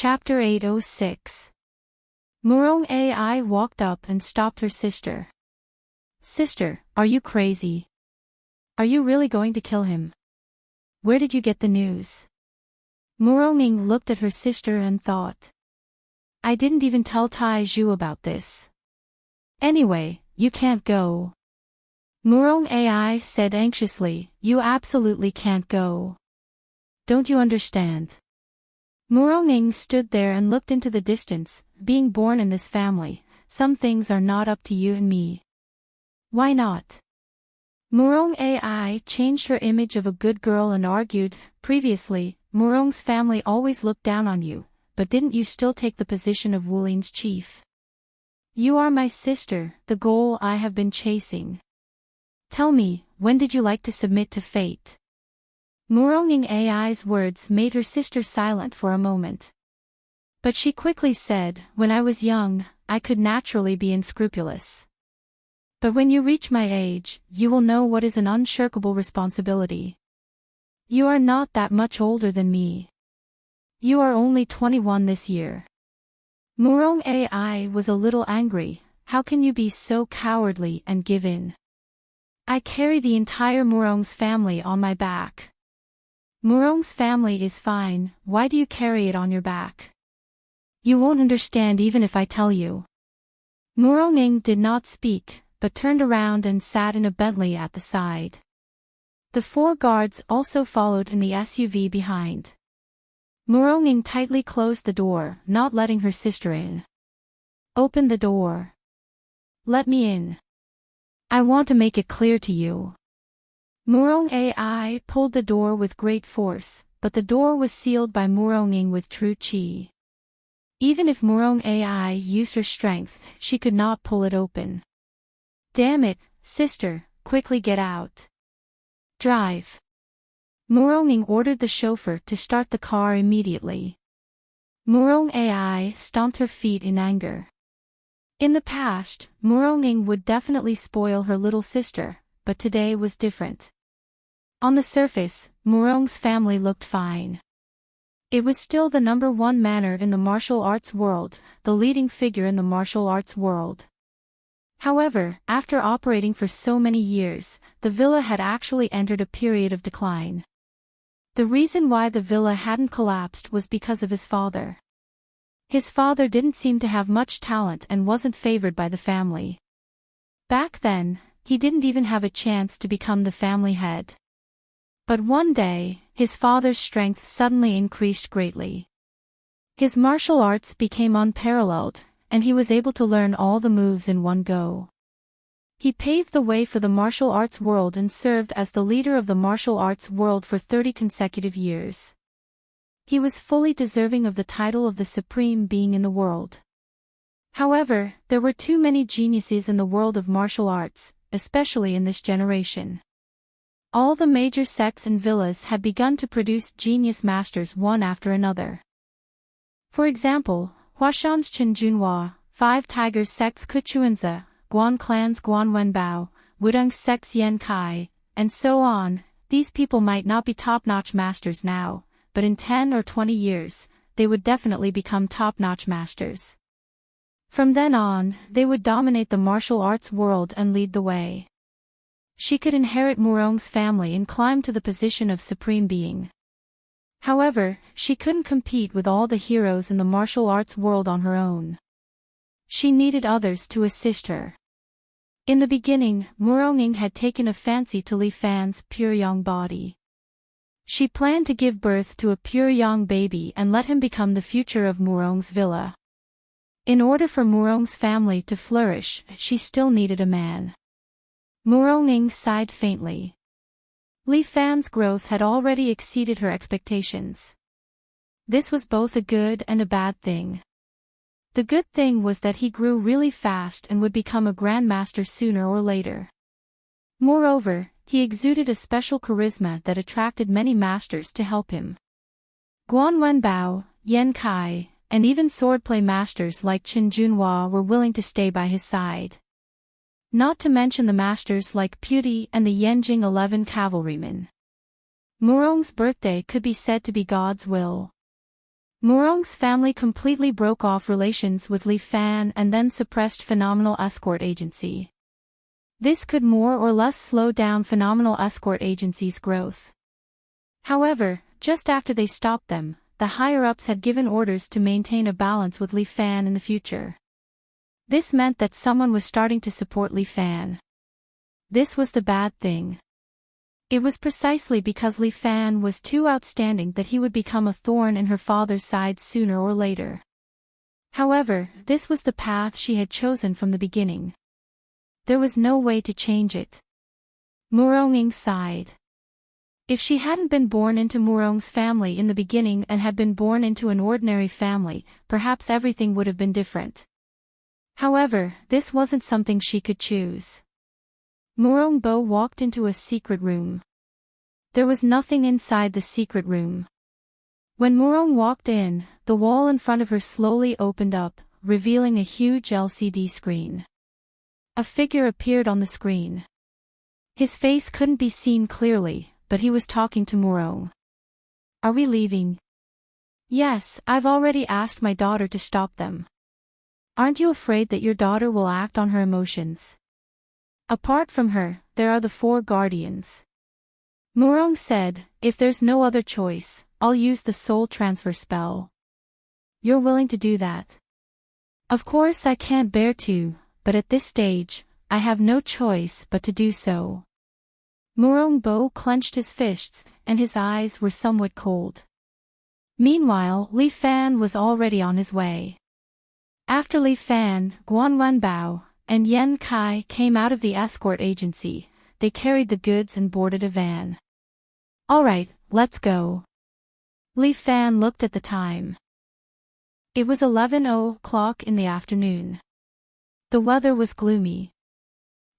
Chapter 806. Murong Ai walked up and stopped her sister. Sister, are you crazy? Are you really going to kill him? Where did you get the news? Murong looked at her sister and thought. I didn't even tell Tai Zhu about this. Anyway, you can't go. Murong Ai said anxiously, you absolutely can't go. Don't you understand? Murong stood there and looked into the distance. Being born in this family, some things are not up to you and me. Why not? Murong Ai changed her image of a good girl and argued, previously, Murong's family always looked down on you, but didn't you still take the position of Wulin's chief? You are my sister, the goal I have been chasing. Tell me, when did you like to submit to fate? Murong Ai's words made her sister silent for a moment. But she quickly said, when I was young, I could naturally be unscrupulous. But when you reach my age, you will know what is an unshirkable responsibility. You are not that much older than me. You are only 21 this year. Murong Ai was a little angry. How can you be so cowardly and give in? I carry the entire Murong's family on my back. Murong's family is fine, why do you carry it on your back? You won't understand even if I tell you. Murong did not speak, but turned around and sat in a Bentley at the side. The 4 guards also followed in the SUV behind. Murong tightly closed the door, not letting her sister in. Open the door. Let me in. I want to make it clear to you. Murong Ai pulled the door with great force, but the door was sealed by Murong with true qi. Even if Murong Ai used her strength, she could not pull it open. Damn it, sister, quickly get out. Drive. Murong ordered the chauffeur to start the car immediately. Murong Ai stomped her feet in anger. In the past, Murong would definitely spoil her little sister, but today was different. On the surface, Murong's family looked fine. It was still the #1 manor in the martial arts world, the leading figure in the martial arts world. However, after operating for so many years, the villa had actually entered a period of decline. The reason why the villa hadn't collapsed was because of his father. His father didn't seem to have much talent and wasn't favored by the family. Back then, he didn't even have a chance to become the family head. But one day, his father's strength suddenly increased greatly. His martial arts became unparalleled, and he was able to learn all the moves in one go. He paved the way for the martial arts world and served as the leader of the martial arts world for 30 consecutive years. He was fully deserving of the title of the supreme being in the world. However, there were too many geniuses in the world of martial arts, especially in this generation. All the major sects and villas had begun to produce genius masters one after another. For example, Huashan's Chen Junhua, 5 Tigers sect's Kuchuanza, Guan clan's Guan Wenbao, Wudong sect's Yan Kai, and so on. These people might not be top-notch masters now, but in 10 or 20 years, they would definitely become top-notch masters. From then on, they would dominate the martial arts world and lead the way. She could inherit Murong's family and climb to the position of supreme being. However, she couldn't compete with all the heroes in the martial arts world on her own. She needed others to assist her. In the beginning, Murong had taken a fancy to Li Fan's pure young body. She planned to give birth to a pure young baby and let him become the future of Murong's villa. In order for Murong's family to flourish, she still needed a man. Murong sighed faintly. Li Fan's growth had already exceeded her expectations. This was both a good and a bad thing. The good thing was that he grew really fast and would become a grandmaster sooner or later. Moreover, he exuded a special charisma that attracted many masters to help him. Guan Wenbao, Yan Kai, and even swordplay masters like Chen Junhua were willing to stay by his side. Not to mention the masters like Puti and the Yanjing 11 cavalrymen. Murong's birthday could be said to be God's will. Murong's family completely broke off relations with Li Fan and then suppressed Phenomenal Escort Agency. This could more or less slow down Phenomenal Escort Agency's growth. However, just after they stopped them, the higher-ups had given orders to maintain a balance with Li Fan in the future. This meant that someone was starting to support Li Fan. This was the bad thing. It was precisely because Li Fan was too outstanding that he would become a thorn in her father's side sooner or later. However, this was the path she had chosen from the beginning. There was no way to change it. Murong sighed. If she hadn't been born into Murong's family in the beginning and had been born into an ordinary family, perhaps everything would have been different. However, this wasn't something she could choose. Murong walked into a secret room. There was nothing inside the secret room. When Murong walked in, the wall in front of her slowly opened up, revealing a huge LCD screen. A figure appeared on the screen. His face couldn't be seen clearly, but he was talking to Murong. "Are we leaving?" "Yes, I've already asked my daughter to stop them." "Aren't you afraid that your daughter will act on her emotions?" "Apart from her, there are the 4 guardians." Murong said, "If there's no other choice, I'll use the soul transfer spell." "You're willing to do that?" "Of course I can't bear to, but at this stage, I have no choice but to do so." Murong clenched his fists, and his eyes were somewhat cold. Meanwhile, Li Fan was already on his way. After Li Fan, Guanwenbao, and Yen Kai came out of the escort agency, they carried the goods and boarded a van. "All right, let's go." Li Fan looked at the time. It was 11:00 in the afternoon. The weather was gloomy.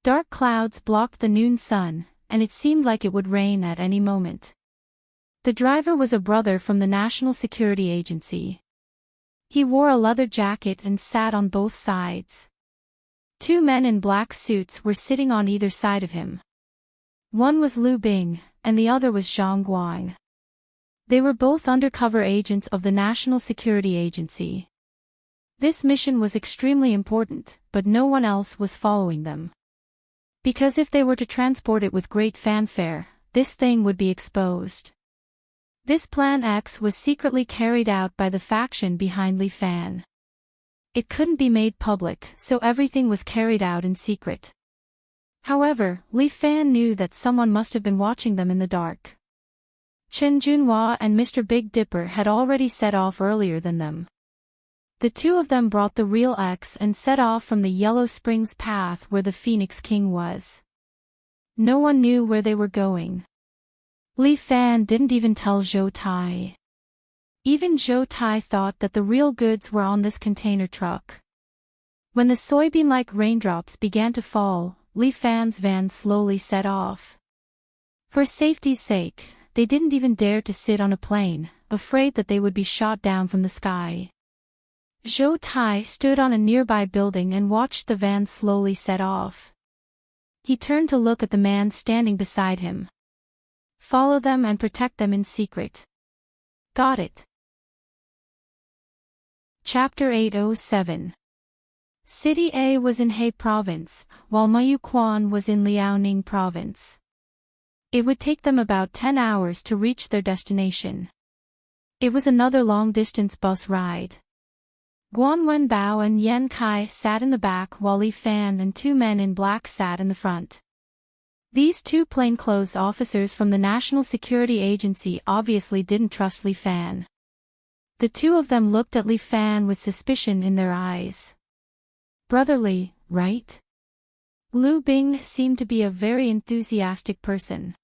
Dark clouds blocked the noon sun, and it seemed like it would rain at any moment. The driver was a brother from the National Security Agency. He wore a leather jacket and sat on both sides. 2 men in black suits were sitting on either side of him. One was Liu Bing, and the other was Zhang Guang. They were both undercover agents of the National Security Agency. This mission was extremely important, but no one else was following them. Because if they were to transport it with great fanfare, this thing would be exposed. This Plan X was secretly carried out by the faction behind Li Fan. It couldn't be made public, so everything was carried out in secret. However, Li Fan knew that someone must have been watching them in the dark. Chen Junhua and Mr. Big Dipper had already set off earlier than them. The 2 of them brought the real X and set off from the Yellow Springs path where the Phoenix King was. No one knew where they were going. Li Fan didn't even tell Zhou Tai. Even Zhou Tai thought that the real goods were on this container truck. When the soybean-like raindrops began to fall, Li Fan's van slowly set off. For safety's sake, they didn't even dare to sit on a plane, afraid that they would be shot down from the sky. Zhou Tai stood on a nearby building and watched the van slowly set off. He turned to look at the man standing beside him. "Follow them and protect them in secret." "Got it." Chapter 807. City A was in He Province, while Mayuquan was in Liaoning Province. It would take them about 10 hours to reach their destination. It was another long-distance bus ride. Guanwenbao and Yen Kai sat in the back while Li Fan and 2 men in black sat in the front. These 2 plainclothes officers from the National Security Agency obviously didn't trust Li Fan. The 2 of them looked at Li Fan with suspicion in their eyes. Brotherly, right? Liu Bing seemed to be a very enthusiastic person.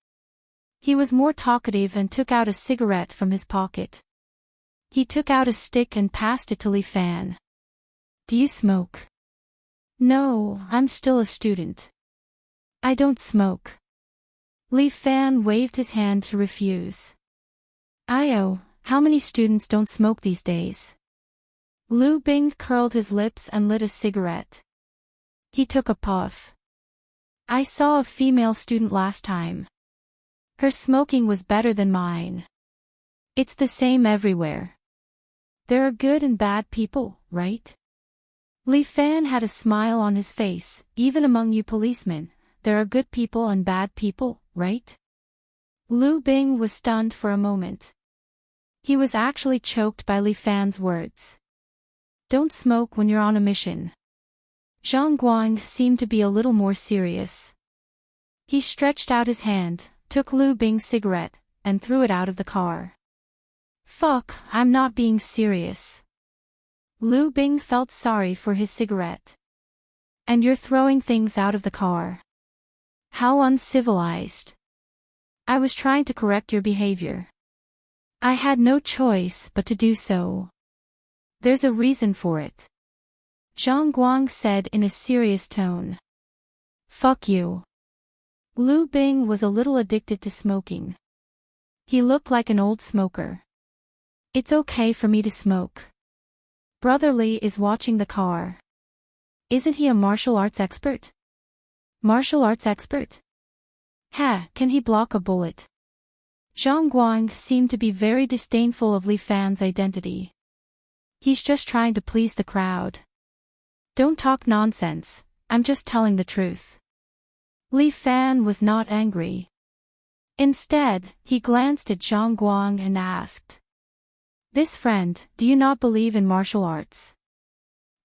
He was more talkative and took out a cigarette from his pocket. He took out a stick and passed it to Li Fan. "Do you smoke?" "No, I'm still a student. I don't smoke." Li Fan waved his hand to refuse. "Io, how many students don't smoke these days?" Liu Bing curled his lips and lit a cigarette. He took a puff. "I saw a female student last time. Her smoking was better than mine. It's the same everywhere." There are good and bad people, right? Li Fan had a smile on his face. Even among you policemen, there are good people and bad people, right? Lu Bing was stunned for a moment. He was actually choked by Li Fan's words. Don't smoke when you're on a mission. Zhang Guang seemed to be a little more serious. He stretched out his hand, took Lu Bing's cigarette, and threw it out of the car. Fuck, I'm not being serious. Lu Bing felt sorry for his cigarette. And you're throwing things out of the car. How uncivilized. I was trying to correct your behavior. I had no choice but to do so. There's a reason for it. Zhang Guang said in a serious tone. Fuck you. Lu Bing was a little addicted to smoking. He looked like an old smoker. It's okay for me to smoke. Brother Li is watching the car. Isn't he a martial arts expert? Martial arts expert? Ha, can he block a bullet? Zhang Guang seemed to be very disdainful of Li Fan's identity. He's just trying to please the crowd. Don't talk nonsense, I'm just telling the truth. Li Fan was not angry. Instead, he glanced at Zhang Guang and asked. This friend, do you not believe in martial arts?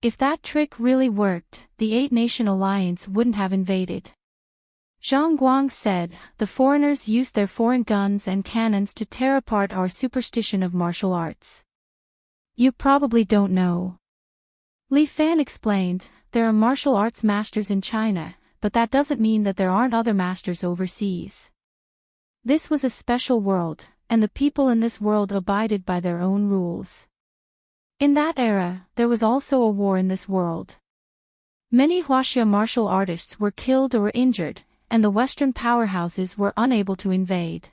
If that trick really worked, the Eight-Nation Alliance wouldn't have invaded. Zhang Guang said, the foreigners used their foreign guns and cannons to tear apart our superstition of martial arts. You probably don't know. Li Fan explained, there are martial arts masters in China, but that doesn't mean that there aren't other masters overseas. This was a special world, and the people in this world abided by their own rules. In that era, there was also a war in this world. Many Huaxia martial artists were killed or injured, and the Western powerhouses were unable to invade.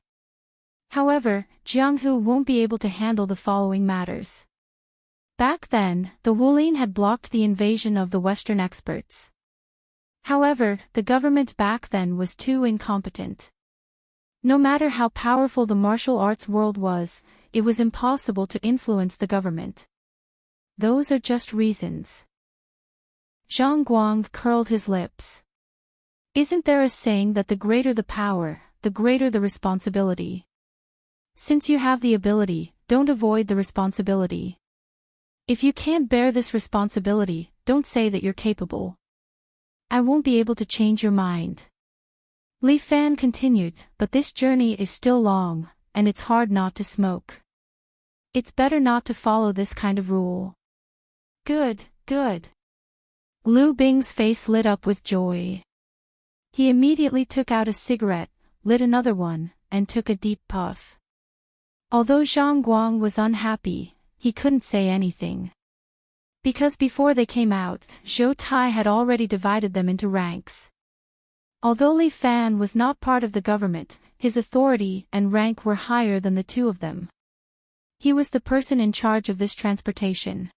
However, Jianghu won't be able to handle the following matters. Back then, the Wulin had blocked the invasion of the Western experts. However, the government back then was too incompetent. No matter how powerful the martial arts world was, it was impossible to influence the government. Those are just reasons. Zhang Guang curled his lips. Isn't there a saying that the greater the power, the greater the responsibility? Since you have the ability, don't avoid the responsibility. If you can't bear this responsibility, don't say that you're capable. I won't be able to change your mind. Li Fan continued, but this journey is still long, and it's hard not to smoke. It's better not to follow this kind of rule. Good, good. Lu Bing's face lit up with joy. He immediately took out a cigarette, lit another one, and took a deep puff. Although Zhang Guang was unhappy, he couldn't say anything. Because before they came out, Zhou Tai had already divided them into ranks. Although Li Fan was not part of the government, his authority and rank were higher than the two of them. He was the person in charge of this transportation.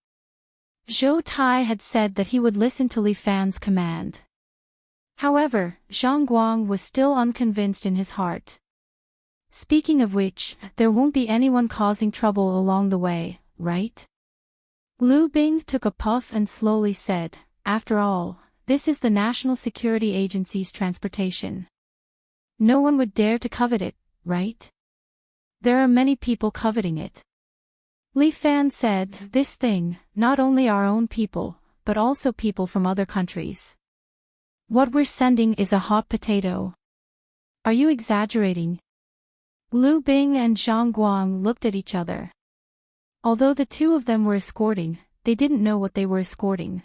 Zhou Tai had said that he would listen to Li Fan's command. However, Zhang Guang was still unconvinced in his heart. Speaking of which, there won't be anyone causing trouble along the way, right? Lu Bing took a puff and slowly said, after all, this is the National Security Agency's transportation. No one would dare to covet it, right? There are many people coveting it. Li Fan said, this thing, not only our own people, but also people from other countries. What we're sending is a hot potato. Are you exaggerating? Lu Bing and Zhang Guang looked at each other. Although the two of them were escorting, they didn't know what they were escorting.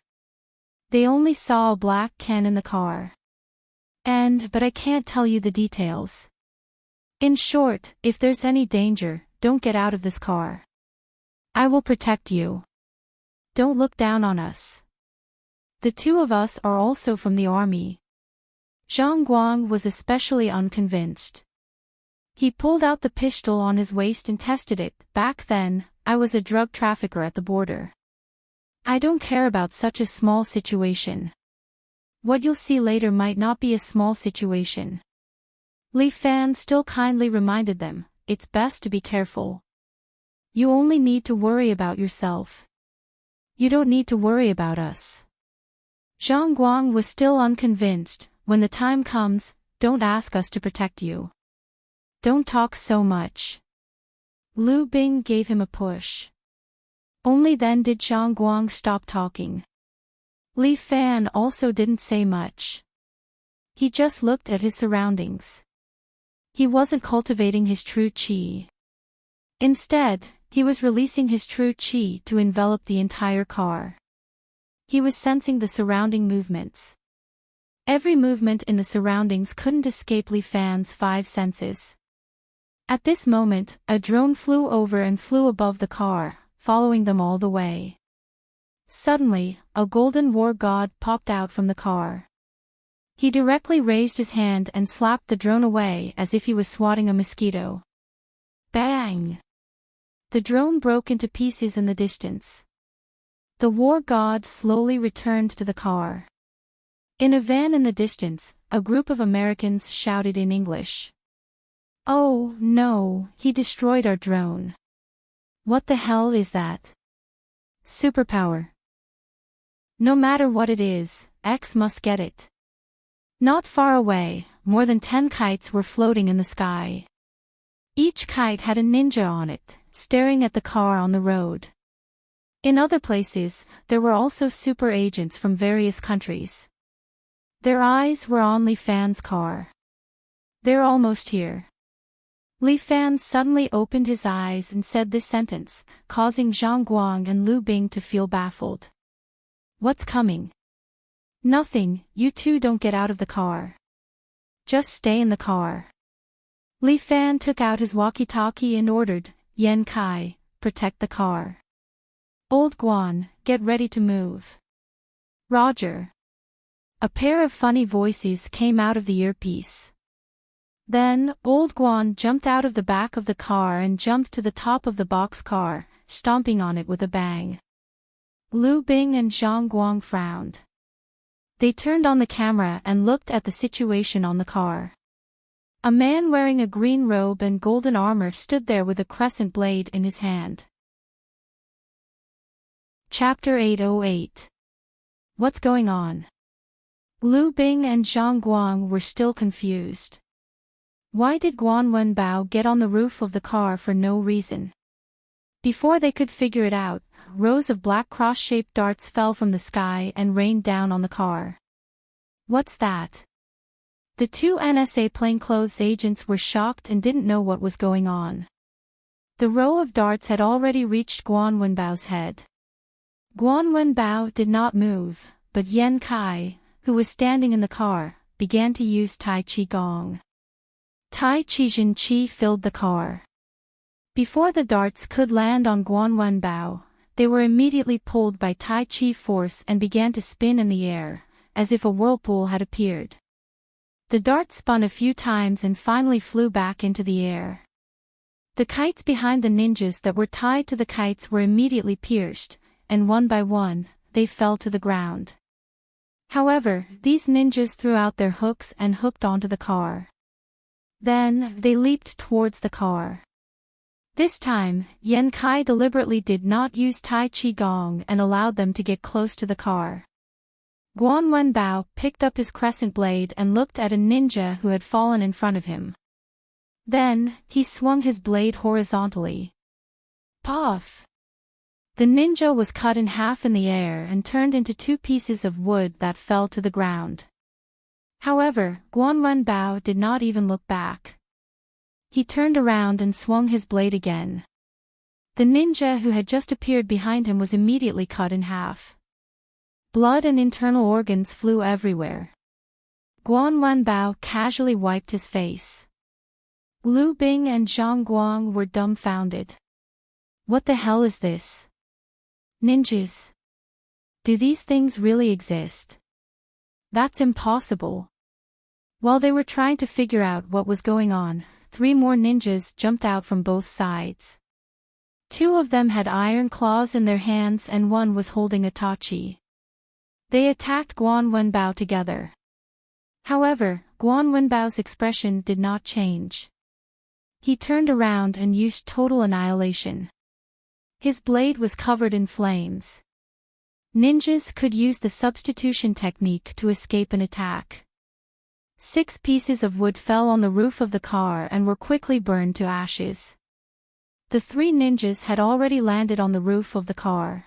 They only saw a black can in the car. But I can't tell you the details. In short, if there's any danger, don't get out of this car. I will protect you. Don't look down on us. The two of us are also from the army. Zhang Guang was especially unconvinced. He pulled out the pistol on his waist and tested it. Back then, I was a drug trafficker at the border. I don't care about such a small situation. What you'll see later might not be a small situation. Li Fan still kindly reminded them, it's best to be careful. You only need to worry about yourself. You don't need to worry about us. Zhang Guang was still unconvinced. When the time comes, don't ask us to protect you. Don't talk so much. Lu Bing gave him a push. Only then did Zhang Guang stop talking. Li Fan also didn't say much. He just looked at his surroundings. He wasn't cultivating his true qi. Instead, he was releasing his true qi to envelop the entire car. He was sensing the surrounding movements. Every movement in the surroundings couldn't escape Li Fan's 5 senses. At this moment, a drone flew over and flew above the car, following them all the way. Suddenly, a golden war god popped out from the car. He directly raised his hand and slapped the drone away as if he was swatting a mosquito. Bang! The drone broke into pieces in the distance. The war god slowly returned to the car. In a van in the distance, a group of Americans shouted in English. "Oh, no, he destroyed our drone. What the hell is that? Superpower. No matter what it is, X must get it." Not far away, more than 10 kites were floating in the sky. Each kite had a ninja on it, staring at the car on the road. In other places, there were also super agents from various countries. Their eyes were on Li Fan's car. "They're almost here." Li Fan suddenly opened his eyes and said this sentence, causing Zhang Guang and Lu Bing to feel baffled. "What's coming?" "Nothing, you two don't get out of the car. Just stay in the car." Li Fan took out his walkie-talkie and ordered, "Yan Kai, protect the car. Old Guan, get ready to move." "Roger." A pair of funny voices came out of the earpiece. Then, Old Guan jumped out of the back of the car and jumped to the top of the boxcar, stomping on it with a bang. Lu Bing and Zhang Guang frowned. They turned on the camera and looked at the situation on the car. A man wearing a green robe and golden armor stood there with a crescent blade in his hand. Chapter 808. What's going on? Lu Bing and Zhang Guang were still confused. Why did Guan Wenbao get on the roof of the car for no reason? Before they could figure it out, rows of black cross-shaped darts fell from the sky and rained down on the car. What's that? The 2 NSA plainclothes agents were shocked and didn't know what was going on. The row of darts had already reached Guan Wenbao's head. Guan Wenbao did not move, but Yan Kai, who was standing in the car, began to use Tai Chi Gong. Tai Chi Jin Chi filled the car. Before the darts could land on Guan Wenbao, they were immediately pulled by Tai Chi force and began to spin in the air, as if a whirlpool had appeared. The darts spun a few times and finally flew back into the air. The kites behind the ninjas that were tied to the kites were immediately pierced, and one by one, they fell to the ground. However, these ninjas threw out their hooks and hooked onto the car. Then, they leaped towards the car. This time, Yan Kai deliberately did not use Tai Chi Gong and allowed them to get close to the car. Guan Wenbao picked up his crescent blade and looked at a ninja who had fallen in front of him. Then, he swung his blade horizontally. Puff! The ninja was cut in half in the air and turned into 2 pieces of wood that fell to the ground. However, Guan Wenbao did not even look back. He turned around and swung his blade again. The ninja who had just appeared behind him was immediately cut in half. Blood and internal organs flew everywhere. Guan Wenbao casually wiped his face. Lu Bing and Zhang Guang were dumbfounded. What the hell is this? Ninjas? Do these things really exist? That's impossible. While they were trying to figure out what was going on, 3 more ninjas jumped out from both sides. 2 of them had iron claws in their hands and 1 was holding a tachi. They attacked Guan Wenbao together. However, Guan Wenbao's expression did not change. He turned around and used total annihilation. His blade was covered in flames. Ninjas could use the substitution technique to escape an attack. 6 pieces of wood fell on the roof of the car and were quickly burned to ashes. The 3 ninjas had already landed on the roof of the car.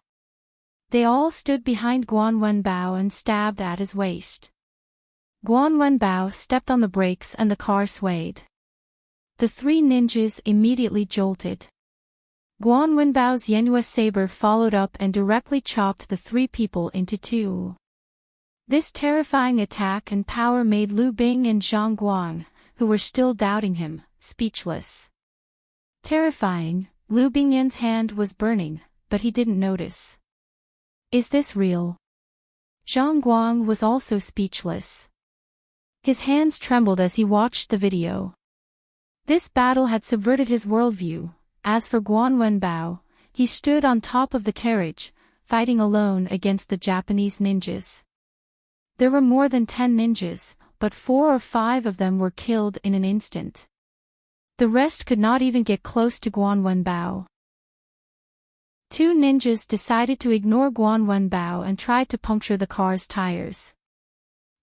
They all stood behind Guan Wenbao and stabbed at his waist. Guan Wenbao stepped on the brakes and the car swayed. The 3 ninjas immediately jolted. Guan Wenbao's Yenhua saber followed up and directly chopped the 3 people into 2. This terrifying attack and power made Lu Bing and Zhang Guang, who were still doubting him, speechless. Terrifying, Lu Bingyan's hand was burning, but he didn't notice. Is this real? Zhang Guang was also speechless. His hands trembled as he watched the video. This battle had subverted his worldview. As for Guan Wenbao, he stood on top of the carriage, fighting alone against the Japanese ninjas. There were more than 10 ninjas, but 4 or 5 of them were killed in an instant. The rest could not even get close to Guan Wenbao. 2 ninjas decided to ignore Guan Wenbao and tried to puncture the car's tires.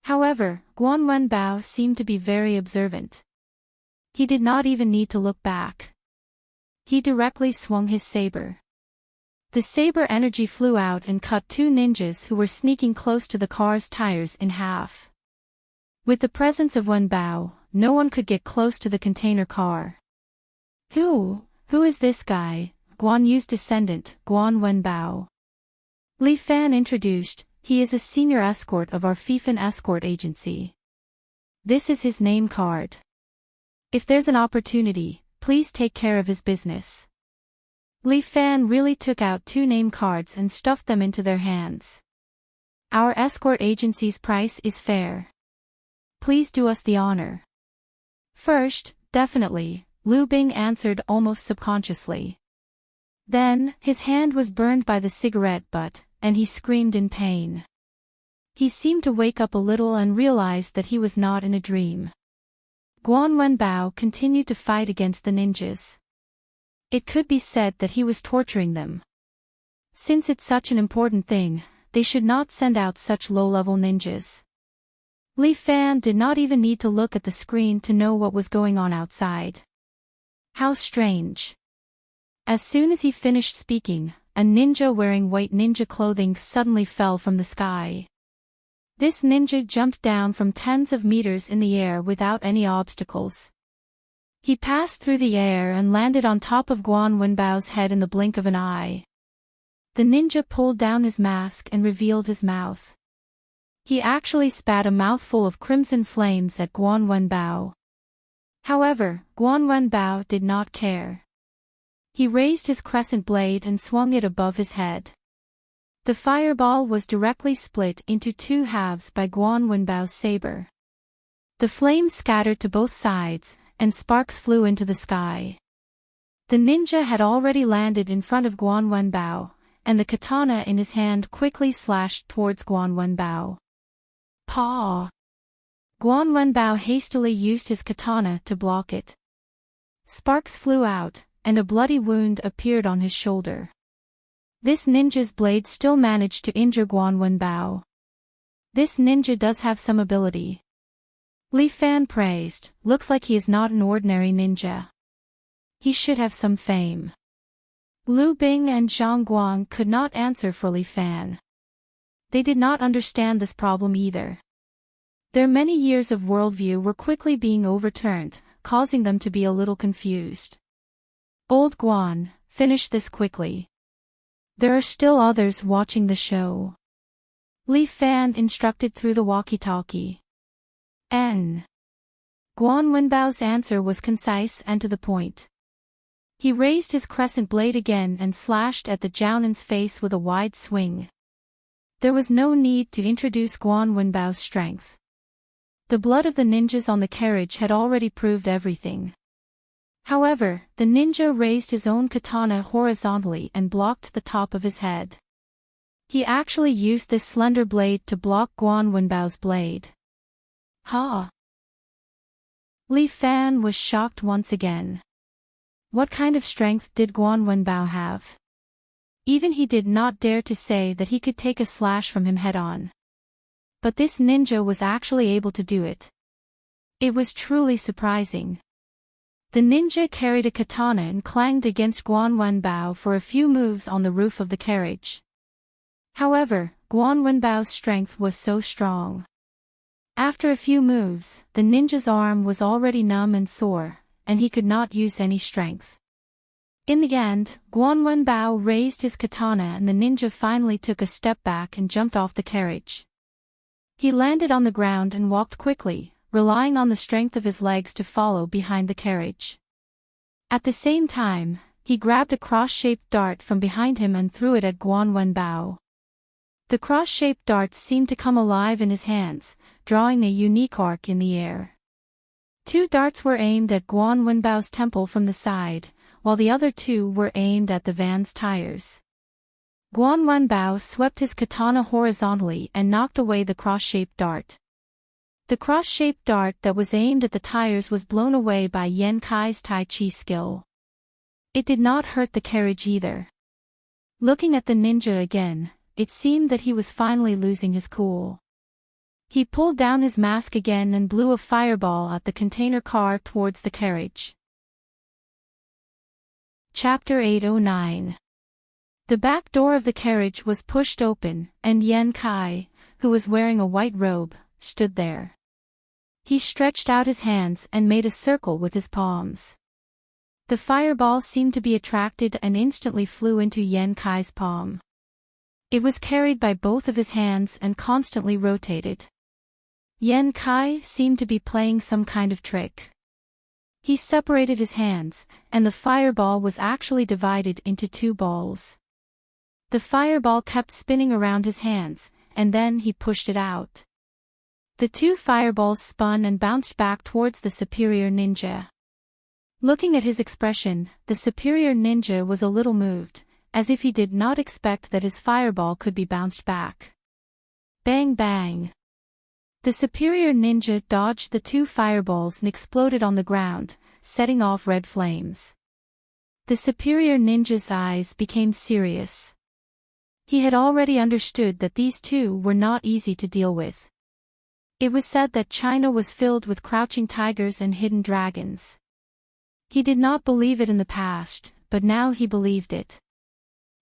However, Guan Wenbao seemed to be very observant. He did not even need to look back. He directly swung his saber. The saber energy flew out and cut 2 ninjas who were sneaking close to the car's tires in half. With the presence of Wenbao, no one could get close to the container car. Who is this guy? Guan Yu's descendant, Guan Wenbao. Li Fan introduced, he is a senior escort of our Fictional escort agency. This is his name card. If there's an opportunity, please take care of his business. Li Fan really took out 2 name cards and stuffed them into their hands. Our escort agency's price is fair. Please do us the honor. First, definitely, Lu Bing answered almost subconsciously. Then, his hand was burned by the cigarette butt, and he screamed in pain. He seemed to wake up a little and realized that he was not in a dream. Guan Wenbao continued to fight against the ninjas. It could be said that he was torturing them. Since it's such an important thing, they should not send out such low-level ninjas. Li Fan did not even need to look at the screen to know what was going on outside. How strange. As soon as he finished speaking, a ninja wearing white ninja clothing suddenly fell from the sky. This ninja jumped down from tens of meters in the air without any obstacles. He passed through the air and landed on top of Guan Wenbao's head in the blink of an eye. The ninja pulled down his mask and revealed his mouth. He actually spat a mouthful of crimson flames at Guan Wenbao. However, Guan Wenbao did not care. He raised his crescent blade and swung it above his head. The fireball was directly split into 2 halves by Guan Wenbao's saber. The flames scattered to both sides, and sparks flew into the sky. The ninja had already landed in front of Guan Wenbao, and the katana in his hand quickly slashed towards Guan Wenbao. Paw! Guan Wenbao hastily used his katana to block it. Sparks flew out, and a bloody wound appeared on his shoulder. This ninja's blade still managed to injure Guan Wenbao. This ninja does have some ability. Li Fan praised, looks like he is not an ordinary ninja. He should have some fame. Lu Bing and Zhang Guang could not answer for Li Fan. They did not understand this problem either. Their many years of worldview were quickly being overturned, causing them to be a little confused. Old Guan, finish this quickly. There are still others watching the show. Li Fan instructed through the walkie-talkie. Guan Wenbao's answer was concise and to the point. He raised his crescent blade again and slashed at the Jiaonin's face with a wide swing. There was no need to introduce Guan Wenbao's strength. The blood of the ninjas on the carriage had already proved everything. However, the ninja raised his own katana horizontally and blocked the top of his head. He actually used this slender blade to block Guan Wenbao's blade. Ha! Li Fan was shocked once again. What kind of strength did Guan Wenbao have? Even he did not dare to say that he could take a slash from him head-on. But this ninja was actually able to do it. It was truly surprising. The ninja carried a katana and clanged against Guan Wenbao for a few moves on the roof of the carriage. However, Guan Wenbao's strength was so strong. After a few moves, the ninja's arm was already numb and sore, and he could not use any strength. In the end, Guan Wenbao raised his katana and the ninja finally took a step back and jumped off the carriage. He landed on the ground and walked quickly, relying on the strength of his legs to follow behind the carriage. At the same time, he grabbed a cross-shaped dart from behind him and threw it at Guan Wenbao. The cross-shaped darts seemed to come alive in his hands, drawing a unique arc in the air. 2 darts were aimed at Guan Wenbao's temple from the side, while the other 2 were aimed at the van's tires. Guan Wenbao swept his katana horizontally and knocked away the cross-shaped dart. The cross-shaped dart that was aimed at the tires was blown away by Yan Kai's Tai Chi skill. It did not hurt the carriage either. Looking at the ninja again, it seemed that he was finally losing his cool. He pulled down his mask again and blew a fireball at the container car towards the carriage. Chapter 809. The back door of the carriage was pushed open, and Yan Kai, who was wearing a white robe, stood there. He stretched out his hands and made a circle with his palms. The fireball seemed to be attracted and instantly flew into Yan Kai's palm. It was carried by both of his hands and constantly rotated. Yan Kai seemed to be playing some kind of trick. He separated his hands, and the fireball was actually divided into 2 balls. The fireball kept spinning around his hands, and then he pushed it out. The 2 fireballs spun and bounced back towards the superior ninja. Looking at his expression, the superior ninja was a little moved, as if he did not expect that his fireball could be bounced back. Bang bang! The superior ninja dodged the 2 fireballs and exploded on the ground, setting off red flames. The superior ninja's eyes became serious. He had already understood that these 2 were not easy to deal with. It was said that China was filled with crouching tigers and hidden dragons. He did not believe it in the past, but now he believed it.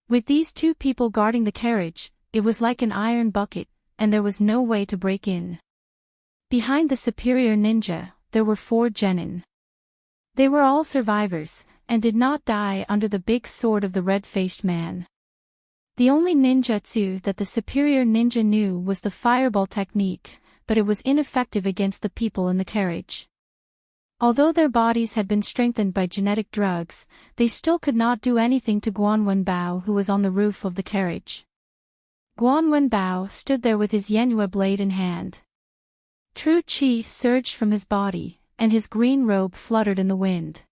With these 2 people guarding the carriage, it was like an iron bucket, and there was no way to break in. Behind the superior ninja, there were 4 genin. They were all survivors, and did not die under the big sword of the red-faced man. The only ninjutsu that the superior ninja knew was the fireball technique, but it was ineffective against the people in the carriage. Although their bodies had been strengthened by genetic drugs, they still could not do anything to Guan Wenbao, who was on the roof of the carriage. Guan Wenbao stood there with his Yanhua blade in hand. True Qi surged from his body, and his green robe fluttered in the wind.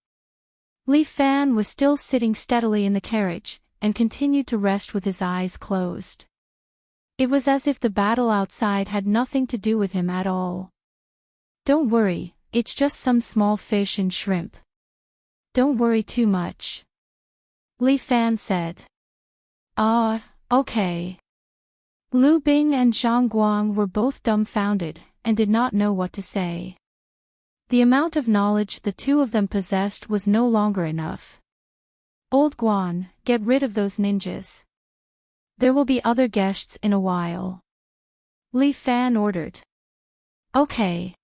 Li Fan was still sitting steadily in the carriage, and continued to rest with his eyes closed. It was as if the battle outside had nothing to do with him at all. "Don't worry, it's just some small fish and shrimp. Don't worry too much," Li Fan said. Okay." Lu Bing and Zhang Guang were both dumbfounded, and did not know what to say. The amount of knowledge the 2 of them possessed was no longer enough. "Old Guan, get rid of those ninjas. There will be other guests in a while," Li Fan ordered. "Okay."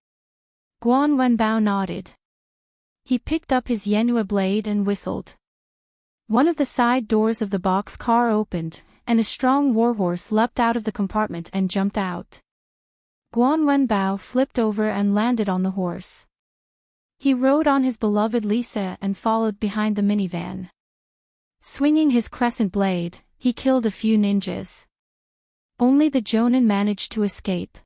Guan Wenbao nodded. He picked up his Yanhua blade and whistled. One of the side doors of the box car opened, and a strong warhorse leapt out of the compartment and jumped out. Guan Wenbao flipped over and landed on the horse. He rode on his beloved Lisa and followed behind the minivan. Swinging his crescent blade, he killed a few ninjas. Only the Jonin managed to escape.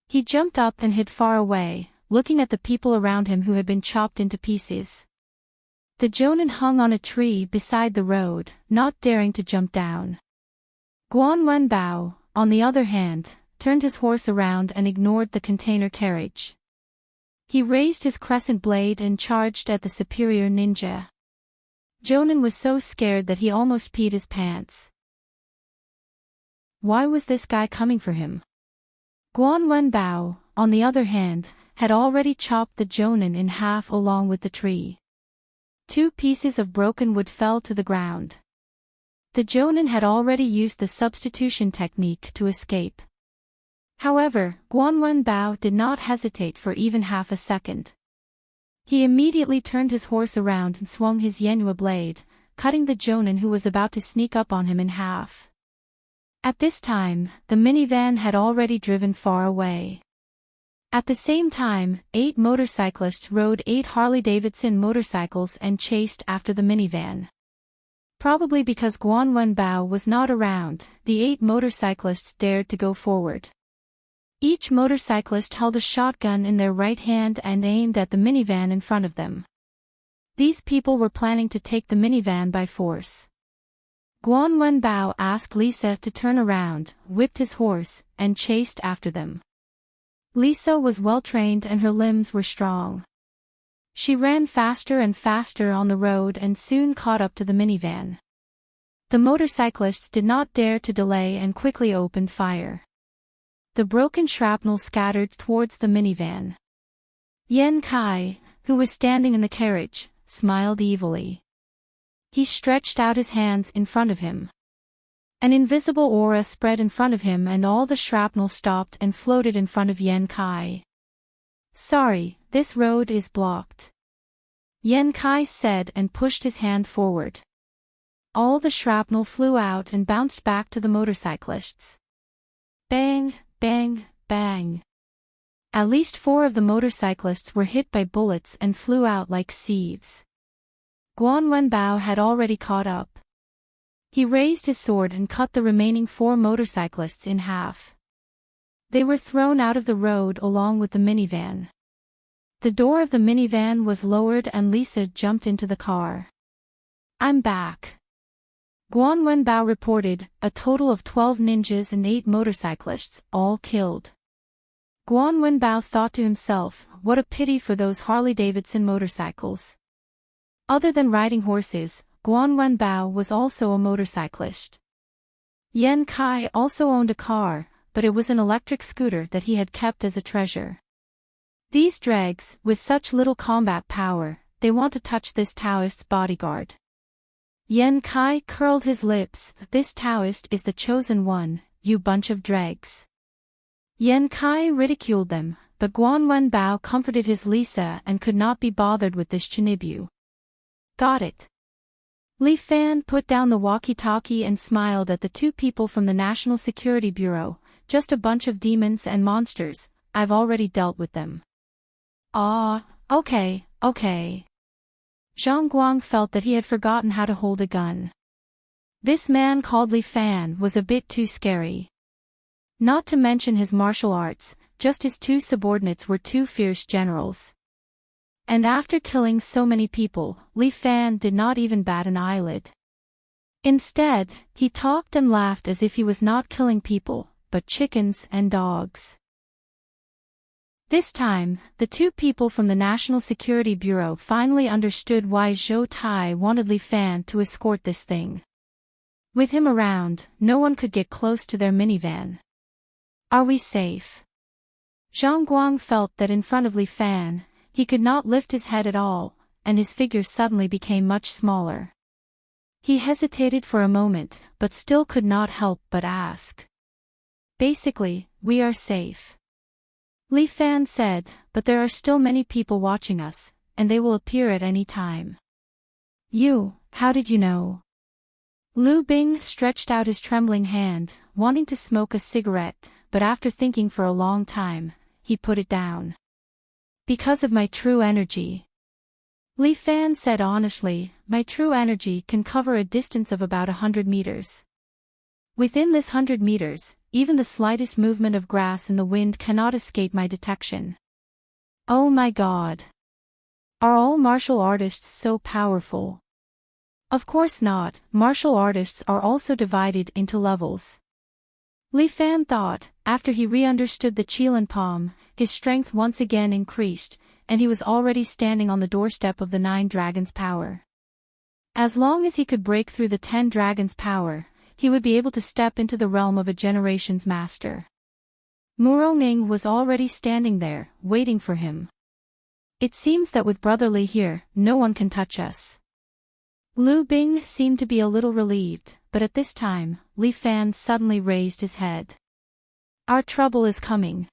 He jumped up and hid far away, looking at the people around him who had been chopped into pieces. The Jonin hung on a tree beside the road, not daring to jump down. Guan Wenbao, on the other hand, turned his horse around and ignored the container carriage. He raised his crescent blade and charged at the superior ninja. Jonan was so scared that he almost peed his pants. Why was this guy coming for him? Guan Wenbao, on the other hand, had already chopped the Jonan in half along with the tree. 2 pieces of broken wood fell to the ground. The Jonan had already used the substitution technique to escape. However, Guan Wenbao did not hesitate for even half a second. He immediately turned his horse around and swung his Yenhua blade, cutting the Jonan who was about to sneak up on him in half. At this time, the minivan had already driven far away. At the same time, 8 motorcyclists rode 8 Harley-Davidson motorcycles and chased after the minivan. Probably because Guan Wenbao was not around, the 8 motorcyclists dared to go forward. Each motorcyclist held a shotgun in their right hand and aimed at the minivan in front of them. These people were planning to take the minivan by force. Guan Wenbao asked Lisa to turn around, whipped his horse, and chased after them. Lisa was well-trained and her limbs were strong. She ran faster and faster on the road and soon caught up to the minivan. The motorcyclists did not dare to delay and quickly opened fire. The broken shrapnel scattered towards the minivan. Yan Kai, who was standing in the carriage, smiled evilly. He stretched out his hands in front of him. An invisible aura spread in front of him and all the shrapnel stopped and floated in front of Yan Kai. "Sorry, this road is blocked," Yan Kai said and pushed his hand forward. All the shrapnel flew out and bounced back to the motorcyclists. Bang, bang, bang. At least 4 of the motorcyclists were hit by bullets and flew out like sieves. Guan Wenbao had already caught up. He raised his sword and cut the remaining 4 motorcyclists in half. They were thrown out of the road along with the minivan. The door of the minivan was lowered and Lisa jumped into the car. "I'm back," Guan Wenbao reported, a total of 12 ninjas and 8 motorcyclists, all killed. Guan Wenbao thought to himself, what a pity for those Harley-Davidson motorcycles. Other than riding horses, Guan Wenbao was also a motorcyclist. Yan Kai also owned a car, but it was an electric scooter that he had kept as a treasure. These dregs, with such little combat power, they want to touch this Taoist's bodyguard. Yan Kai curled his lips. "This Taoist is the chosen one, you bunch of dregs." Yan Kai ridiculed them, but Guan Wenbao comforted his Lisa and could not be bothered with this chinibu. "Got it." Li Fan put down the walkie-talkie and smiled at the 2 people from the National Security Bureau. "Just a bunch of demons and monsters, I've already dealt with them." "Ah, okay. Zhang Guang felt that he had forgotten how to hold a gun. This man called Li Fan was a bit too scary. Not to mention his martial arts, just his 2 subordinates were 2 fierce generals. And after killing so many people, Li Fan did not even bat an eyelid. Instead, he talked and laughed as if he was not killing people, but chickens and dogs. This time, the 2 people from the National Security Bureau finally understood why Zhou Tai wanted Li Fan to escort this thing. With him around, no one could get close to their minivan. "Are we safe?" Zhang Guang felt that in front of Li Fan, he could not lift his head at all, and his figure suddenly became much smaller. He hesitated for a moment, but still could not help but ask. "Basically, we are safe," Li Fan said, "but there are still many people watching us, and they will appear at any time." How did you know?" Lu Bing stretched out his trembling hand, wanting to smoke a cigarette, but after thinking for a long time, he put it down. "Because of my true energy." Li Fan said honestly, "My true energy can cover a distance of about 100 meters. Within this 100 meters, even the slightest movement of grass in the wind cannot escape my detection." "Oh my God! Are all martial artists so powerful?" "Of course not, martial artists are also divided into levels." Li Fan thought, after he re-understood the Qilan palm, his strength once again increased, and he was already standing on the doorstep of the 9 dragons' power. As long as he could break through the 10 dragons' power, he would be able to step into the realm of a generation's master. Murong was already standing there, waiting for him. It seems that with Brother Li here, no one can touch us. Lu Bing seemed to be a little relieved, but at this time, Li Fan suddenly raised his head. Our trouble is coming.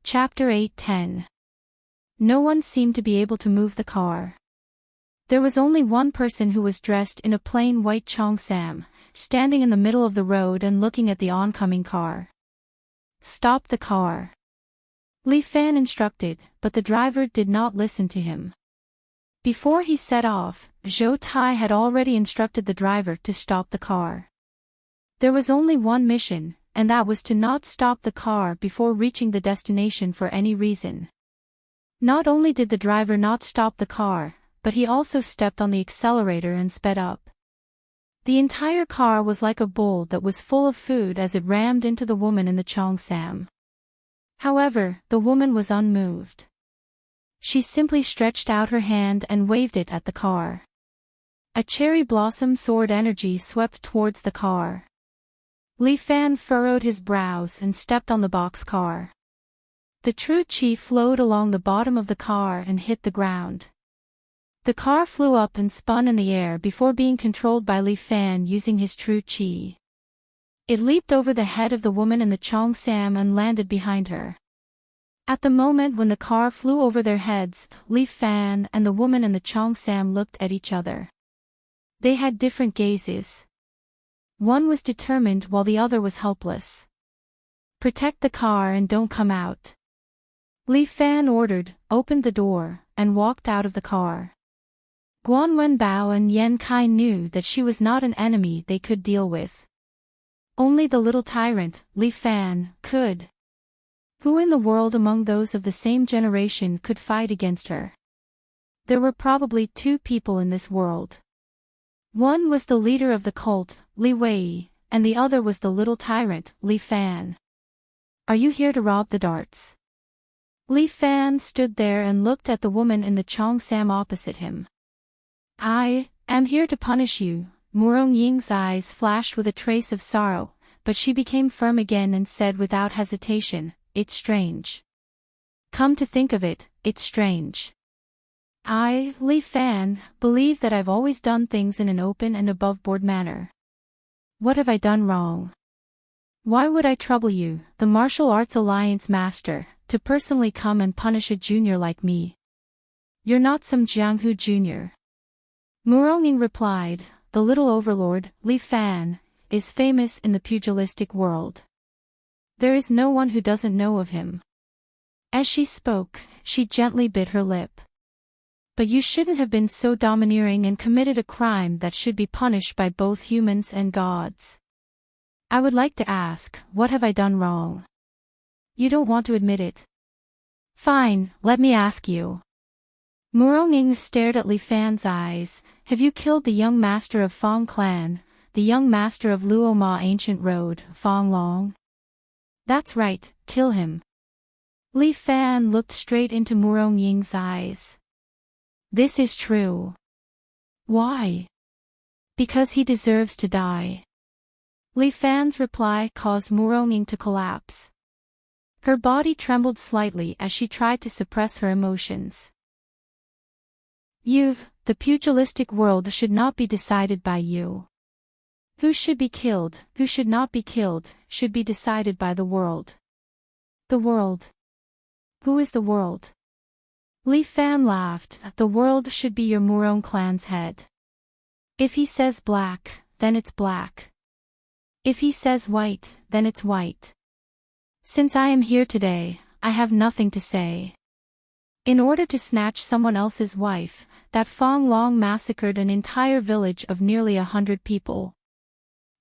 Chapter 8:10. No one seemed to be able to move the car. There was only one person who was dressed in a plain white cheongsam, standing in the middle of the road and looking at the oncoming car. Stop the car. Li Fan instructed, but the driver did not listen to him. Before he set off, Zhou Tai had already instructed the driver to stop the car. There was only one mission, and that was to not stop the car before reaching the destination for any reason. Not only did the driver not stop the car, but he also stepped on the accelerator and sped up. The entire car was like a bowl that was full of food as it rammed into the woman in the cheongsam. However, the woman was unmoved. She simply stretched out her hand and waved it at the car. A cherry blossom sword energy swept towards the car. Li Fan furrowed his brows and stepped on the boxcar. The true chi flowed along the bottom of the car and hit the ground. The car flew up and spun in the air before being controlled by Li Fan using his true chi. It leaped over the head of the woman in the cheongsam and landed behind her. At the moment when the car flew over their heads, Li Fan and the woman in the cheongsam looked at each other. They had different gazes. One was determined while the other was helpless. Protect the car and don't come out. Li Fan ordered, opened the door, and walked out of the car. Guan Wenbao and Yan Kai knew that she was not an enemy they could deal with. Only the little tyrant, Li Fan, could. Who in the world among those of the same generation could fight against her? There were probably two people in this world. One was the leader of the cult, Li Wei, and the other was the little tyrant, Li Fan. Are you here to rob the darts? Li Fan stood there and looked at the woman in the cheongsam opposite him. I am here to punish you. Murong Ying's eyes flashed with a trace of sorrow, but she became firm again and said without hesitation, it's strange. Come to think of it, it's strange. I, Li Fan, believe that I've always done things in an open and above-board manner. What have I done wrong? Why would I trouble you, the Martial Arts Alliance master, to personally come and punish a junior like me? You're not some Jianghu junior. Murong replied, the little overlord, Li Fan, is famous in the pugilistic world. There is no one who doesn't know of him. As she spoke, she gently bit her lip. But you shouldn't have been so domineering and committed a crime that should be punished by both humans and gods. I would like to ask, what have I done wrong? You don't want to admit it. Fine, let me ask you. Murong stared at Li Fan's eyes. Have you killed the young master of Fong Clan, the young master of Luoma Ancient Road, Fong Long? That's right, kill him. Li Fan looked straight into Murong Ying's eyes. This is true. Why? Because he deserves to die. Li Fan's reply caused Murong Ying to collapse. Her body trembled slightly as she tried to suppress her emotions. The pugilistic world should not be decided by you. Who should be killed, who should not be killed, should be decided by the world. The world. Who is the world? Li Fan laughed. The world should be your Murong clan's head. If he says black, then it's black. If he says white, then it's white. Since I am here today, I have nothing to say. In order to snatch someone else's wife, that Fong Long massacred an entire village of nearly 100 people.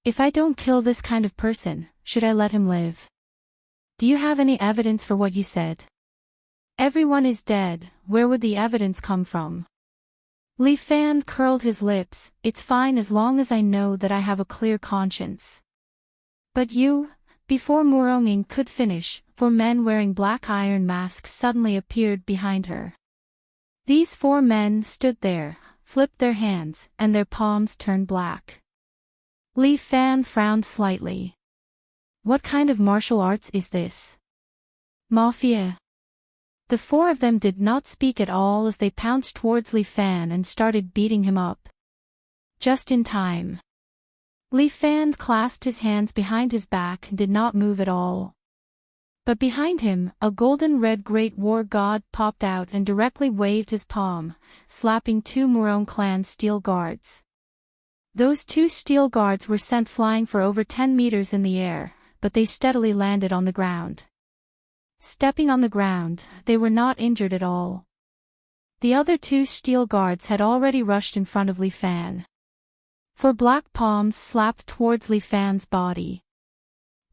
If I don't kill this kind of person, should I let him live? Do you have any evidence for what you said? Everyone is dead, where would the evidence come from? Li Fan curled his lips. It's fine as long as I know that I have a clear conscience. But you? Before Murong could finish, 4 men wearing black iron masks suddenly appeared behind her. These 4 men stood there, flipped their hands, and their palms turned black. Li Fan frowned slightly. What kind of martial arts is this? Mafia? The 4 of them did not speak at all as they pounced towards Li Fan and started beating him up. Just in time. Li Fan clasped his hands behind his back and did not move at all. But behind him, a golden-red great war god popped out and directly waved his palm, slapping 2 Murong clan steel guards. Those 2 steel guards were sent flying for over 10 meters in the air, but they steadily landed on the ground. Stepping on the ground, they were not injured at all. The other 2 steel guards had already rushed in front of Li Fan. 4 black palms slapped towards Li Fan's body.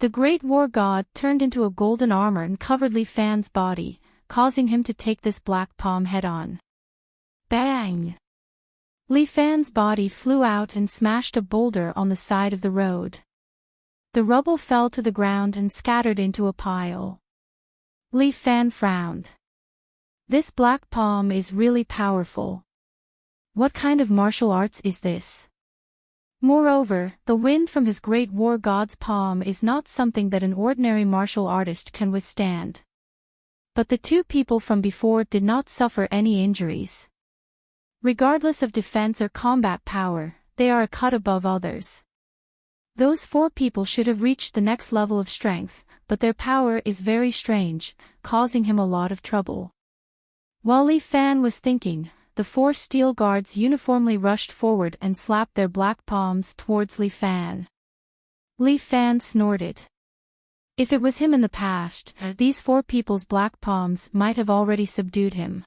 The great war god turned into a golden armor and covered Li Fan's body, causing him to take this black palm head-on. Bang! Li Fan's body flew out and smashed a boulder on the side of the road. The rubble fell to the ground and scattered into a pile. Li Fan frowned. This black palm is really powerful. What kind of martial arts is this? Moreover, the wind from his great war god's palm is not something that an ordinary martial artist can withstand. But the 2 people from before did not suffer any injuries. Regardless of defense or combat power, they are a cut above others. Those 4 people should have reached the next level of strength, but their power is very strange, causing him a lot of trouble. While Li Fan was thinking, the 4 steel guards uniformly rushed forward and slapped their black palms towards Li Fan. Li Fan snorted. If it was him in the past, these 4 people's black palms might have already subdued him.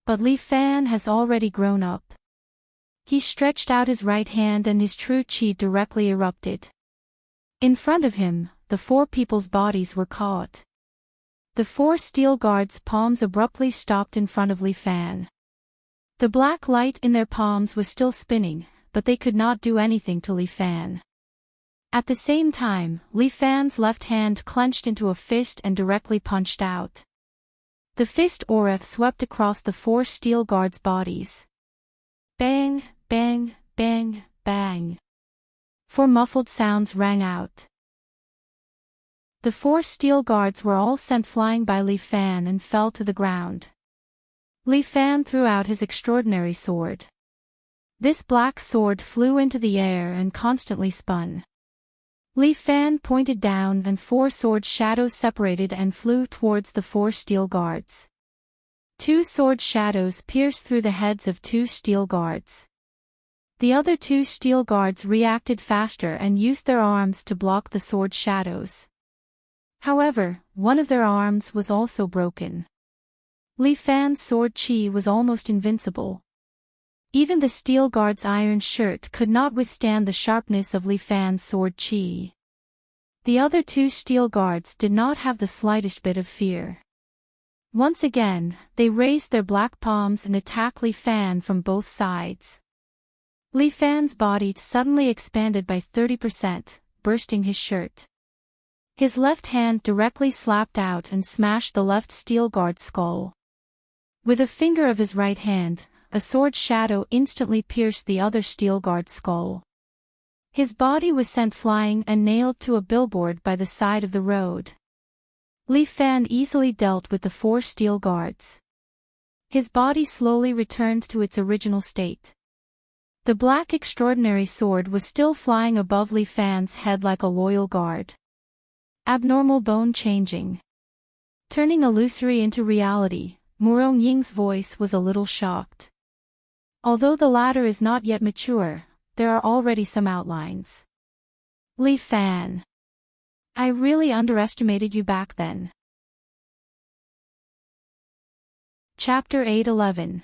But Li Fan has already grown up. He stretched out his right hand and his true chi directly erupted. In front of him, the 4 people's bodies were caught. The 4 steel guards' palms abruptly stopped in front of Li Fan. The black light in their palms was still spinning, but they could not do anything to Li Fan. At the same time, Li Fan's left hand clenched into a fist and directly punched out. The fist aura swept across the 4 steel guards' bodies. Bang, bang, bang, bang. 4 muffled sounds rang out. The 4 steel guards were all sent flying by Li Fan and fell to the ground. Li Fan threw out his extraordinary sword. This black sword flew into the air and constantly spun. Li Fan pointed down and 4 sword shadows separated and flew towards the 4 steel guards. 2 sword shadows pierced through the heads of 2 steel guards. The other 2 steel guards reacted faster and used their arms to block the sword shadows. However, one of their arms was also broken. Li Fan's sword chi was almost invincible. Even the steel guard's iron shirt could not withstand the sharpness of Li Fan's sword chi. The other 2 steel guards did not have the slightest bit of fear. Once again, they raised their black palms and attacked Li Fan from both sides. Li Fan's body suddenly expanded by 30%, bursting his shirt. His left hand directly slapped out and smashed the left steel guard's skull. With a finger of his right hand, a sword shadow instantly pierced the other steel guard's skull. His body was sent flying and nailed to a billboard by the side of the road. Li Fan easily dealt with the 4 steel guards. His body slowly returned to its original state. The black extraordinary sword was still flying above Li Fan's head like a loyal guard. Abnormal bone changing. Turning illusory into reality, Murong Ying's voice was a little shocked. Although the latter is not yet mature, there are already some outlines. Li Fan. I really underestimated you back then. Chapter 8:11.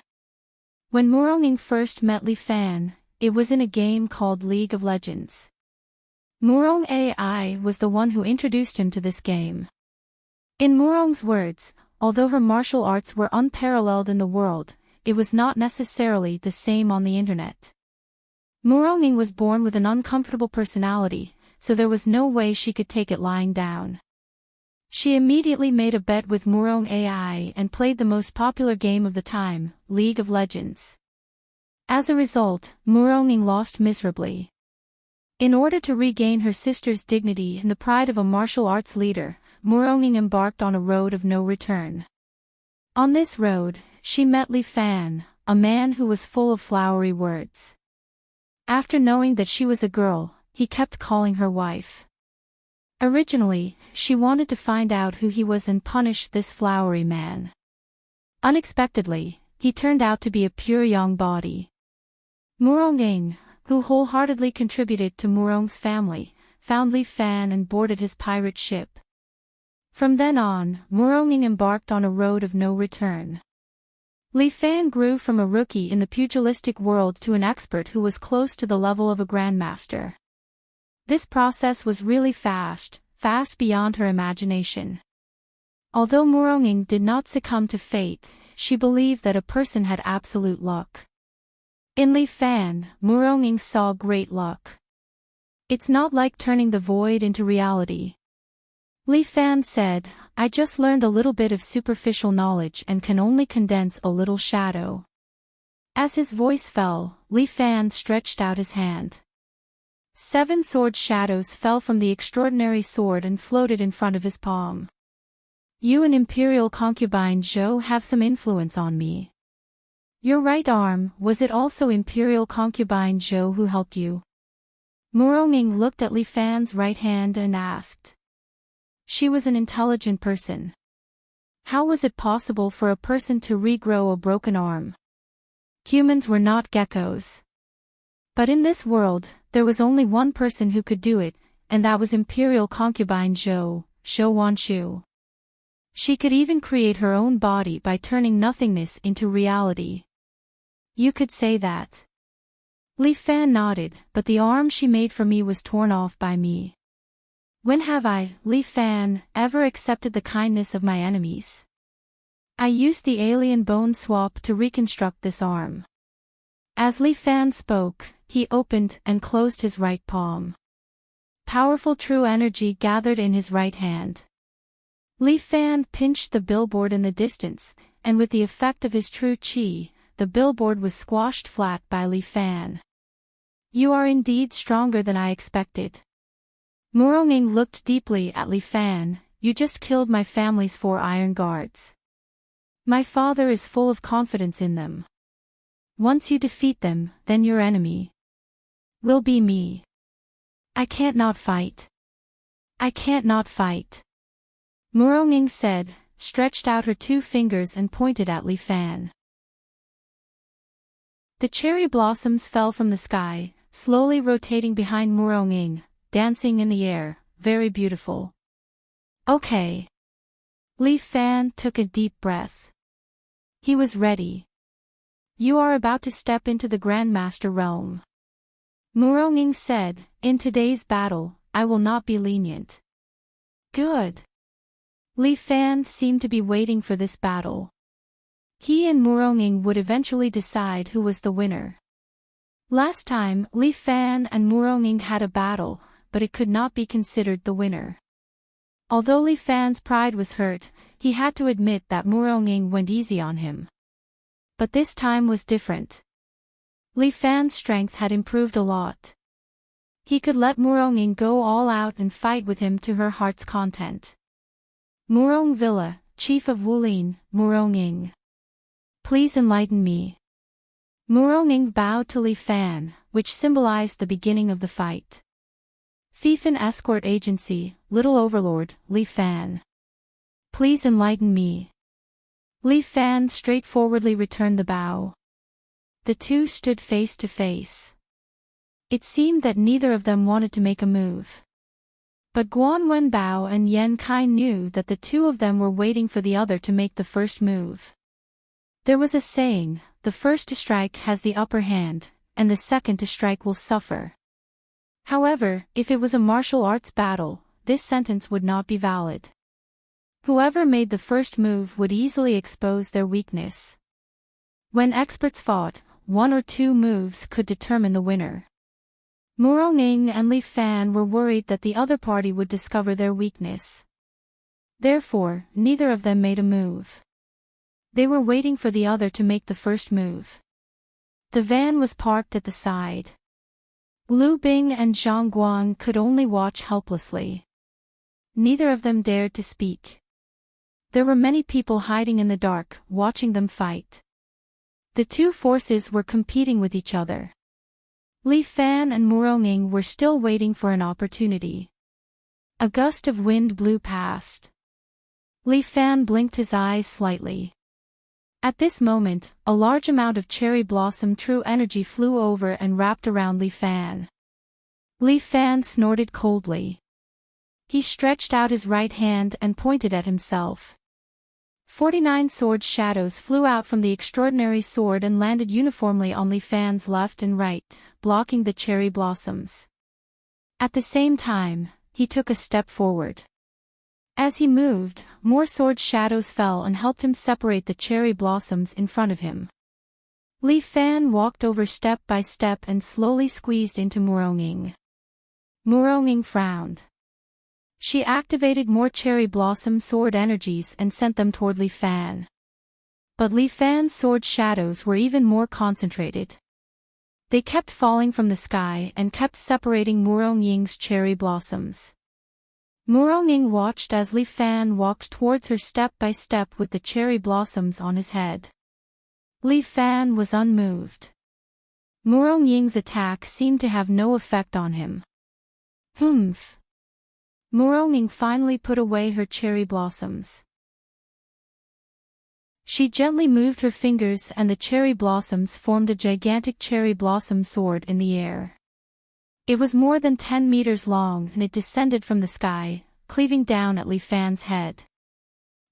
When Murong Ying first met Li Fan, it was in a game called League of Legends. Murong AI was the one who introduced him to this game. In Murong's words, although her martial arts were unparalleled in the world, it was not necessarily the same on the internet. Murong Ying was born with an uncomfortable personality, so there was no way she could take it lying down. She immediately made a bet with Murong AI and played the most popular game of the time, League of Legends. As a result, Murong lost miserably. In order to regain her sister's dignity and the pride of a martial arts leader, Murong embarked on a road of no return. On this road, she met Li Fan, a man who was full of flowery words. After knowing that she was a girl, he kept calling her wife. Originally, she wanted to find out who he was and punish this flowery man. Unexpectedly, he turned out to be a pure young body. Murong, who wholeheartedly contributed to Murong's family, found Li Fan and boarded his pirate ship. From then on, Murong embarked on a road of no return. Li Fan grew from a rookie in the pugilistic world to an expert who was close to the level of a grandmaster. This process was really fast beyond her imagination. Although Murong did not succumb to fate, she believed that a person had absolute luck. In Li Fan, Murong saw great luck. It's not like turning the void into reality. Li Fan said, I just learned a little bit of superficial knowledge and can only condense a little shadow. As his voice fell, Li Fan stretched out his hand. 7 sword shadows fell from the extraordinary sword and floated in front of his palm. You and Imperial Concubine Zhou have some influence on me. Your right arm, was it also Imperial Concubine Zhou who helped you? Murong looked at Li Fan's right hand and asked. She was an intelligent person. How was it possible for a person to regrow a broken arm? Humans were not geckos. But in this world, there was only one person who could do it, and that was Imperial Concubine Zhou, Zhou Wanshu. She could even create her own body by turning nothingness into reality. You could say that. Li Fan nodded, but the arm she made for me was torn off by me. When have I, Li Fan, ever accepted the kindness of my enemies? I used the alien bone swap to reconstruct this arm. As Li Fan spoke, he opened and closed his right palm. Powerful true energy gathered in his right hand. Li Fan pinched the billboard in the distance, and with the effect of his true chi, the billboard was squashed flat by Li Fan. You are indeed stronger than I expected. Murong looked deeply at Li Fan. You just killed my family's 4 iron guards. My father is full of confidence in them. Once you defeat them, then your enemy will be me. I can't not fight. I can't not fight. Murong said, stretched out her 2 fingers and pointed at Li Fan. The cherry blossoms fell from the sky, slowly rotating behind Murong, dancing in the air, very beautiful. Okay. Li Fan took a deep breath. He was ready. You are about to step into the Grandmaster realm. Murong said, in today's battle, I will not be lenient. Good. Li Fan seemed to be waiting for this battle. He and Murong would eventually decide who was the winner. Last time, Li Fan and Murong had a battle, but it could not be considered the winner. Although Li Fan's pride was hurt, he had to admit that Murong went easy on him. But this time was different. Li Fan's strength had improved a lot. He could let Murong go all out and fight with him to her heart's content. Murong Villa, Chief of Wulin, Murong. Please enlighten me. Murong bowed to Li Fan, which symbolized the beginning of the fight. Fiefan Escort Agency, Little Overlord, Li Fan. Please enlighten me. Li Fan straightforwardly returned the bow. The two stood face to face. It seemed that neither of them wanted to make a move. But Guan Wenbao and Yan Kai knew that the two of them were waiting for the other to make the first move. There was a saying, the first to strike has the upper hand, and the second to strike will suffer. However, if it was a martial arts battle, this sentence would not be valid. Whoever made the first move would easily expose their weakness. When experts fought, 1 or 2 moves could determine the winner. Murong and Li Fan were worried that the other party would discover their weakness. Therefore, neither of them made a move. They were waiting for the other to make the first move. The van was parked at the side. Lu Bing and Zhang Guan could only watch helplessly. Neither of them dared to speak. There were many people hiding in the dark, watching them fight. The two forces were competing with each other. Li Fan and Muronging were still waiting for an opportunity. A gust of wind blew past. Li Fan blinked his eyes slightly. At this moment, a large amount of cherry blossom true energy flew over and wrapped around Li Fan. Li Fan snorted coldly. He stretched out his right hand and pointed at himself. 49 sword shadows flew out from the extraordinary sword and landed uniformly on Li Fan's left and right, blocking the cherry blossoms. At the same time, he took a step forward. As he moved, more sword shadows fell and helped him separate the cherry blossoms in front of him. Li Fan walked over step by step and slowly squeezed into Muronging. Muronging frowned. She activated more cherry blossom sword energies and sent them toward Li Fan. But Li Fan's sword shadows were even more concentrated. They kept falling from the sky and kept separating Muronging's cherry blossoms. Muronging watched as Li Fan walked towards her step by step with the cherry blossoms on his head. Li Fan was unmoved. Muronging's attack seemed to have no effect on him. Humph. Muronging finally put away her cherry blossoms. She gently moved her fingers and the cherry blossoms formed a gigantic cherry blossom sword in the air. It was more than 10 meters long and it descended from the sky, cleaving down at Li Fan's head.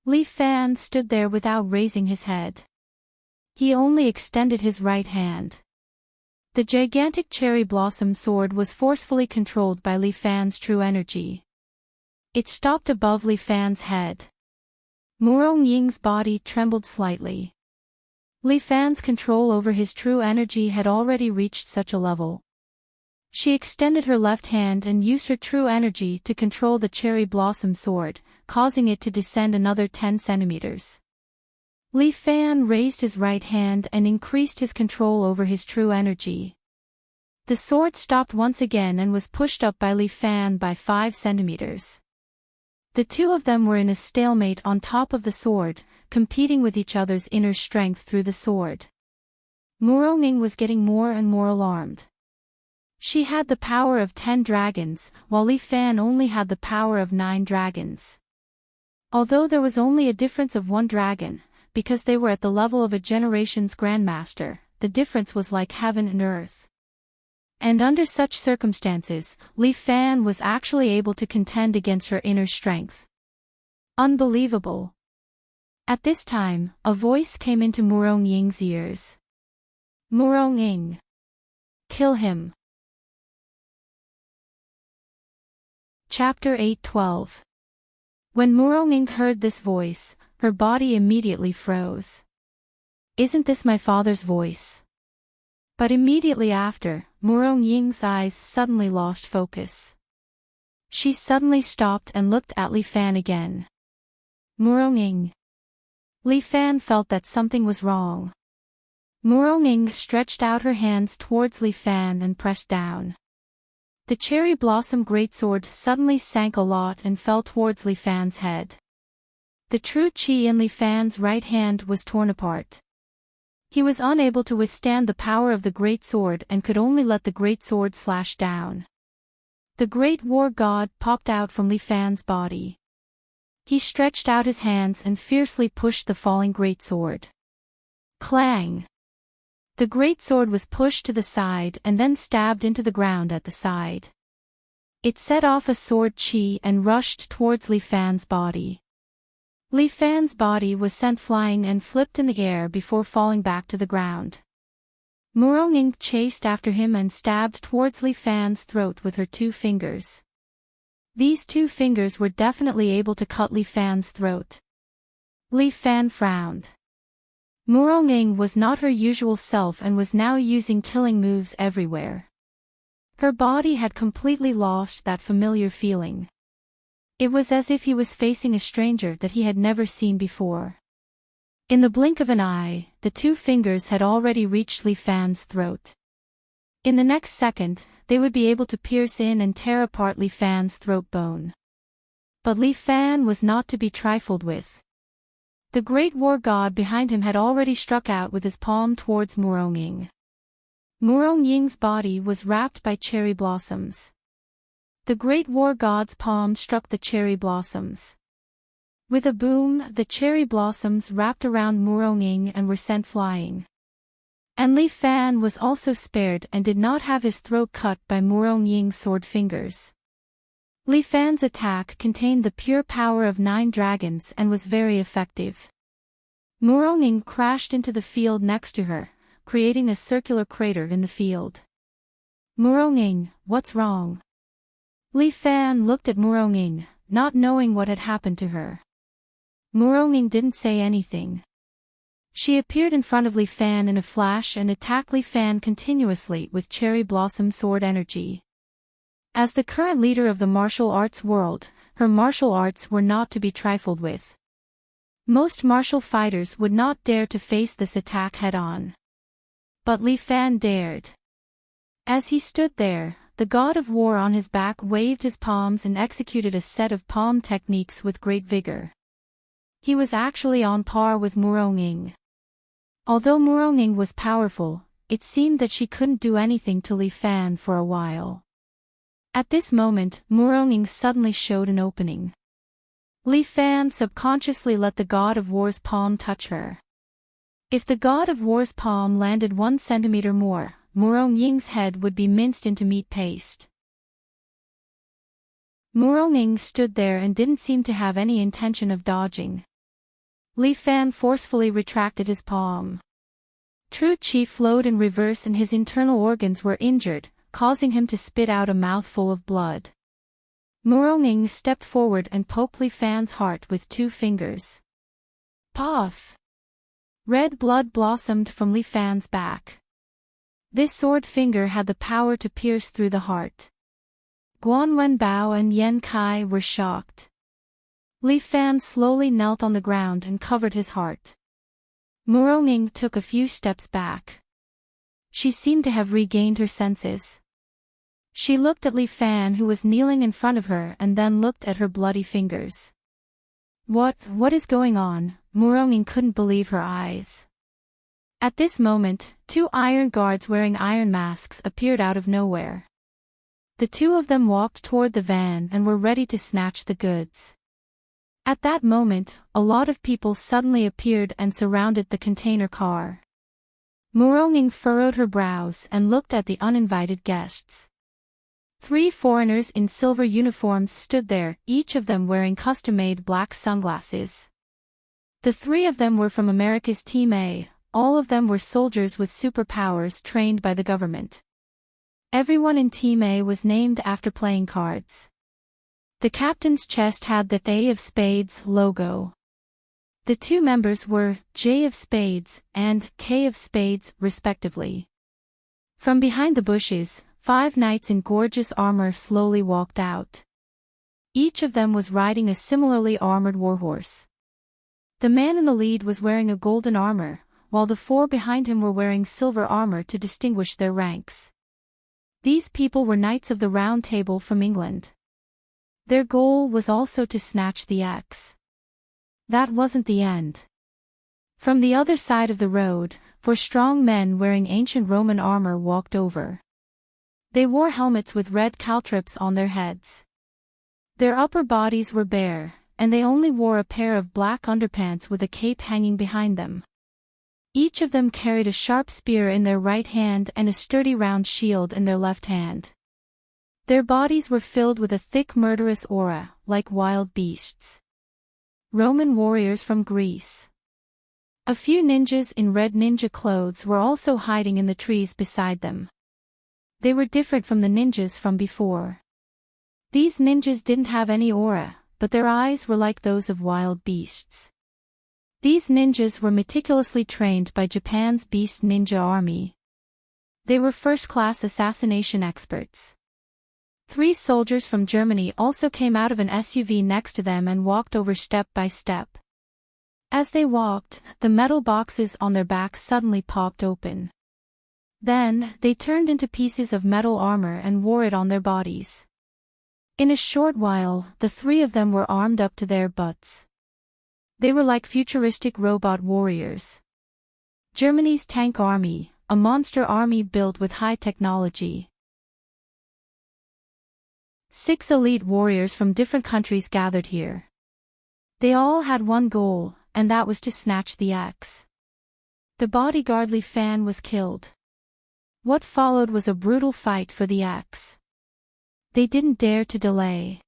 Li Fan stood there without raising his head. He only extended his right hand. The gigantic cherry blossom sword was forcefully controlled by Li Fan's true energy. It stopped above Li Fan's head. Muronging's body trembled slightly. Li Fan's control over his true energy had already reached such a level. She extended her left hand and used her true energy to control the cherry blossom sword, causing it to descend another 10 centimeters. Li Fan raised his right hand and increased his control over his true energy. The sword stopped once again and was pushed up by Li Fan by 5 centimeters. The two of them were in a stalemate on top of the sword, competing with each other's inner strength through the sword. Muronging was getting more and more alarmed. She had the power of 10 dragons, while Li Fan only had the power of 9 dragons. Although there was only a difference of 1 dragon, because they were at the level of a generation's grandmaster, the difference was like heaven and earth. And under such circumstances, Li Fan was actually able to contend against her inner strength. Unbelievable. At this time, a voice came into Muronging's ears. Muronging. Kill him. Chapter 8:12. When Muronging heard this voice, her body immediately froze. Isn't this my father's voice? But immediately after, Muronging's eyes suddenly lost focus. She suddenly stopped and looked at Li Fan again. Muronging. Li Fan felt that something was wrong. Muronging stretched out her hands towards Li Fan and pressed down. The cherry blossom greatsword suddenly sank a lot and fell towards Li Fan's head. The true chi in Li Fan's right hand was torn apart. He was unable to withstand the power of the great sword and could only let the great sword slash down. The great war god popped out from Li Fan's body. He stretched out his hands and fiercely pushed the falling great sword. Clang! The great sword was pushed to the side and then stabbed into the ground at the side. It set off a sword chi and rushed towards Li Fan's body. Li Fan's body was sent flying and flipped in the air before falling back to the ground. Muronging chased after him and stabbed towards Li Fan's throat with her 2 fingers. These 2 fingers were definitely able to cut Li Fan's throat. Li Fan frowned. Muronging was not her usual self and was now using killing moves everywhere. Her body had completely lost that familiar feeling. It was as if he was facing a stranger that he had never seen before. In the blink of an eye, the two fingers had already reached Li Fan's throat. In the next second, they would be able to pierce in and tear apart Li Fan's throat bone. But Li Fan was not to be trifled with. The great war god behind him had already struck out with his palm towards Murong. Murong body was wrapped by cherry blossoms. The great war god's palm struck the cherry blossoms. With a boom, the cherry blossoms wrapped around Murong and were sent flying. And Li Fan was also spared and did not have his throat cut by Murong sword fingers. Li Fan's attack contained the pure power of 9 dragons and was very effective. Murong crashed into the field next to her, creating a circular crater in the field. Murong, what's wrong? Li Fan looked at Murong, not knowing what had happened to her. Murong didn't say anything. She appeared in front of Li Fan in a flash and attacked Li Fan continuously with cherry blossom sword energy. As the current leader of the martial arts world, her martial arts were not to be trifled with. Most martial fighters would not dare to face this attack head-on. But Li Fan dared. As he stood there, the god of war on his back waved his palms and executed a set of palm techniques with great vigor. He was actually on par with Murong. Although Murong was powerful, it seemed that she couldn't do anything to Li Fan for a while. At this moment, Murong suddenly showed an opening. Li Fan subconsciously let the god of war's palm touch her. If the god of war's palm landed 1 centimeter more, Murong's head would be minced into meat paste. Murong stood there and didn't seem to have any intention of dodging. Li Fan forcefully retracted his palm. True Qi flowed in reverse and his internal organs were injured, causing him to spit out a mouthful of blood. Murong stepped forward and poked Li Fan's heart with 2 fingers. Puff! Red blood blossomed from Li Fan's back. This sword finger had the power to pierce through the heart. Guan Wenbao and Yan Kai were shocked. Li Fan slowly knelt on the ground and covered his heart. Murong took a few steps back. She seemed to have regained her senses. She looked at Li Fan who was kneeling in front of her and then looked at her bloody fingers. What is going on? Murong couldn't believe her eyes. At this moment, 2 iron guards wearing iron masks appeared out of nowhere. The 2 of them walked toward the van and were ready to snatch the goods. At that moment, a lot of people suddenly appeared and surrounded the container car. Murong furrowed her brows and looked at the uninvited guests. 3 foreigners in silver uniforms stood there, each of them wearing custom-made black sunglasses. The 3 of them were from America's Team A. All of them were soldiers with superpowers trained by the government. Everyone in Team A was named after playing cards. The captain's chest had the A of Spades logo. The 2 members were J of Spades and K of Spades, respectively. From behind the bushes, 5 knights in gorgeous armor slowly walked out. Each of them was riding a similarly armored warhorse. The man in the lead was wearing a golden armor, while the 4 behind him were wearing silver armor to distinguish their ranks. These people were Knights of the Round Table from England. Their goal was also to snatch the X. That wasn't the end. From the other side of the road, 4 strong men wearing ancient Roman armor walked over. They wore helmets with red caltrops on their heads. Their upper bodies were bare, and they only wore a pair of black underpants with a cape hanging behind them. Each of them carried a sharp spear in their right hand and a sturdy round shield in their left hand. Their bodies were filled with a thick murderous aura, like wild beasts. Roman warriors from Greece. A few ninjas in red ninja clothes were also hiding in the trees beside them. They were different from the ninjas from before. These ninjas didn't have any aura, but their eyes were like those of wild beasts. These ninjas were meticulously trained by Japan's Beast Ninja Army. They were first-class assassination experts. 3 soldiers from Germany also came out of an SUV next to them and walked over step by step. As they walked, the metal boxes on their backs suddenly popped open. Then, they turned into pieces of metal armor and wore it on their bodies. In a short while, the 3 of them were armed up to their butts. They were like futuristic robot warriors. Germany's tank army, a monster army built with high technology. 6 elite warriors from different countries gathered here. They all had one goal, and that was to snatch the axe. The bodyguard Li Fan was killed. What followed was a brutal fight for the axe. They didn't dare to delay.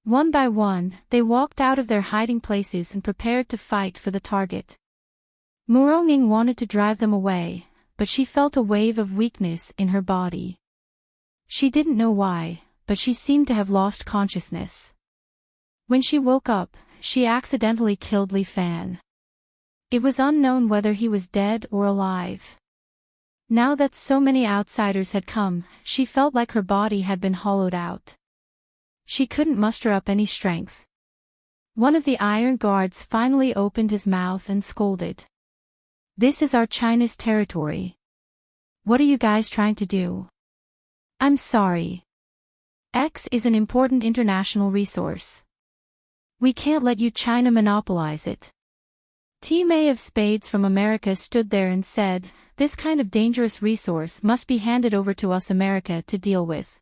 One by one, they walked out of their hiding places and prepared to fight for the target. Muronging wanted to drive them away, but she felt a wave of weakness in her body. She didn't know why, but she seemed to have lost consciousness. When she woke up, she accidentally killed Li Fan. It was unknown whether he was dead or alive. Now that so many outsiders had come, she felt like her body had been hollowed out. She couldn't muster up any strength. One of the iron guards finally opened his mouth and scolded. "This is our China's territory. What are you guys trying to do?" "I'm sorry. X is an important international resource. We can't let you China monopolize it." Team A of Spades from America stood there and said, "This kind of dangerous resource must be handed over to us America to deal with.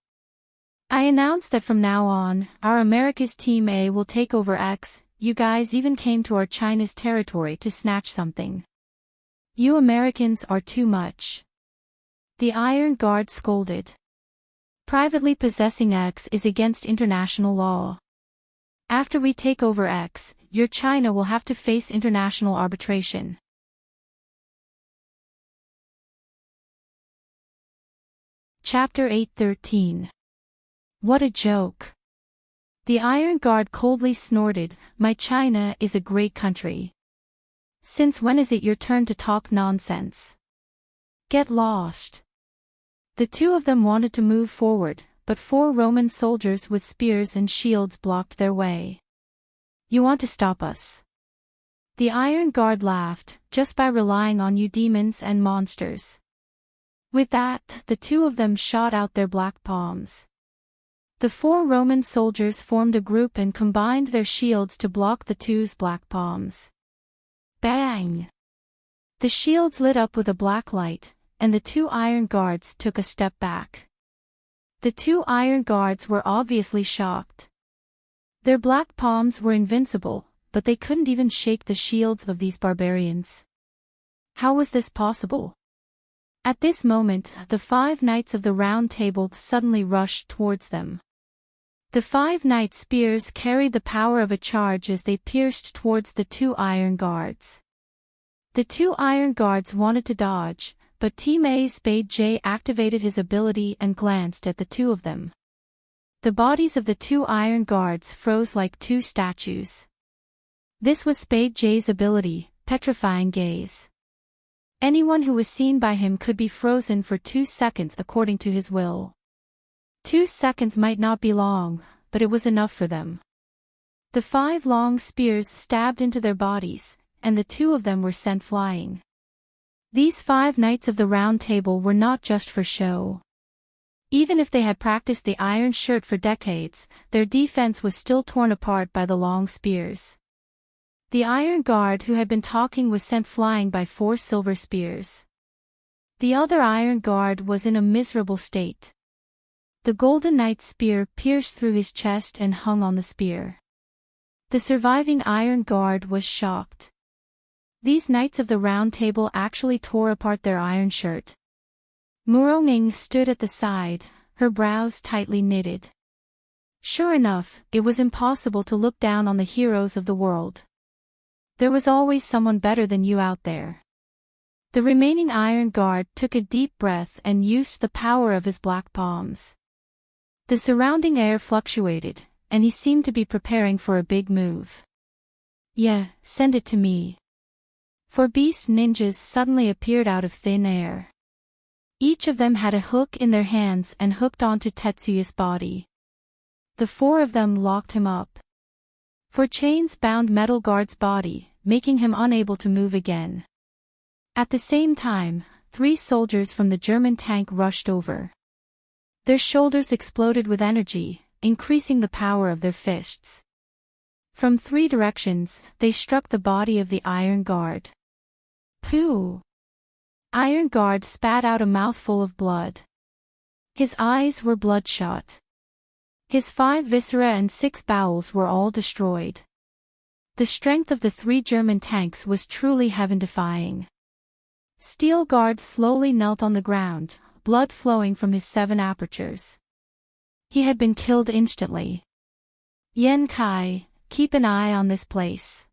I announce that from now on, our America's Team A will take over X. You guys even came to our China's territory to snatch something. You Americans are too much." The Iron Guard scolded. "Privately possessing X is against international law. After we take over X, your China will have to face international arbitration." Chapter 8:13. What a joke. The Iron Guard coldly snorted, "My China is a great country. Since when is it your turn to talk nonsense? Get lost." The 2 of them wanted to move forward, but 4 Roman soldiers with spears and shields blocked their way. "You want to stop us?" The Iron Guard laughed, "Just by relying on you demons and monsters." With that, the 2 of them shot out their black palms. The 4 Roman soldiers formed a group and combined their shields to block the 2's black palms. Bang! The shields lit up with a black light, and the 2 Iron Guards took a step back. The 2 Iron Guards were obviously shocked. Their black palms were invincible, but they couldn't even shake the shields of these barbarians. How was this possible? At this moment, the 5 knights of the Round Table suddenly rushed towards them. The 5 knight spears carried the power of a charge as they pierced towards the 2 Iron Guards. The 2 Iron Guards wanted to dodge, but Team A's Spade J activated his ability and glanced at the 2 of them. The bodies of the 2 Iron Guards froze like 2 statues. This was Spade J's ability, Petrifying Gaze. Anyone who was seen by him could be frozen for 2 seconds according to his will. 2 seconds might not be long, but it was enough for them. The 5 long spears stabbed into their bodies, and the 2 of them were sent flying. These 5 knights of the Round Table were not just for show. Even if they had practiced the iron shirt for decades, their defense was still torn apart by the long spears. The Iron Guard who had been talking was sent flying by 4 silver spears. The other Iron Guard was in a miserable state. The Golden Knight's spear pierced through his chest and hung on the spear. The surviving Iron Guard was shocked. These Knights of the Round Table actually tore apart their iron shirt. Muronging stood at the side, her brows tightly knitted. Sure enough, it was impossible to look down on the heroes of the world. There was always someone better than you out there. The remaining Iron Guard took a deep breath and used the power of his black palms. The surrounding air fluctuated, and he seemed to be preparing for a big move. "Yeah, send it to me." 4 beast ninjas suddenly appeared out of thin air. Each of them had a hook in their hands and hooked onto Tetsuya's body. The four of them locked him up. For chains bound Metal Guard's body, making him unable to move again. At the same time, 3 soldiers from the German tank rushed over. Their shoulders exploded with energy, increasing the power of their fists. From 3 directions, they struck the body of the Iron Guard. Pooh! Iron Guard spat out a mouthful of blood. His eyes were bloodshot. His 5 viscera and 6 bowels were all destroyed. The strength of the 3 German tanks was truly heaven-defying. Steel Guard slowly knelt on the ground, blood flowing from his 7 apertures. He had been killed instantly. Yen Kai, keep an eye on this place.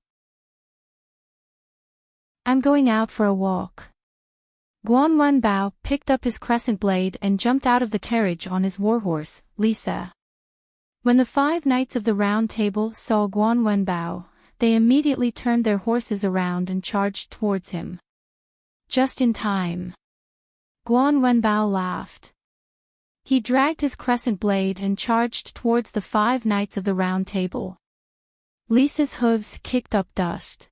I'm going out for a walk. Guan Wenbao picked up his crescent blade and jumped out of the carriage on his warhorse, Lisa. When the 5 knights of the Round Table saw Guan Wenbao, they immediately turned their horses around and charged towards him. Just in time. Guan Wenbao laughed. He dragged his crescent blade and charged towards the 5 knights of the Round Table. Lisa's hooves kicked up dust.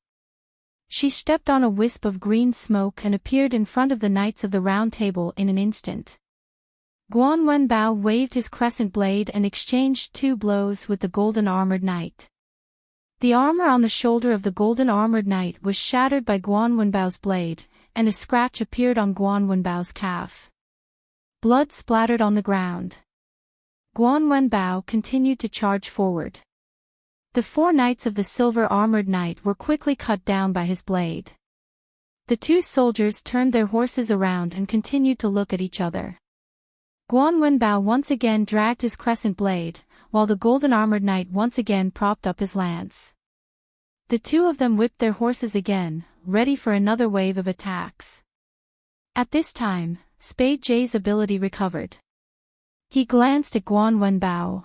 She stepped on a wisp of green smoke and appeared in front of the knights of the Round Table in an instant. Guan Wenbao waved his crescent blade and exchanged 2 blows with the golden armored knight. The armor on the shoulder of the golden armored knight was shattered by Guan Wenbao's blade, and a scratch appeared on Guan Wenbao's calf. Blood splattered on the ground. Guan Wenbao continued to charge forward. The 4 knights of the silver armored knight were quickly cut down by his blade. The 2 soldiers turned their horses around and continued to look at each other. Guan Wenbao once again dragged his crescent blade, while the golden armored knight once again propped up his lance. The 2 of them whipped their horses again, ready for another wave of attacks. At this time, Spade Jay's ability recovered. He glanced at Guan Wenbao.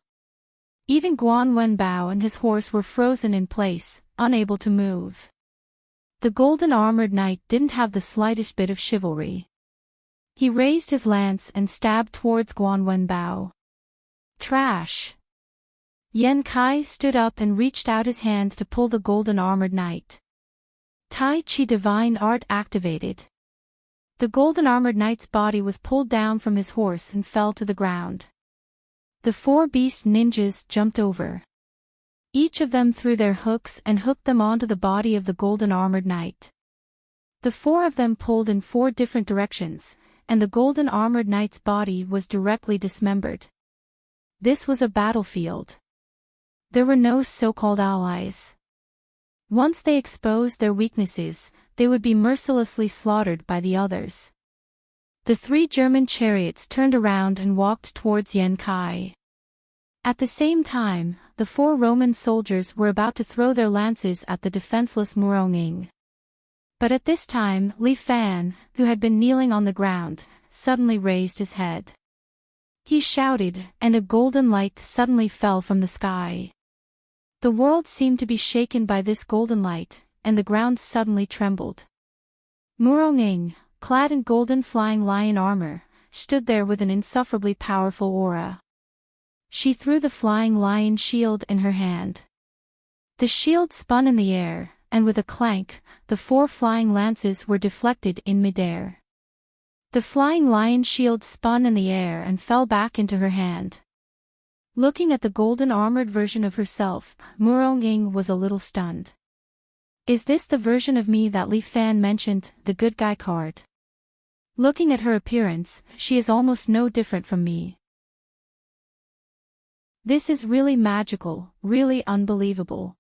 Even Guan Wenbao and his horse were frozen in place, unable to move. The golden armored knight didn't have the slightest bit of chivalry. He raised his lance and stabbed towards Guan Wenbao. Trash! Yen Kai stood up and reached out his hand to pull the golden armored knight. Tai Chi Divine Art activated. The golden armored knight's body was pulled down from his horse and fell to the ground. The 4 beast ninjas jumped over. Each of them threw their hooks and hooked them onto the body of the golden armored knight. The 4 of them pulled in 4 different directions, and the golden armored knight's body was directly dismembered. This was a battlefield. There were no so-called allies. Once they exposed their weaknesses, they would be mercilessly slaughtered by the others. The 3 German chariots turned around and walked towards Yen Kai. At the same time, the 4 Roman soldiers were about to throw their lances at the defenseless Muronging. But at this time, Li Fan, who had been kneeling on the ground, suddenly raised his head. He shouted, and a golden light suddenly fell from the sky. The world seemed to be shaken by this golden light, and the ground suddenly trembled. Muronging, clad in golden flying lion armor, stood there with an insufferably powerful aura. She threw the flying lion shield in her hand. The shield spun in the air, and with a clank, the 4 flying lances were deflected in midair. The flying lion shield spun in the air and fell back into her hand. Looking at the golden armored version of herself, Muronging was a little stunned. Is this the version of me that Li Fan mentioned, the good guy card? Looking at her appearance, she is almost no different from me. This is really magical, really unbelievable.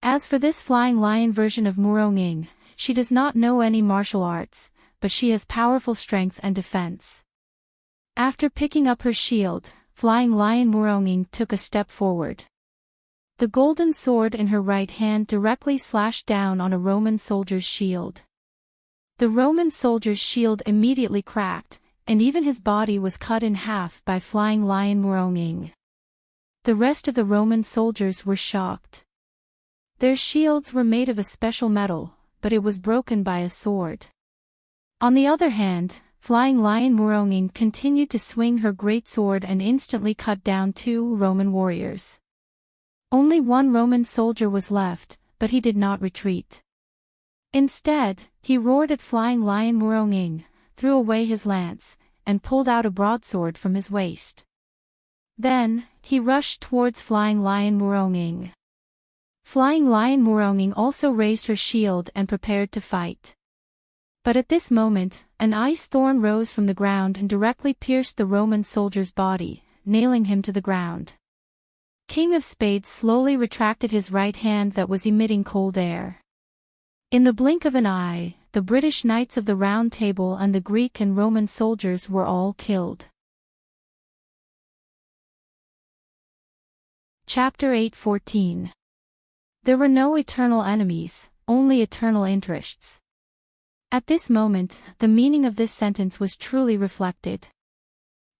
As for this flying lion version of Muronging, she does not know any martial arts, but she has powerful strength and defense. After picking up her shield, flying lion Muronging took a step forward. The golden sword in her right hand directly slashed down on a Roman soldier's shield. The Roman soldier's shield immediately cracked, and even his body was cut in half by flying lion Muronging. The rest of the Roman soldiers were shocked. Their shields were made of a special metal, but it was broken by a sword. On the other hand, Flying Lion Muronging continued to swing her great sword and instantly cut down 2 Roman warriors. Only 1 Roman soldier was left, but he did not retreat. Instead, he roared at Flying Lion Muronging, threw away his lance, and pulled out a broadsword from his waist. Then, he rushed towards Flying Lion Muronging. Flying Lion Muronging also raised her shield and prepared to fight. But at this moment, an ice thorn rose from the ground and directly pierced the Roman soldier's body, nailing him to the ground. King of Spades slowly retracted his right hand that was emitting cold air. In the blink of an eye, the British Knights of the Round Table and the Greek and Roman soldiers were all killed. Chapter 8:14. There were no eternal enemies, only eternal interests. At this moment, the meaning of this sentence was truly reflected.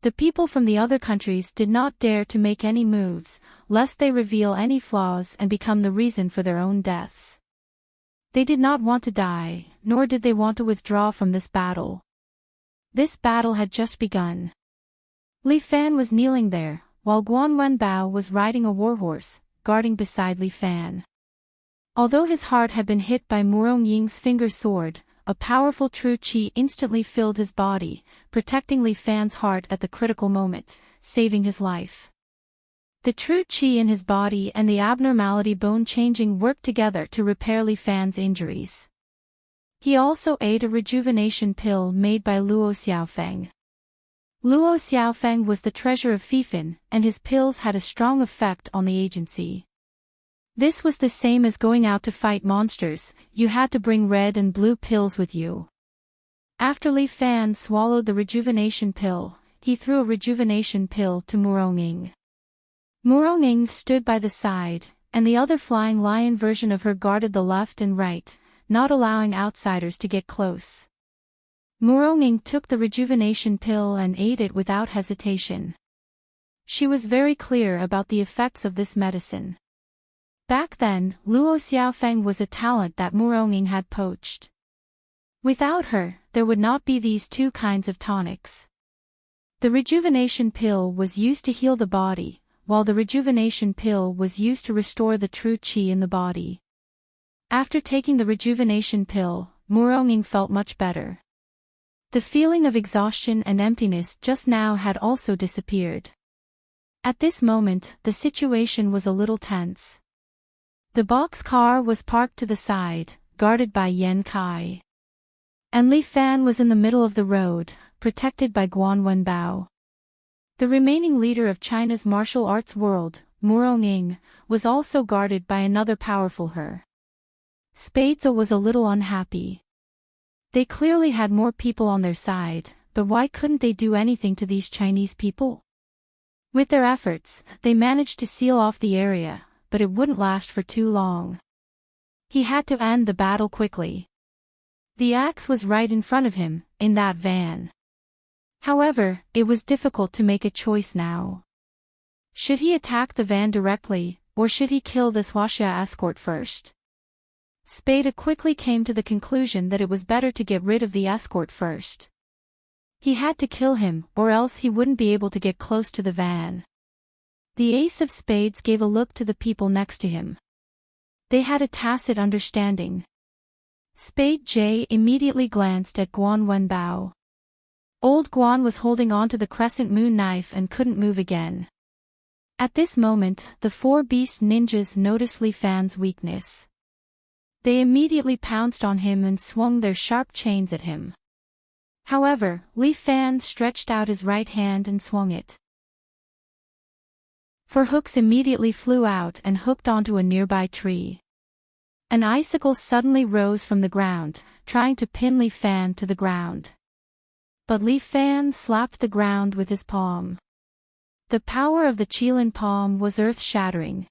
The people from the other countries did not dare to make any moves, lest they reveal any flaws and become the reason for their own deaths. They did not want to die, nor did they want to withdraw from this battle. This battle had just begun. Li Fan was kneeling there, while Guan Wenbao was riding a warhorse, guarding beside Li Fan. Although his heart had been hit by Murong Ying's finger sword, a powerful true qi instantly filled his body, protecting Li Fan's heart at the critical moment, saving his life. The true qi in his body and the abnormality bone-changing worked together to repair Li Fan's injuries. He also ate a rejuvenation pill made by Luo Xiaofeng. Luo Xiaofeng was the treasure of Fifan, and his pills had a strong effect on the agency. This was the same as going out to fight monsters, you had to bring red and blue pills with you. After Li Fan swallowed the rejuvenation pill, he threw a rejuvenation pill to Muronging. Muronging stood by the side, and the other Flying Lion version of her guarded the left and right, not allowing outsiders to get close. Muronging took the rejuvenation pill and ate it without hesitation. She was very clear about the effects of this medicine. Back then, Luo Xiaofeng was a talent that Muronging had poached. Without her, there would not be these 2 kinds of tonics. The rejuvenation pill was used to heal the body, while the rejuvenation pill was used to restore the true qi in the body. After taking the rejuvenation pill, Muronging felt much better. The feeling of exhaustion and emptiness just now had also disappeared. At this moment, the situation was a little tense. The boxcar was parked to the side, guarded by Yan Kai. And Li Fan was in the middle of the road, protected by Guan Wenbao. The remaining leader of China's martial arts world, Muronging, was also guarded by another powerful her. Spades was a little unhappy. They clearly had more people on their side, but why couldn't they do anything to these Chinese people? With their efforts, they managed to seal off the area, but it wouldn't last for too long. He had to end the battle quickly. The axe was right in front of him, in that van. However, it was difficult to make a choice now. Should he attack the van directly, or should he kill this Huaxia escort first? Spade quickly came to the conclusion that it was better to get rid of the escort first. He had to kill him, or else he wouldn't be able to get close to the van. The Ace of Spades gave a look to the people next to him. They had a tacit understanding. Spade J immediately glanced at Guan Wenbao. Old Guan was holding on to the crescent moon knife and couldn't move again. At this moment, the 4 beast ninjas noticed Li Fan's weakness. They immediately pounced on him and swung their sharp chains at him. However, Li Fan stretched out his right hand and swung it. 4 hooks immediately flew out and hooked onto a nearby tree. An icicle suddenly rose from the ground, trying to pin Li Fan to the ground. But Li Fan slapped the ground with his palm. The power of the Qilin palm was earth-shattering.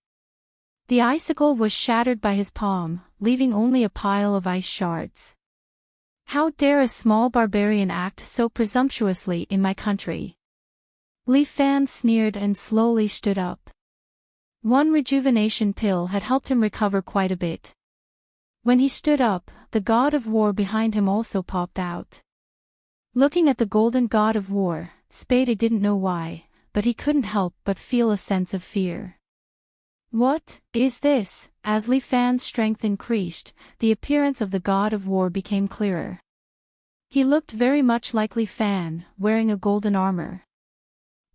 The icicle was shattered by his palm, leaving only a pile of ice shards. How dare a small barbarian act so presumptuously in my country? Li Fan sneered and slowly stood up. 1 rejuvenation pill had helped him recover quite a bit. When he stood up, the god of war behind him also popped out. Looking at the golden god of war, Spade didn't know why, but he couldn't help but feel a sense of fear. What is this? As Li Fan's strength increased, the appearance of the god of war became clearer. He looked very much like Li Fan, wearing a golden armor.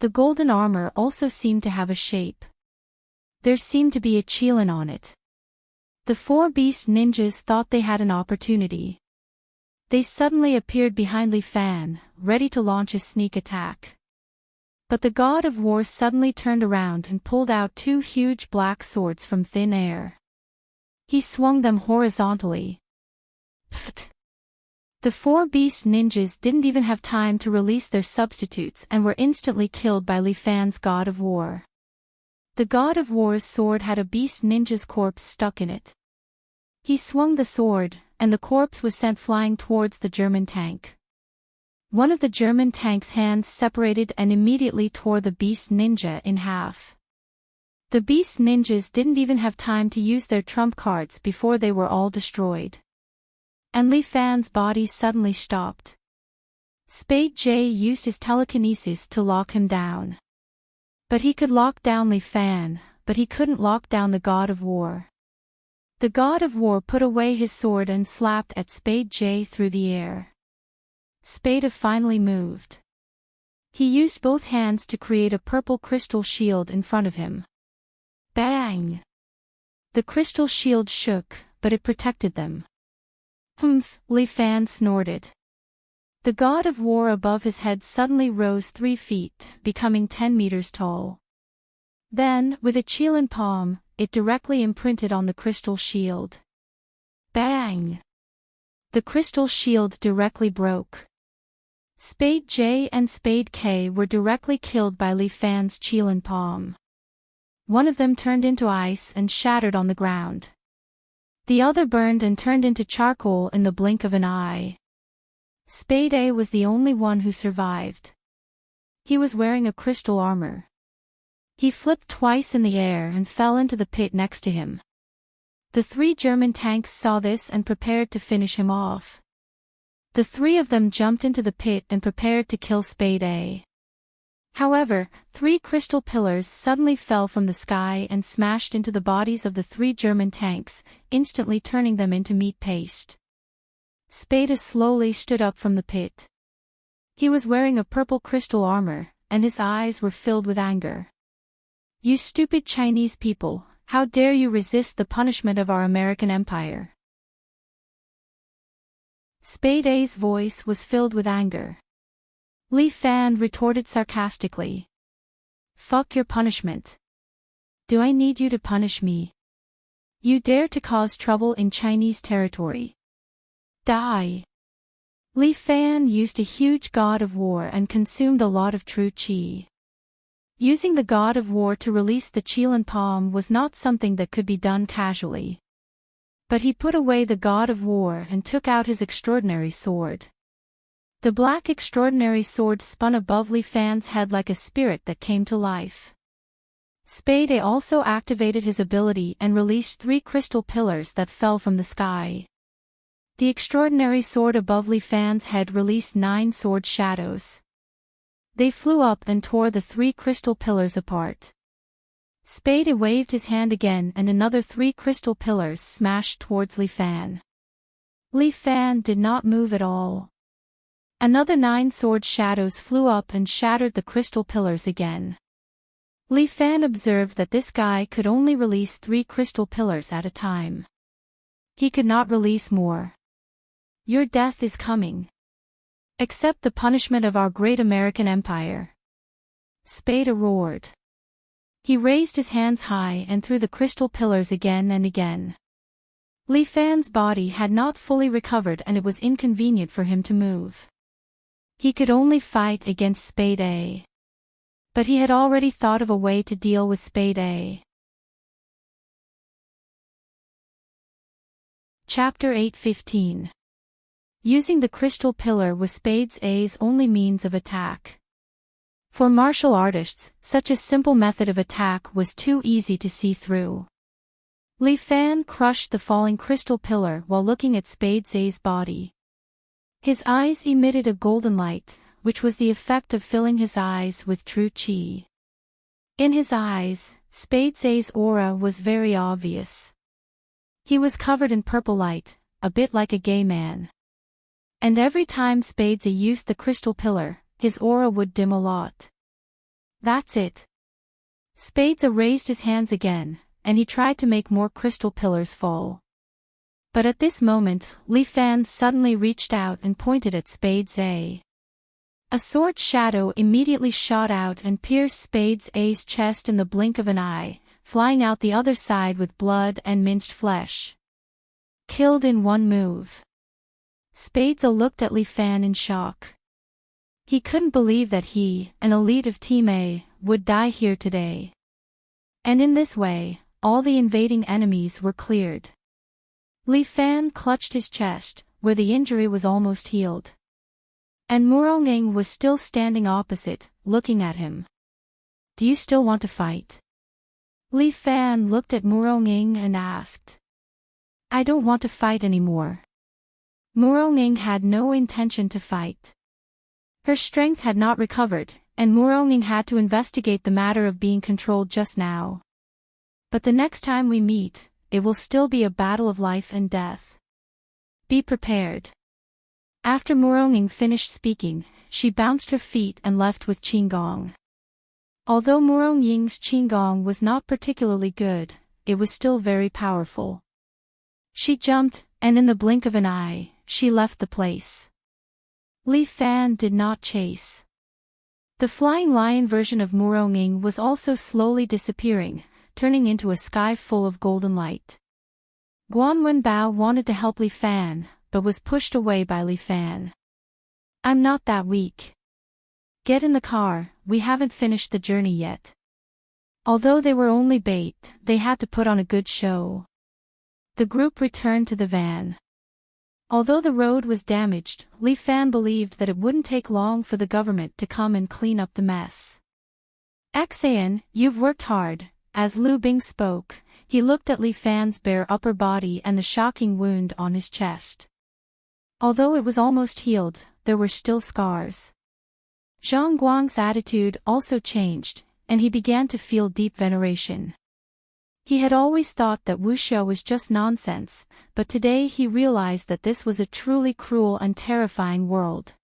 The golden armor also seemed to have a shape. There seemed to be a qilin on it. The four beast ninjas thought they had an opportunity. They suddenly appeared behind Li Fan, ready to launch a sneak attack. But the god of war suddenly turned around and pulled out two huge black swords from thin air. He swung them horizontally. Pfft! The four beast ninjas didn't even have time to release their substitutes and were instantly killed by Li Fan's god of war. The god of war's sword had a beast ninja's corpse stuck in it. He swung the sword, and the corpse was sent flying towards the German tank. One of the German tank's hands separated and immediately tore the beast ninja in half. The beast ninjas didn't even have time to use their trump cards before they were all destroyed. And Li Fan's body suddenly stopped. Spade J used his telekinesis to lock him down. But he could lock down Li Fan, but he couldn't lock down the god of war. The god of war put away his sword and slapped at Spade J through the air. Spade finally moved. He used both hands to create a purple crystal shield in front of him. Bang! The crystal shield shook, but it protected them. Humph! Li Fan snorted. The god of war above his head suddenly rose 3 feet, becoming 10 meters tall. Then, with a qilin palm, it directly imprinted on the crystal shield. Bang! The crystal shield directly broke. Spade J and Spade K were directly killed by Li Fan's qilin palm. One of them turned into ice and shattered on the ground. The other burned and turned into charcoal in the blink of an eye. Spade A was the only one who survived. He was wearing a crystal armor. He flipped twice in the air and fell into the pit next to him. The 3 German tanks saw this and prepared to finish him off. The 3 of them jumped into the pit and prepared to kill Spade A. However, 3 crystal pillars suddenly fell from the sky and smashed into the bodies of the 3 German tanks, instantly turning them into meat paste. Spade slowly stood up from the pit. He was wearing a purple crystal armor, and his eyes were filled with anger. "You stupid Chinese people, how dare you resist the punishment of our American empire?" Spade A's voice was filled with anger. Li Fan retorted sarcastically. "Fuck your punishment. Do I need you to punish me? You dare to cause trouble in Chinese territory. Die!" Li Fan used a huge god of war and consumed a lot of true qi. Using the god of war to release the qilin palm was not something that could be done casually. But he put away the god of war and took out his extraordinary sword. The black extraordinary sword spun above Li Fan's head like a spirit that came to life. Spade A also activated his ability and released 3 crystal pillars that fell from the sky. The extraordinary sword above Li Fan's head released 9 sword shadows. They flew up and tore the 3 crystal pillars apart. Spade waved his hand again and another 3 crystal pillars smashed towards Li Fan. Li Fan did not move at all. Another 9 sword shadows flew up and shattered the crystal pillars again. Li Fan observed that this guy could only release 3 crystal pillars at a time. He could not release more. "Your death is coming. Accept the punishment of our great American empire." Spade roared. He raised his hands high and threw the crystal pillars again and again. Li Fan's body had not fully recovered and it was inconvenient for him to move. He could only fight against Spade A. But he had already thought of a way to deal with Spade A. Chapter 8:15. Using the crystal pillar was Spade A's only means of attack. For martial artists, such a simple method of attack was too easy to see through. Li Fan crushed the falling crystal pillar while looking at Spade A's body. His eyes emitted a golden light, which was the effect of filling his eyes with true chi. In his eyes, Spades' aura was very obvious. He was covered in purple light, a bit like a gay man. And every time Spades used the crystal pillar, his aura would dim a lot. That's it. Spades raised his hands again, and he tried to make more crystal pillars fall. But at this moment, Li Fan suddenly reached out and pointed at Spades. A sword shadow immediately shot out and pierced Spades' chest in the blink of an eye, flying out the other side with blood and minced flesh. Killed in one move. Spades looked at Li Fan in shock. He couldn't believe that he, an elite of Team A, would die here today. And in this way, all the invading enemies were cleared. Li Fan clutched his chest, where the injury was almost healed. And Murong was still standing opposite, looking at him. Do you still want to fight? Li Fan looked at Murong and asked. I don't want to fight anymore. Murong had no intention to fight. Her strength had not recovered, and Murong had to investigate the matter of being controlled just now. But the next time we meet, it will still be a battle of life and death. Be prepared. After Murong finished speaking, she bounced her feet and left with Qinggong. Although Murong's Qinggong was not particularly good, it was still very powerful. She jumped, and in the blink of an eye, she left the place. Li Fan did not chase. The flying lion version of Murong was also slowly disappearing, turning into a sky full of golden light. Guan Wenbao wanted to help Li Fan, but was pushed away by Li Fan. I'm not that weak. Get in the car, we haven't finished the journey yet. Although they were only bait, they had to put on a good show. The group returned to the van. Although the road was damaged, Li Fan believed that it wouldn't take long for the government to come and clean up the mess. Xan, you've worked hard. As Lu Bing spoke, he looked at Li Fan's bare upper body and the shocking wound on his chest. Although it was almost healed, there were still scars. Zhang Guang's attitude also changed, and he began to feel deep veneration. He had always thought that wuxia was just nonsense, but today he realized that this was a truly cruel and terrifying world.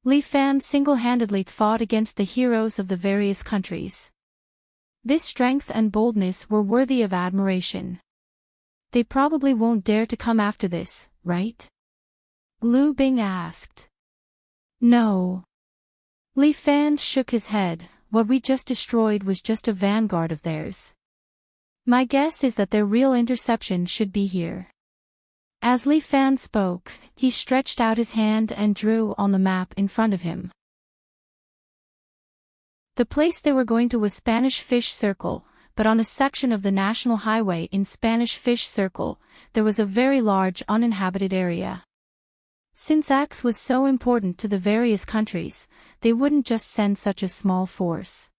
Li Fan single-handedly fought against the heroes of the various countries. This strength and boldness were worthy of admiration. They probably won't dare to come after this, right? Lu Bing asked. No. Li Fan shook his head. What we just destroyed was just a vanguard of theirs. My guess is that their real interception should be here. As Li Fan spoke, he stretched out his hand and drew on the map in front of him. The place they were going to was Spanish Fish Circle, but on a section of the national highway in Spanish Fish Circle, there was a very large uninhabited area. Since X was so important to the various countries, they wouldn't just send such a small force.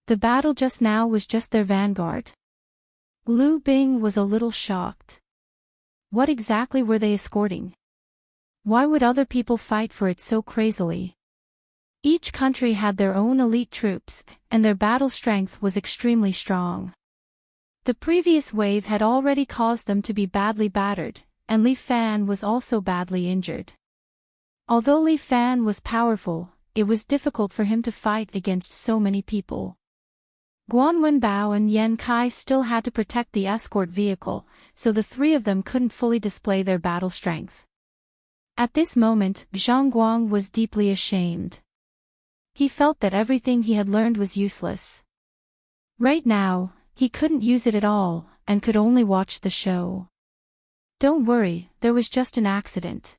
The battle just now was just their vanguard. Lu Bing was a little shocked. What exactly were they escorting? Why would other people fight for it so crazily? Each country had their own elite troops, and their battle strength was extremely strong. The previous wave had already caused them to be badly battered, and Li Fan was also badly injured. Although Li Fan was powerful, it was difficult for him to fight against so many people. Guan Wenbao and Yan Kai still had to protect the escort vehicle, so the three of them couldn't fully display their battle strength. At this moment, Zhang Guang was deeply ashamed. He felt that everything he had learned was useless. Right now, he couldn't use it at all, and could only watch the show. Don't worry, there was just an accident.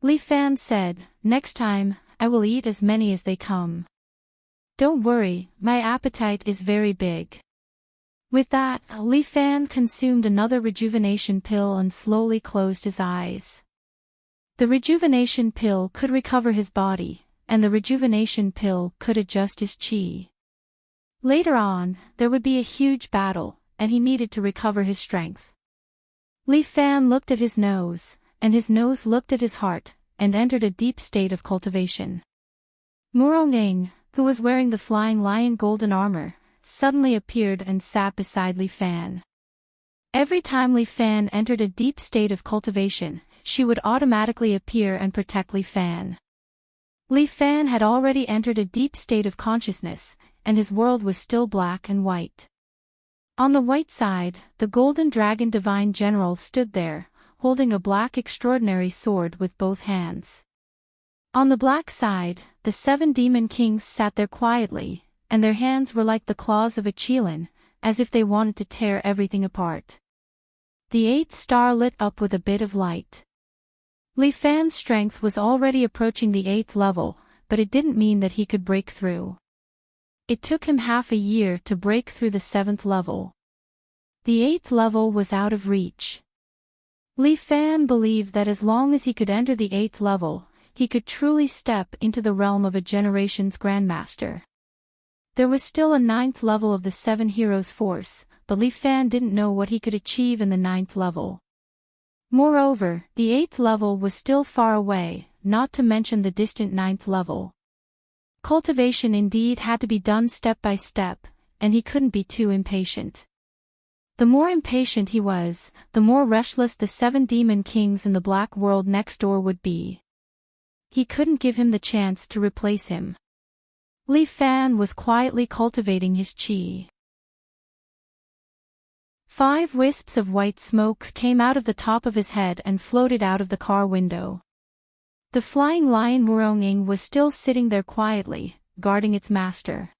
Li Fan said, next time, I will eat as many as they come. Don't worry, my appetite is very big. With that, Li Fan consumed another rejuvenation pill and slowly closed his eyes. The rejuvenation pill could recover his body, and the rejuvenation pill could adjust his chi. Later on, there would be a huge battle, and he needed to recover his strength. Li Fan looked at his nose, and his nose looked at his heart, and entered a deep state of cultivation. Murong, who was wearing the flying lion golden armor, suddenly appeared and sat beside Li Fan. Every time Li Fan entered a deep state of cultivation, she would automatically appear and protect Li Fan. Li Fan had already entered a deep state of consciousness, and his world was still black and white. On the white side, the golden dragon divine general stood there, holding a black extraordinary sword with both hands. On the black side, the 7 demon kings sat there quietly, and their hands were like the claws of a Qilin, as if they wanted to tear everything apart. The 8th star lit up with a bit of light. Li Fan's strength was already approaching the 8th level, but it didn't mean that he could break through. It took him half a year to break through the 7th level. The 8th level was out of reach. Li Fan believed that as long as he could enter the 8th level, he could truly step into the realm of a generation's grandmaster. There was still a 9th level of the 7 heroes force, but Li Fan didn't know what he could achieve in the 9th level. Moreover, the 8th level was still far away, not to mention the distant 9th level. Cultivation indeed had to be done step by step, and he couldn't be too impatient. The more impatient he was, the more restless the 7 demon kings in the black world next door would be. He couldn't give him the chance to replace him. Li Fan was quietly cultivating his qi. 5 wisps of white smoke came out of the top of his head and floated out of the car window. The flying lion Murong was still sitting there quietly, guarding its master.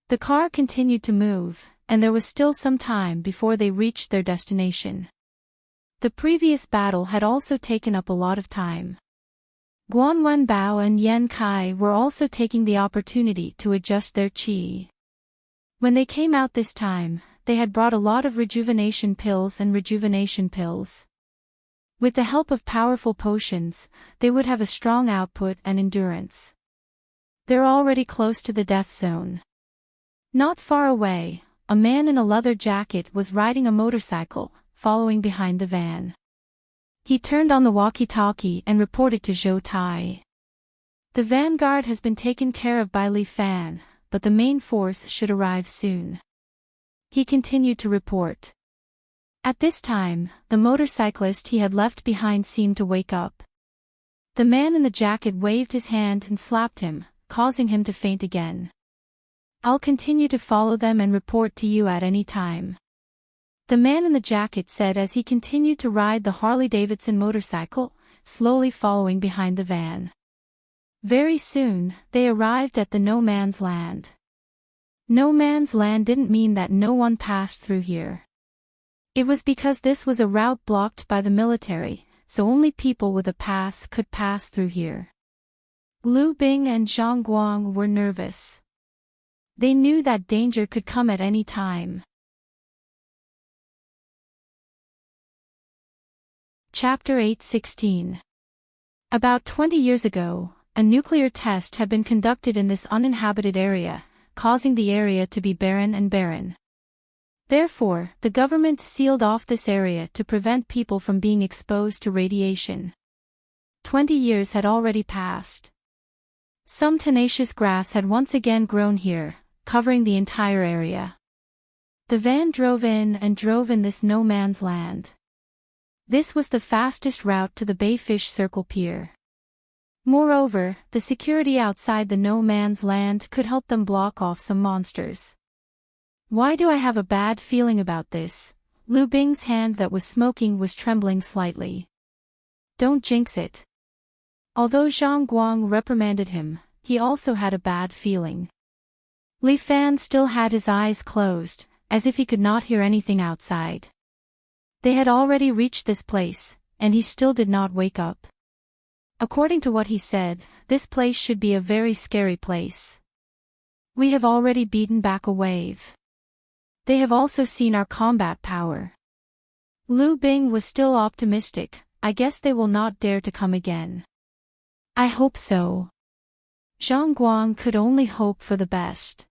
The car continued to move, and there was still some time before they reached their destination. The previous battle had also taken up a lot of time. Guan Wenbao and Yan Kai were also taking the opportunity to adjust their qi. When they came out this time, they had brought a lot of rejuvenation pills and rejuvenation pills. With the help of powerful potions, they would have a strong output and endurance. They're already close to the death zone. Not far away, a man in a leather jacket was riding a motorcycle, following behind the van. He turned on the walkie-talkie and reported to Zhou Tai. The vanguard has been taken care of by Li Fan, but the main force should arrive soon. He continued to report. At this time, the motorcyclist he had left behind seemed to wake up. The man in the jacket waved his hand and slapped him, causing him to faint again. I'll continue to follow them and report to you at any time. The man in the jacket said as he continued to ride the Harley-Davidson motorcycle, slowly following behind the van. Very soon, they arrived at the No Man's Land. No Man's Land didn't mean that no one passed through here. It was because this was a route blocked by the military, so only people with a pass could pass through here. Lu Bing and Zhang Guang were nervous. They knew that danger could come at any time. Chapter 8:16. About 20 years ago, a nuclear test had been conducted in this uninhabited area, causing the area to be barren and barren. Therefore, the government sealed off this area to prevent people from being exposed to radiation. 20 years had already passed. Some tenacious grass had once again grown here, covering the entire area. The van drove in this no man's land. This was the fastest route to the Bayfish Circle Pier. Moreover, the security outside the no man's land could help them block off some monsters. Why do I have a bad feeling about this? Lu Bing's hand that was smoking was trembling slightly. Don't jinx it. Although Zhang Guang reprimanded him, he also had a bad feeling. Li Fan still had his eyes closed, as if he could not hear anything outside. They had already reached this place, and he still did not wake up. According to what he said, this place should be a very scary place. We have already beaten back a wave. They have also seen our combat power. Lu Bing was still optimistic. I guess they will not dare to come again. I hope so. Zhang Guang could only hope for the best.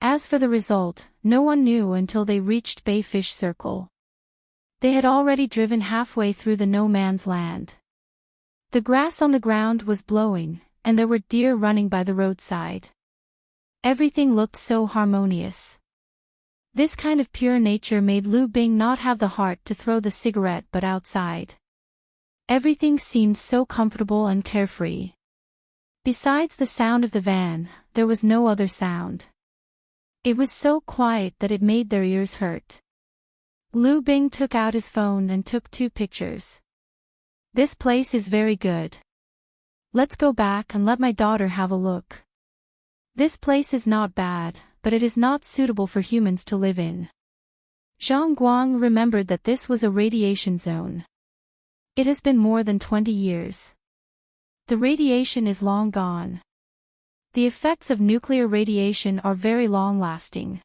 As for the result, no one knew until they reached Bayfish Circle. They had already driven halfway through the no man's land. The grass on the ground was blowing, and there were deer running by the roadside. Everything looked so harmonious. This kind of pure nature made Lu Bing not have the heart to throw the cigarette but outside. Everything seemed so comfortable and carefree. Besides the sound of the van, there was no other sound. It was so quiet that it made their ears hurt. Lu Bing took out his phone and took 2 pictures. This place is very good. Let's go back and let my daughter have a look. This place is not bad, but it is not suitable for humans to live in. Zhang Guang remembered that this was a radiation zone. It has been more than 20 years. The radiation is long gone. The effects of nuclear radiation are very long-lasting.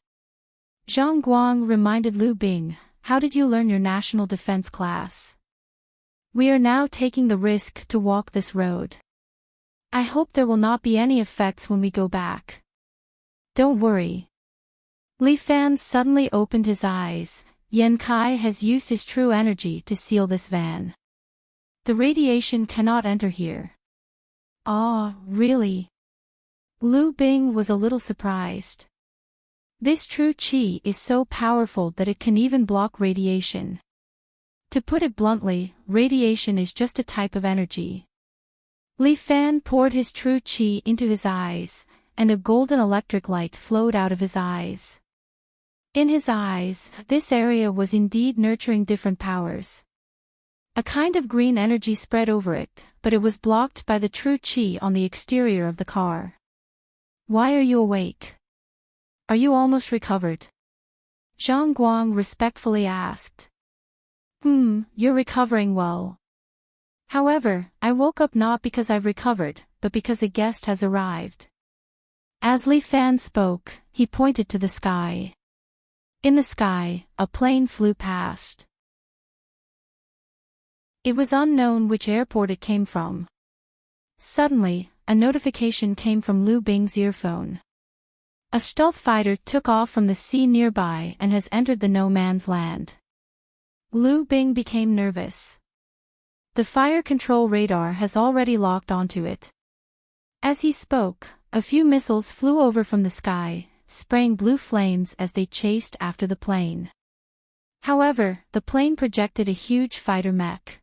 Zhang Guang reminded Lu Bing, "How did you learn your national defense class? We are now taking the risk to walk this road. I hope there will not be any effects when we go back. Don't worry." Li Fan suddenly opened his eyes. Yan Kai has used his true energy to seal this van. The radiation cannot enter here. Ah, really? Lu Bing was a little surprised. This true qi is so powerful that it can even block radiation. To put it bluntly, radiation is just a type of energy. Li Fan poured his true qi into his eyes, and a golden electric light flowed out of his eyes. In his eyes, this area was indeed nurturing different powers. A kind of green energy spread over it, but it was blocked by the true qi on the exterior of the car. "Why are you awake? Are you almost recovered?" Zhang Guang respectfully asked. You're recovering well. However, I woke up not because I've recovered, but because a guest has arrived." As Li Fan spoke, he pointed to the sky. In the sky, a plane flew past. It was unknown which airport it came from. Suddenly, a notification came from Lu Bing's earphone. A stealth fighter took off from the sea nearby and has entered the no man's land. Lu Bing became nervous. The fire control radar has already locked onto it. As he spoke, a few missiles flew over from the sky, spraying blue flames as they chased after the plane. However, the plane projected a huge fighter mech.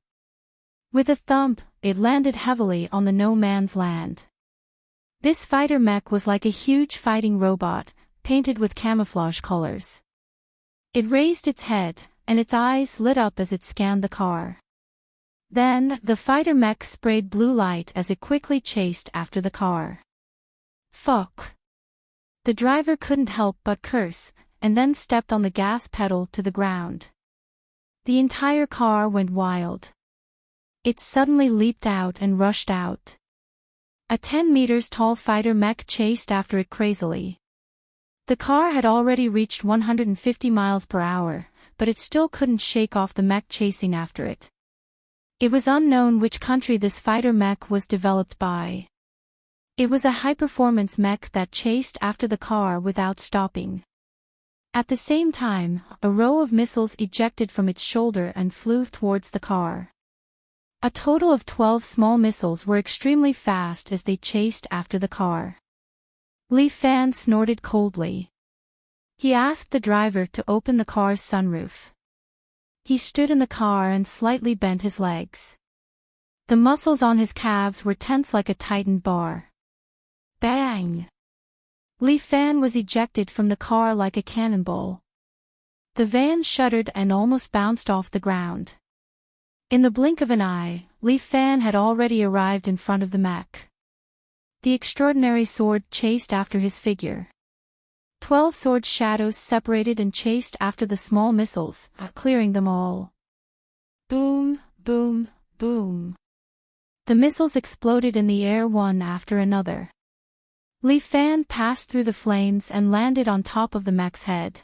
With a thump, it landed heavily on the no man's land. This fighter mech was like a huge fighting robot, painted with camouflage colors. It raised its head, and its eyes lit up as it scanned the car. Then, the fighter mech sprayed blue light as it quickly chased after the car. Fuck! The driver couldn't help but curse, and then stepped on the gas pedal to the ground. The entire car went wild. It suddenly leaped out and rushed out. A 10 meters tall fighter mech chased after it crazily. The car had already reached 150 miles per hour, but it still couldn't shake off the mech chasing after it. It was unknown which country this fighter mech was developed by. It was a high-performance mech that chased after the car without stopping. At the same time, a row of missiles ejected from its shoulder and flew towards the car. A total of 12 small missiles were extremely fast as they chased after the car. Li Fan snorted coldly. He asked the driver to open the car's sunroof. He stood in the car and slightly bent his legs. The muscles on his calves were tense like a tightened bar. Bang! Li Fan was ejected from the car like a cannonball. The van shuddered and almost bounced off the ground. In the blink of an eye, Li Fan had already arrived in front of the mech. The extraordinary sword chased after his figure. 12 sword shadows separated and chased after the small missiles, clearing them all. Boom, boom, boom. The missiles exploded in the air one after another. Li Fan passed through the flames and landed on top of the mech's head.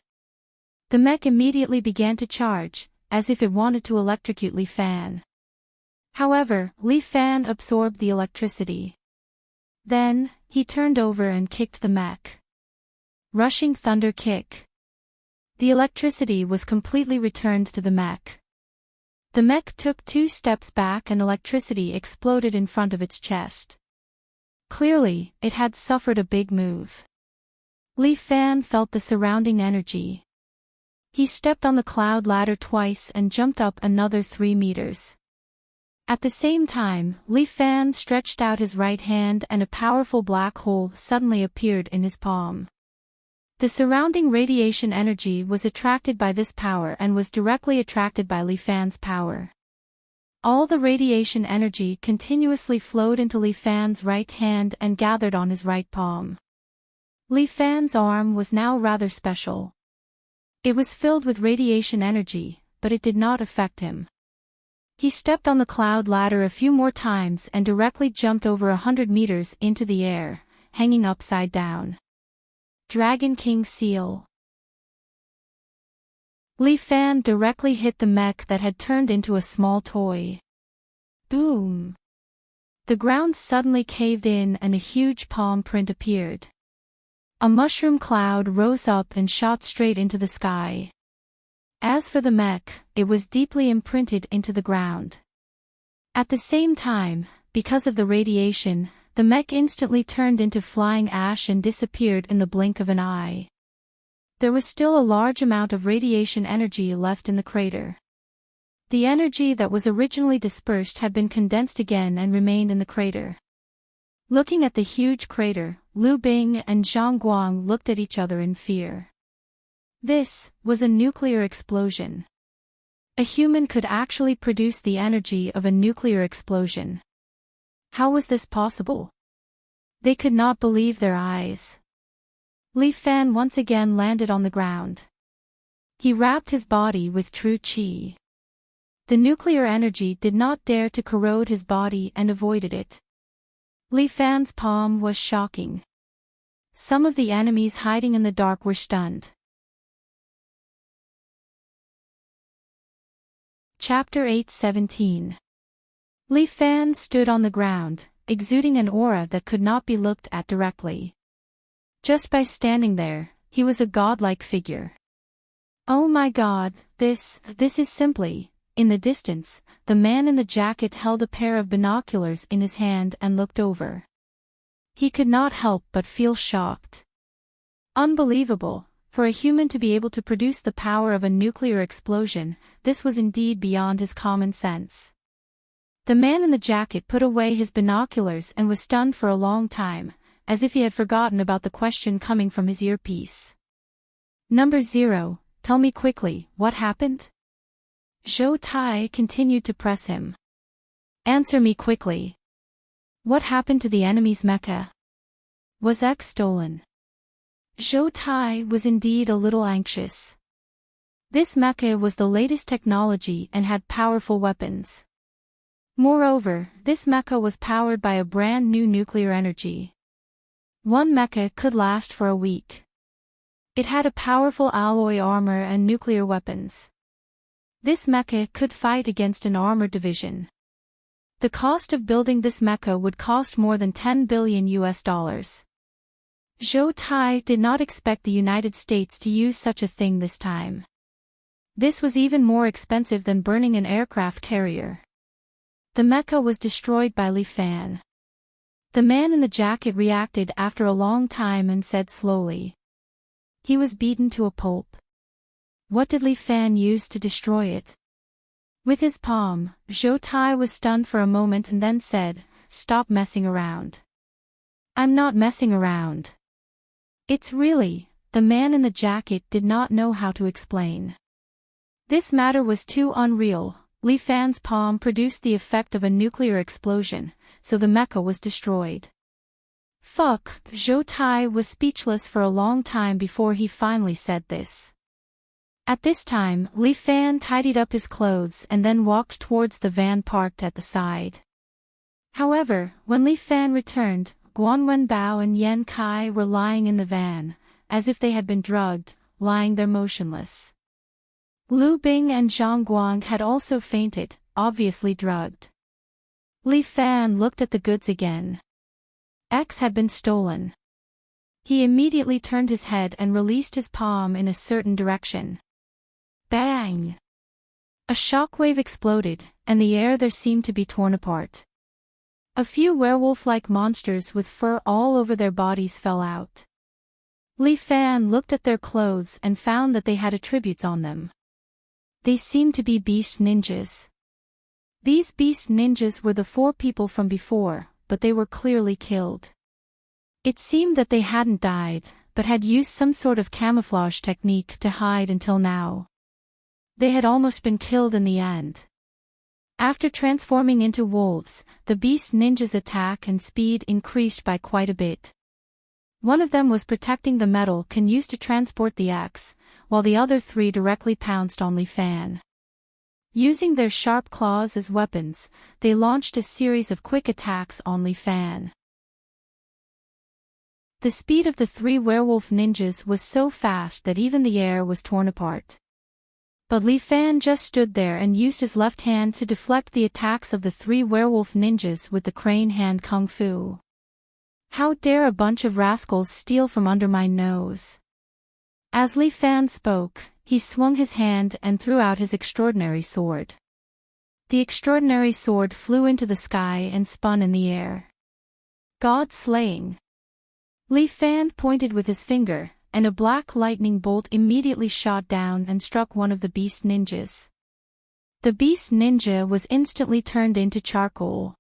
The mech immediately began to charge, as if it wanted to electrocute Li Fan. However, Li Fan absorbed the electricity. Then, he turned over and kicked the mech. Rushing thunder kick. The electricity was completely returned to the mech. The mech took 2 steps back and electricity exploded in front of its chest. Clearly, it had suffered a big move. Li Fan felt the surrounding energy. He stepped on the cloud ladder twice and jumped up another 3 meters. At the same time, Li Fan stretched out his right hand and a powerful black hole suddenly appeared in his palm. The surrounding radiation energy was attracted by this power and was directly attracted by Li Fan's power. All the radiation energy continuously flowed into Li Fan's right hand and gathered on his right palm. Li Fan's arm was now rather special. It was filled with radiation energy, but it did not affect him. He stepped on the cloud ladder a few more times and directly jumped over 100 meters into the air, hanging upside down. Dragon King Seal. Li Fan directly hit the mech that had turned into a small toy. Boom! The ground suddenly caved in and a huge palm print appeared. A mushroom cloud rose up and shot straight into the sky. As for the mech, it was deeply imprinted into the ground. At the same time, because of the radiation, the mech instantly turned into flying ash and disappeared in the blink of an eye. There was still a large amount of radiation energy left in the crater. The energy that was originally dispersed had been condensed again and remained in the crater. Looking at the huge crater, Lu Bing and Zhang Guang looked at each other in fear. This was a nuclear explosion. A human could actually produce the energy of a nuclear explosion. How was this possible? They could not believe their eyes. Li Fan once again landed on the ground. He wrapped his body with true qi. The nuclear energy did not dare to corrode his body and avoided it. Li Fan's palm was shocking. Some of the enemies hiding in the dark were stunned. Chapter 8:17. Li Fan stood on the ground, exuding an aura that could not be looked at directly. Just by standing there, he was a godlike figure. Oh my god, this is simply... In the distance, the man in the jacket held a pair of binoculars in his hand and looked over. He could not help but feel shocked. Unbelievable, for a human to be able to produce the power of a nuclear explosion, this was indeed beyond his common sense. The man in the jacket put away his binoculars and was stunned for a long time, as if he had forgotten about the question coming from his earpiece. Number 0, tell me quickly, what happened? Zhou Tai continued to press him. Answer me quickly. What happened to the enemy's mecha? Was X stolen? Zhou Tai was indeed a little anxious. This mecha was the latest technology and had powerful weapons. Moreover, this mecha was powered by a brand new nuclear energy. One mecha could last for a week. It had a powerful alloy armor and nuclear weapons. This mecha could fight against an armored division. The cost of building this mecha would cost more than $10 billion. Zhou Tai did not expect the United States to use such a thing this time. This was even more expensive than burning an aircraft carrier. The mecha was destroyed by Li Fan. The man in the jacket reacted after a long time and said slowly. He was beaten to a pulp. What did Li Fan use to destroy it? With his palm, Zhou Tai was stunned for a moment and then said, "Stop messing around." "I'm not messing around. It's really..." The man in the jacket did not know how to explain. This matter was too unreal. Li Fan's palm produced the effect of a nuclear explosion, so the mecha was destroyed. Fuck, Zhou Tai was speechless for a long time before he finally said this. At this time, Li Fan tidied up his clothes and then walked towards the van parked at the side. However, when Li Fan returned, Guan Wenbao and Yan Kai were lying in the van, as if they had been drugged, lying there motionless. Lu Bing and Zhang Guang had also fainted, obviously drugged. Li Fan looked at the goods again. X had been stolen. He immediately turned his head and released his palm in a certain direction. Bang! A shockwave exploded, and the air there seemed to be torn apart. A few werewolf-like monsters with fur all over their bodies fell out. Li Fan looked at their clothes and found that they had attributes on them. They seemed to be beast ninjas. These beast ninjas were the 4 people from before, but they were clearly killed. It seemed that they hadn't died, but had used some sort of camouflage technique to hide until now. They had almost been killed in the end. After transforming into wolves, the beast ninjas' attack and speed increased by quite a bit. One of them was protecting the metal can used to transport the axe, while the other 3 directly pounced on Li Fan. Using their sharp claws as weapons, they launched a series of quick attacks on Li Fan. The speed of the 3 werewolf ninjas was so fast that even the air was torn apart. But Li Fan just stood there and used his left hand to deflect the attacks of the 3 werewolf ninjas with the crane hand kung fu. How dare a bunch of rascals steal from under my nose? As Li Fan spoke, he swung his hand and threw out his extraordinary sword. The extraordinary sword flew into the sky and spun in the air. God slaying. Li Fan pointed with his finger, and a black lightning bolt immediately shot down and struck one of the beast ninjas. The beast ninja was instantly turned into charcoal.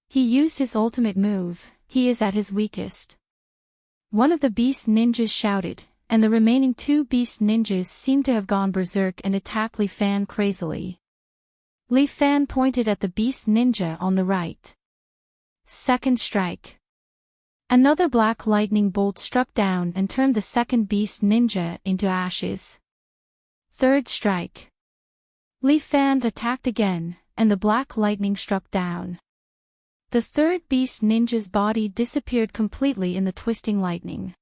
He used his ultimate move. He is at his weakest. One of the beast ninjas shouted, and the remaining 2 beast ninjas seemed to have gone berserk and attacked Li Fan crazily. Li Fan pointed at the beast ninja on the right. Second strike. Another black lightning bolt struck down and turned the second beast ninja into ashes. Third strike. Li Fan attacked again, and the black lightning struck down. The third beast ninja's body disappeared completely in the twisting lightning.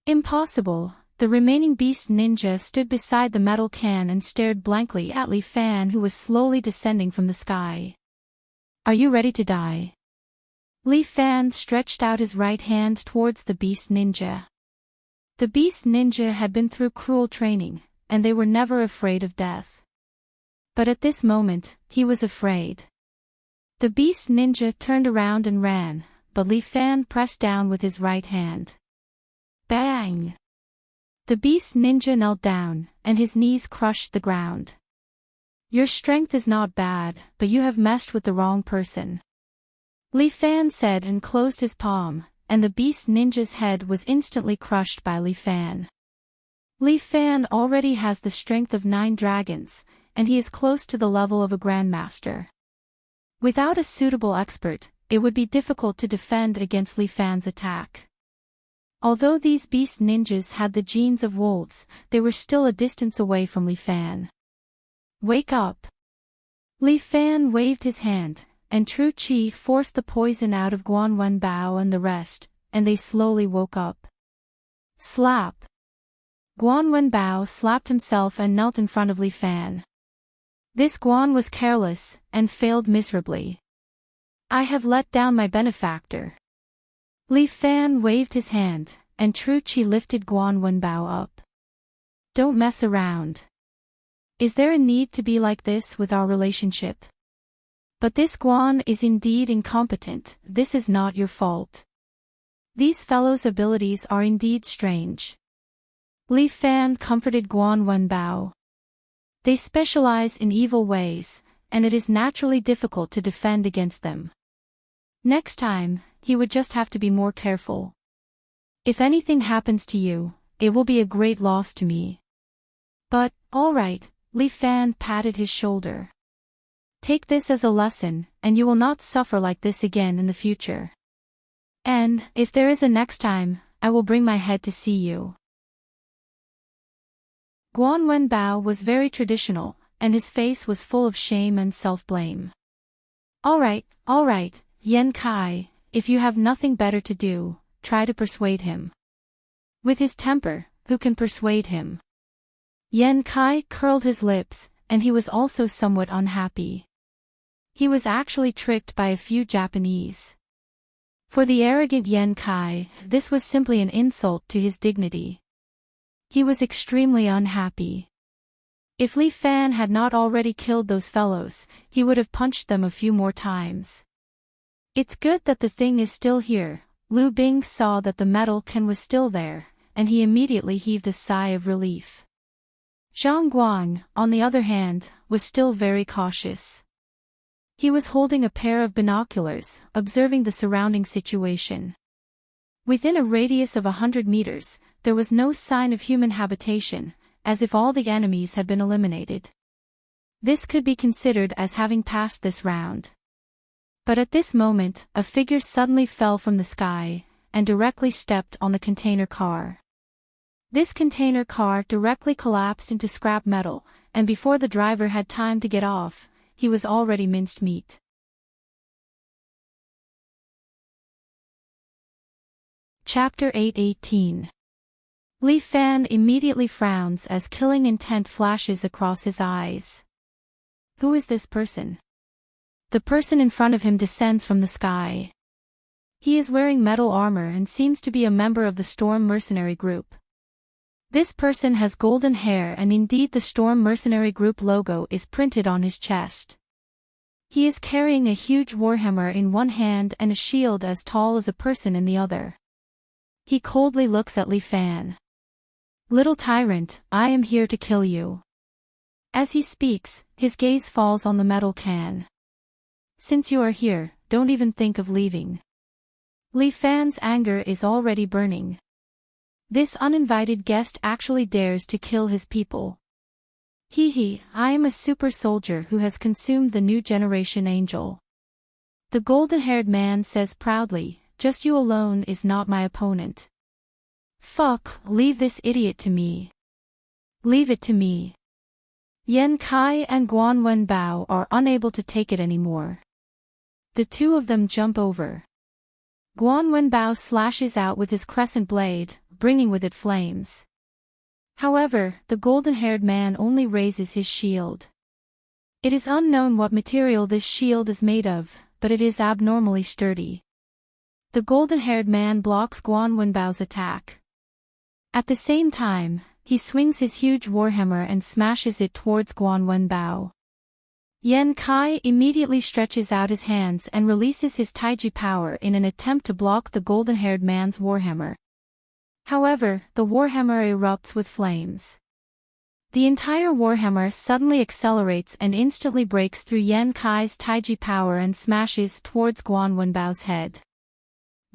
Impossible. The remaining beast ninja stood beside the metal can and stared blankly at Li Fan, who was slowly descending from the sky. Are you ready to die? Li Fan stretched out his right hand towards the beast ninja. The beast ninja had been through cruel training, and they were never afraid of death. But at this moment, he was afraid. The beast ninja turned around and ran, but Li Fan pressed down with his right hand. Bang! The beast ninja knelt down, and his knees crushed the ground. Your strength is not bad, but you have messed with the wrong person. Li Fan said and closed his palm, and the beast ninja's head was instantly crushed by Li Fan. Li Fan already has the strength of 9 dragons, and he is close to the level of a grandmaster. Without a suitable expert, it would be difficult to defend against Li Fan's attack. Although these beast ninjas had the genes of wolves, they were still a distance away from Li Fan. Wake up! Li Fan waved his hand, and Tru Chi forced the poison out of Guan Wenbao and the rest, and they slowly woke up. Slap! Guan Wenbao slapped himself and knelt in front of Li Fan. This Guan was careless, and failed miserably. I have let down my benefactor. Li Fan waved his hand, and Tru Chi lifted Guan Wenbao up. Don't mess around. Is there a need to be like this with our relationship? But this Guan is indeed incompetent. This is not your fault. These fellows' abilities are indeed strange. Li Fan comforted Guan Wenbao. They specialize in evil ways, and it is naturally difficult to defend against them. Next time, he would just have to be more careful. If anything happens to you, it will be a great loss to me. But, all right, Li Fan patted his shoulder. Take this as a lesson, and you will not suffer like this again in the future. And, if there is a next time, I will bring my head to see you. Guan Wenbao was very traditional, and his face was full of shame and self-blame. All right, Yan Kai, if you have nothing better to do, try to persuade him. With his temper, who can persuade him? Yan Kai curled his lips, and he was also somewhat unhappy. He was actually tricked by a few Japanese. For the arrogant Yan Kai, this was simply an insult to his dignity. He was extremely unhappy. If Li Fan had not already killed those fellows, he would have punched them a few more times. It's good that the thing is still here. Lu Bing saw that the metal can was still there, and he immediately heaved a sigh of relief. Zhang Guang, on the other hand, was still very cautious. He was holding a pair of binoculars, observing the surrounding situation. Within a radius of 100 meters, there was no sign of human habitation, as if all the enemies had been eliminated. This could be considered as having passed this round. But at this moment, a figure suddenly fell from the sky, and directly stepped on the container car. This container car directly collapsed into scrap metal, and before the driver had time to get off, he was already minced meat. Chapter 8:18. Li Fan immediately frowns as killing intent flashes across his eyes. Who is this person? The person in front of him descends from the sky. He is wearing metal armor and seems to be a member of the Storm Mercenary Group. This person has golden hair, and indeed the Storm Mercenary Group logo is printed on his chest. He is carrying a huge warhammer in one hand and a shield as tall as a person in the other. He coldly looks at Li Fan. "Little tyrant, I am here to kill you." As he speaks, his gaze falls on the metal can. "Since you are here, don't even think of leaving." Li Fan's anger is already burning. This uninvited guest actually dares to kill his people. I am a super soldier who has consumed the new generation angel. The golden-haired man says proudly, "Just you alone is not my opponent." Fuck, leave this idiot to me. Leave it to me. Yan Kai and Guan Wenbao are unable to take it anymore. The two of them jump over. Guan Wenbao slashes out with his crescent blade, bringing with it flames. However, the golden-haired man only raises his shield. It is unknown what material this shield is made of, but it is abnormally sturdy. The golden-haired man blocks Guan Wenbao's attack. At the same time, he swings his huge warhammer and smashes it towards Guan Wenbao. Yan Kai immediately stretches out his hands and releases his Taiji power in an attempt to block the golden-haired man's warhammer. However, the warhammer erupts with flames. The entire warhammer suddenly accelerates and instantly breaks through Yan Kai's Taiji power and smashes towards Guan Wenbao's head.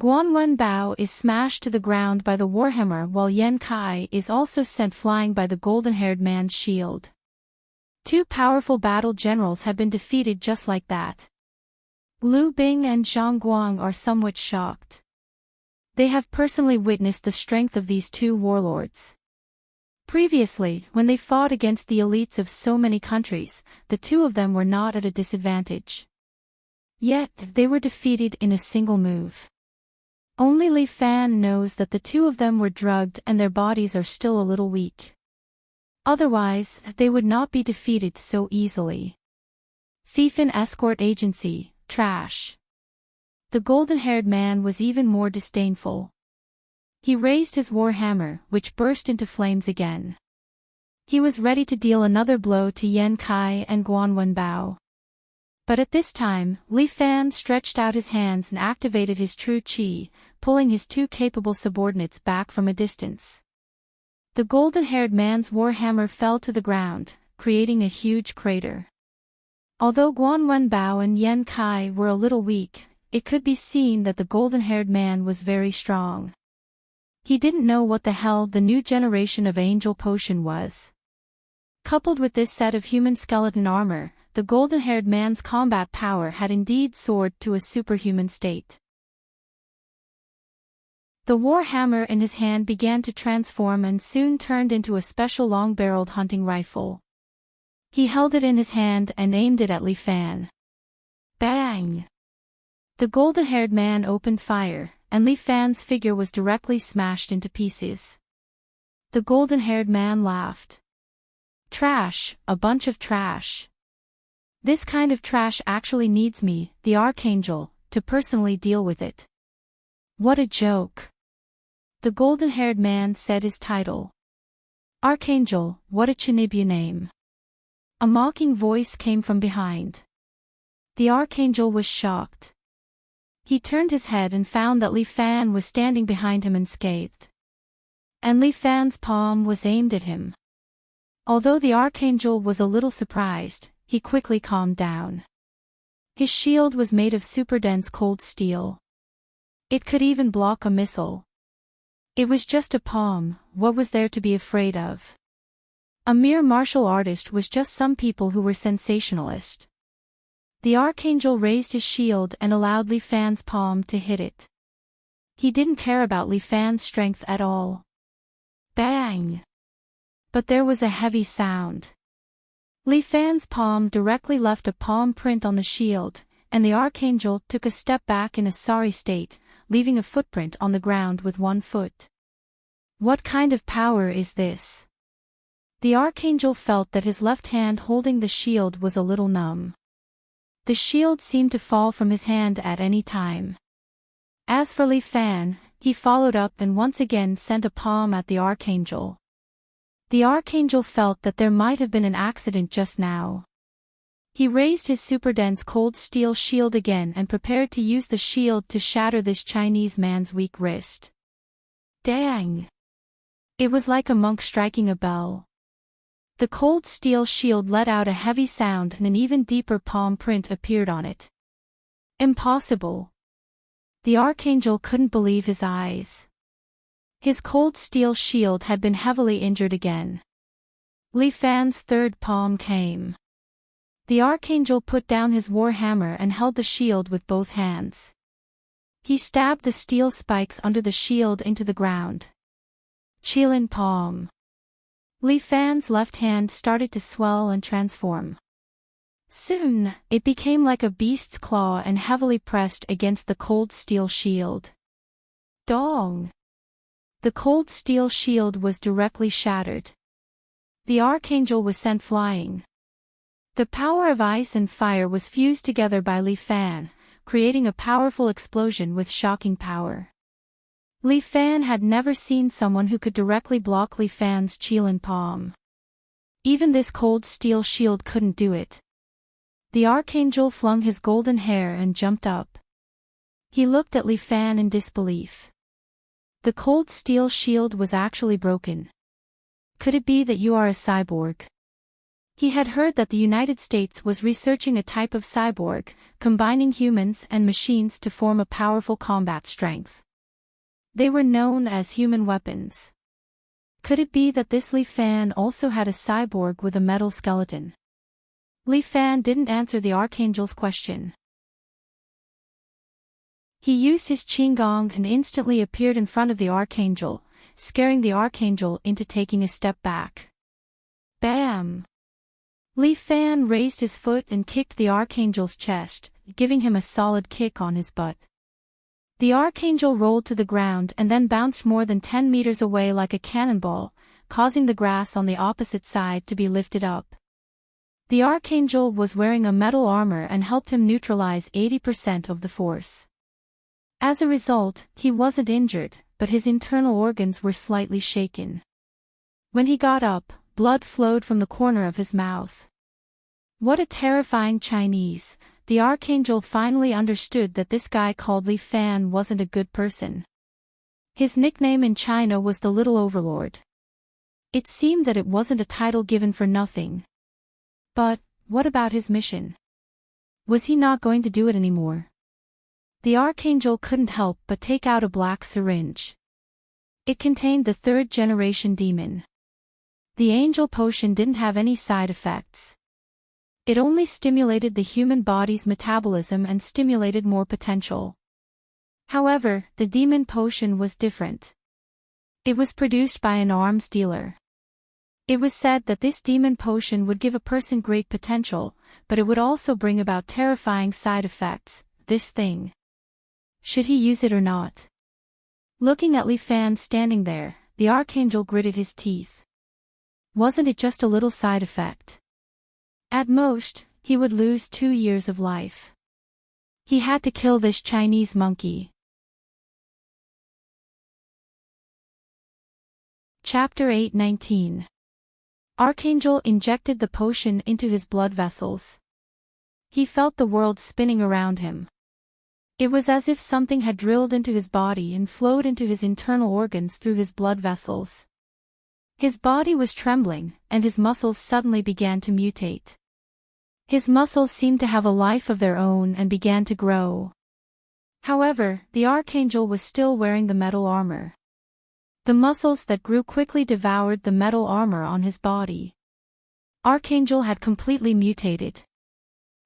Guan Wenbao is smashed to the ground by the warhammer, while Yan Kai is also sent flying by the golden-haired man's shield. Two powerful battle generals have been defeated just like that. Lu Bing and Zhang Guang are somewhat shocked. They have personally witnessed the strength of these two warlords. Previously, when they fought against the elites of so many countries, the two of them were not at a disadvantage. Yet, they were defeated in a single move. Only Li Fan knows that the two of them were drugged and their bodies are still a little weak. Otherwise, they would not be defeated so easily. Fiefin Escort Agency, trash. The golden-haired man was even more disdainful. He raised his warhammer, which burst into flames again. He was ready to deal another blow to Yan Kai and Guan Wenbao. But at this time, Li Fan stretched out his hands and activated his true qi, pulling his two capable subordinates back from a distance. The golden-haired man's warhammer fell to the ground, creating a huge crater. Although Guan Wenbao and Yan Kai were a little weak, it could be seen that the golden-haired man was very strong. He didn't know what the hell the new generation of angel potion was. Coupled with this set of human skeleton armor, the golden-haired man's combat power had indeed soared to a superhuman state. The warhammer in his hand began to transform and soon turned into a special long-barreled hunting rifle. He held it in his hand and aimed it at Li Fan. Bang! The golden-haired man opened fire, and Li Fan's figure was directly smashed into pieces. The golden-haired man laughed. Trash, a bunch of trash. This kind of trash actually needs me, the Archangel, to personally deal with it. What a joke. The golden-haired man said his title. Archangel, what a Chinibyu name. A mocking voice came from behind. The archangel was shocked. He turned his head and found that Li Fan was standing behind him unscathed. And Li Fan's palm was aimed at him. Although the archangel was a little surprised, he quickly calmed down. His shield was made of super dense cold steel. It could even block a missile. It was just a palm, what was there to be afraid of? A mere martial artist was just some people who were sensationalist. The archangel raised his shield and allowed Li Fan's palm to hit it. He didn't care about Li Fan's strength at all. Bang! But there was a heavy sound. Li Fan's palm directly left a palm print on the shield, and the archangel took a step back in a sorry state, leaving a footprint on the ground with one foot. What kind of power is this? The archangel felt that his left hand holding the shield was a little numb. The shield seemed to fall from his hand at any time. As for Li Fan, he followed up and once again sent a palm at the archangel. The archangel felt that there might have been an accident just now. He raised his super dense cold steel shield again and prepared to use the shield to shatter this Chinese man's weak wrist. Dang! It was like a monk striking a bell. The cold steel shield let out a heavy sound and an even deeper palm print appeared on it. Impossible! The archangel couldn't believe his eyes. His cold steel shield had been heavily injured again. Li Fan's third palm came. The archangel put down his war hammer and held the shield with both hands. He stabbed the steel spikes under the shield into the ground. Qilin palm. Li Fan's left hand started to swell and transform. Soon, it became like a beast's claw and heavily pressed against the cold steel shield. Dong! The cold steel shield was directly shattered. The archangel was sent flying. The power of ice and fire was fused together by Li Fan, creating a powerful explosion with shocking power. Li Fan had never seen someone who could directly block Li Fan's Qilin palm. Even this cold steel shield couldn't do it. The archangel flung his golden hair and jumped up. He looked at Li Fan in disbelief. The cold steel shield was actually broken. Could it be that you are a cyborg? He had heard that the United States was researching a type of cyborg, combining humans and machines to form a powerful combat strength. They were known as human weapons. Could it be that this Li Fan also had a cyborg with a metal skeleton? Li Fan didn't answer the archangel's question. He used his qinggong and instantly appeared in front of the archangel, scaring the archangel into taking a step back. Bam! Li Fan raised his foot and kicked the archangel's chest, giving him a solid kick on his butt. The archangel rolled to the ground and then bounced more than 10 meters away like a cannonball, causing the grass on the opposite side to be lifted up. The archangel was wearing a metal armor and helped him neutralize 80% of the force. As a result, he wasn't injured, but his internal organs were slightly shaken. When he got up, blood flowed from the corner of his mouth. What a terrifying Chinese! The archangel finally understood that this guy called Li Fan wasn't a good person. His nickname in China was the Little Overlord. It seemed that it wasn't a title given for nothing. But, what about his mission? Was he not going to do it anymore? The archangel couldn't help but take out a black syringe. It contained the third-generation demon. The angel potion didn't have any side effects. It only stimulated the human body's metabolism and stimulated more potential. However, the demon potion was different. It was produced by an arms dealer. It was said that this demon potion would give a person great potential, but it would also bring about terrifying side effects. This thing. Should he use it or not? Looking at Li Fan standing there, the archangel gritted his teeth. Wasn't it just a little side effect? At most, he would lose 2 years of life. He had to kill this Chinese monkey. Chapter 8:19. Archangel injected the potion into his blood vessels. He felt the world spinning around him. It was as if something had drilled into his body and flowed into his internal organs through his blood vessels. His body was trembling, and his muscles suddenly began to mutate. His muscles seemed to have a life of their own and began to grow. However, the Archangel was still wearing the metal armor. The muscles that grew quickly devoured the metal armor on his body. Archangel had completely mutated.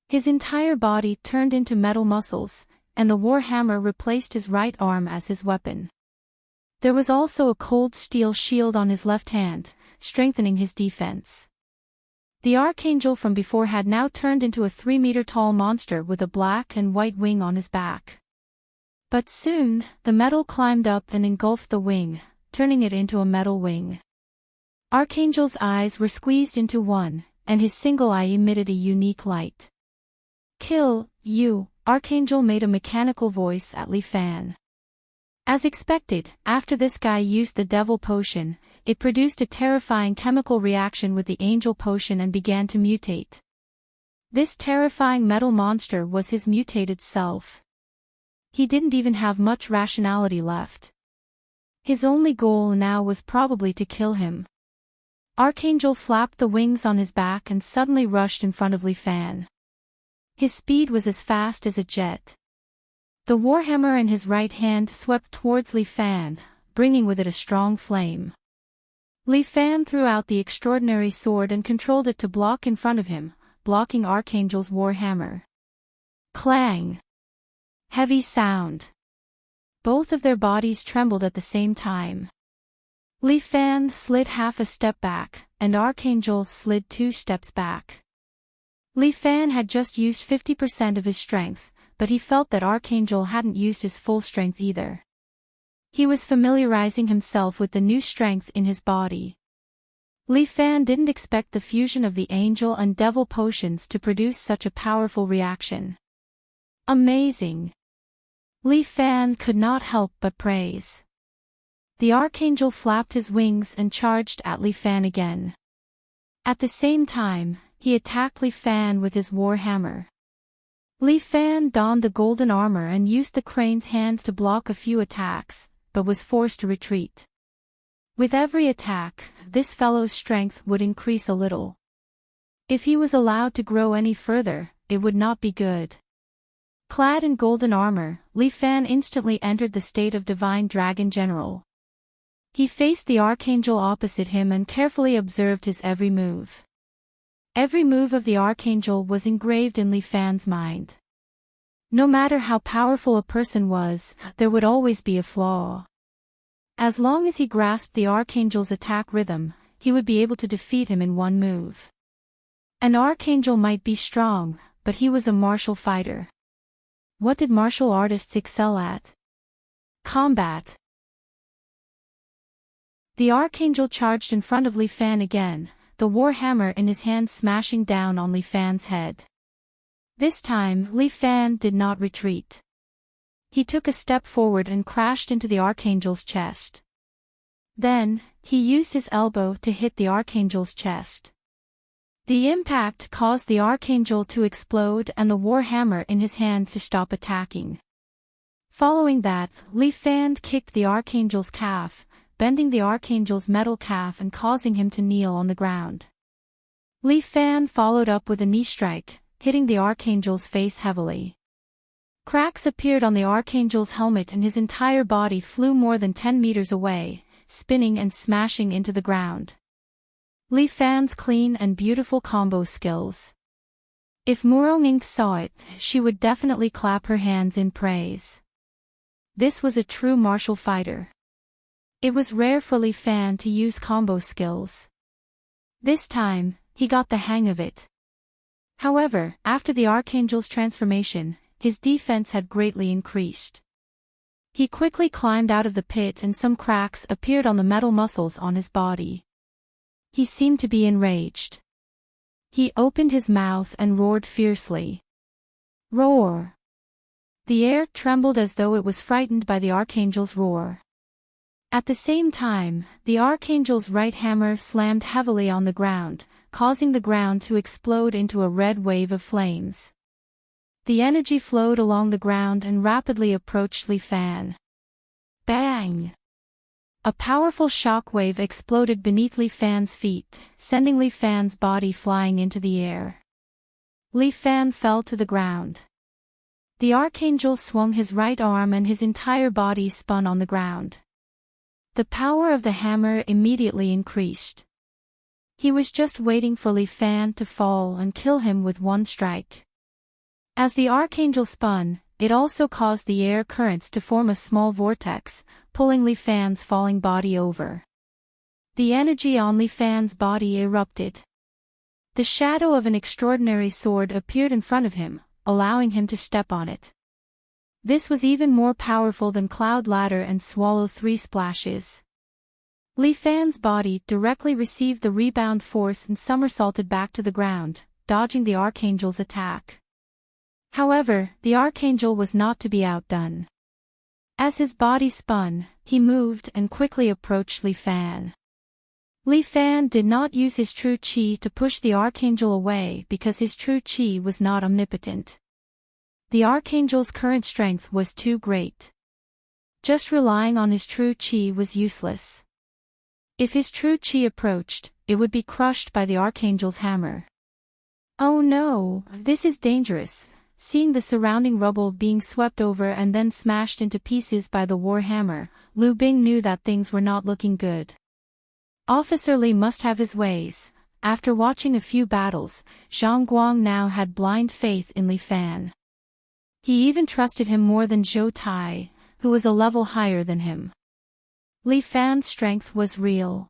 His entire body turned into metal muscles, and the warhammer replaced his right arm as his weapon. There was also a cold steel shield on his left hand, strengthening his defense. The Archangel from before had now turned into a 3-meter-tall monster with a black and white wing on his back. But soon, the metal climbed up and engulfed the wing, turning it into a metal wing. Archangel's eyes were squeezed into one, and his single eye emitted a unique light. "Kill, you," Archangel made a mechanical voice at Li Fan. As expected, after this guy used the devil potion, it produced a terrifying chemical reaction with the angel potion and began to mutate. This terrifying metal monster was his mutated self. He didn't even have much rationality left. His only goal now was probably to kill him. Archangel flapped the wings on his back and suddenly rushed in front of Li Fan. His speed was as fast as a jet. The warhammer in his right hand swept towards Li Fan, bringing with it a strong flame. Li Fan threw out the extraordinary sword and controlled it to block in front of him, blocking Archangel's warhammer. Clang! Heavy sound. Both of their bodies trembled at the same time. Li Fan slid half a step back, and Archangel slid 2 steps back. Li Fan had just used 50% of his strength, but he felt that Archangel hadn't used his full strength either. He was familiarizing himself with the new strength in his body. Li Fan didn't expect the fusion of the angel and devil potions to produce such a powerful reaction. Amazing! Li Fan could not help but praise. The Archangel flapped his wings and charged at Li Fan again. At the same time, he attacked Li Fan with his warhammer. Li Fan donned the golden armor and used the crane's hand to block a few attacks, but was forced to retreat. With every attack, this fellow's strength would increase a little. If he was allowed to grow any further, it would not be good. Clad in golden armor, Li Fan instantly entered the state of Divine Dragon General. He faced the Archangel opposite him and carefully observed his every move. Every move of the Archangel was engraved in Li Fan's mind. No matter how powerful a person was, there would always be a flaw. As long as he grasped the Archangel's attack rhythm, he would be able to defeat him in one move. An Archangel might be strong, but he was a martial fighter. What did martial artists excel at? Combat. The Archangel charged in front of Li Fan again, the warhammer in his hand smashing down on Li Fan's head. This time, Li Fan did not retreat. He took a step forward and crashed into the Archangel's chest. Then, he used his elbow to hit the Archangel's chest. The impact caused the Archangel to explode and the warhammer in his hand to stop attacking. Following that, Li Fan kicked the Archangel's calf, bending the Archangel's metal calf and causing him to kneel on the ground. Li Fan followed up with a knee strike, hitting the Archangel's face heavily. Cracks appeared on the Archangel's helmet and his entire body flew more than 10 meters away, spinning and smashing into the ground. Li Fan's clean and beautiful combo skills. If Murong saw it, she would definitely clap her hands in praise. This was a true martial fighter. It was rare for Li Fan to use combo skills. This time, he got the hang of it. However, after the Archangel's transformation, his defense had greatly increased. He quickly climbed out of the pit and some cracks appeared on the metal muscles on his body. He seemed to be enraged. He opened his mouth and roared fiercely. Roar! The air trembled as though it was frightened by the Archangel's roar. At the same time, the Archangel's right hammer slammed heavily on the ground, causing the ground to explode into a red wave of flames. The energy flowed along the ground and rapidly approached Li Fan. Bang! A powerful shock wave exploded beneath Li Fan's feet, sending Li Fan's body flying into the air. Li Fan fell to the ground. The Archangel swung his right arm and his entire body spun on the ground. The power of the hammer immediately increased. He was just waiting for Li Fan to fall and kill him with one strike. As the Archangel spun, it also caused the air currents to form a small vortex, pulling Li Fan's falling body over. The energy on Li Fan's body erupted. The shadow of an extraordinary sword appeared in front of him, allowing him to step on it. This was even more powerful than Cloud Ladder and Swallow 3 splashes. Li Fan's body directly received the rebound force and somersaulted back to the ground, dodging the Archangel's attack. However, the Archangel was not to be outdone. As his body spun, he moved and quickly approached Li Fan. Li Fan did not use his true chi to push the Archangel away because his true chi was not omnipotent. The Archangel's current strength was too great. Just relying on his true chi was useless. If his true chi approached, it would be crushed by the Archangel's hammer. Oh no, this is dangerous. Seeing the surrounding rubble being swept over and then smashed into pieces by the war hammer, Lu Bing knew that things were not looking good. Officer Li must have his ways. After watching a few battles, Zhang Guang now had blind faith in Li Fan. He even trusted him more than Zhou Tai, who was a level higher than him. Li Fan's strength was real.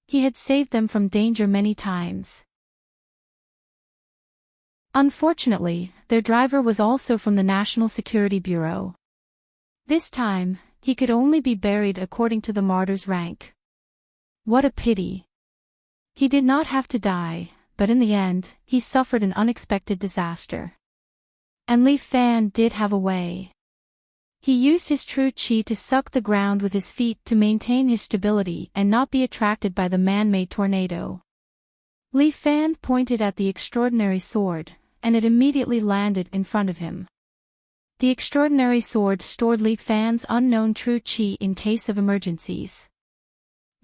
He had saved them from danger many times. Unfortunately, their driver was also from the National Security Bureau. This time, he could only be buried according to the martyr's rank. What a pity. He did not have to die, but in the end, he suffered an unexpected disaster. And Li Fan did have a way. He used his true chi to suck the ground with his feet to maintain his stability and not be attracted by the man-made tornado. Li Fan pointed at the extraordinary sword, and it immediately landed in front of him. The extraordinary sword stored Li Fan's unknown true chi in case of emergencies.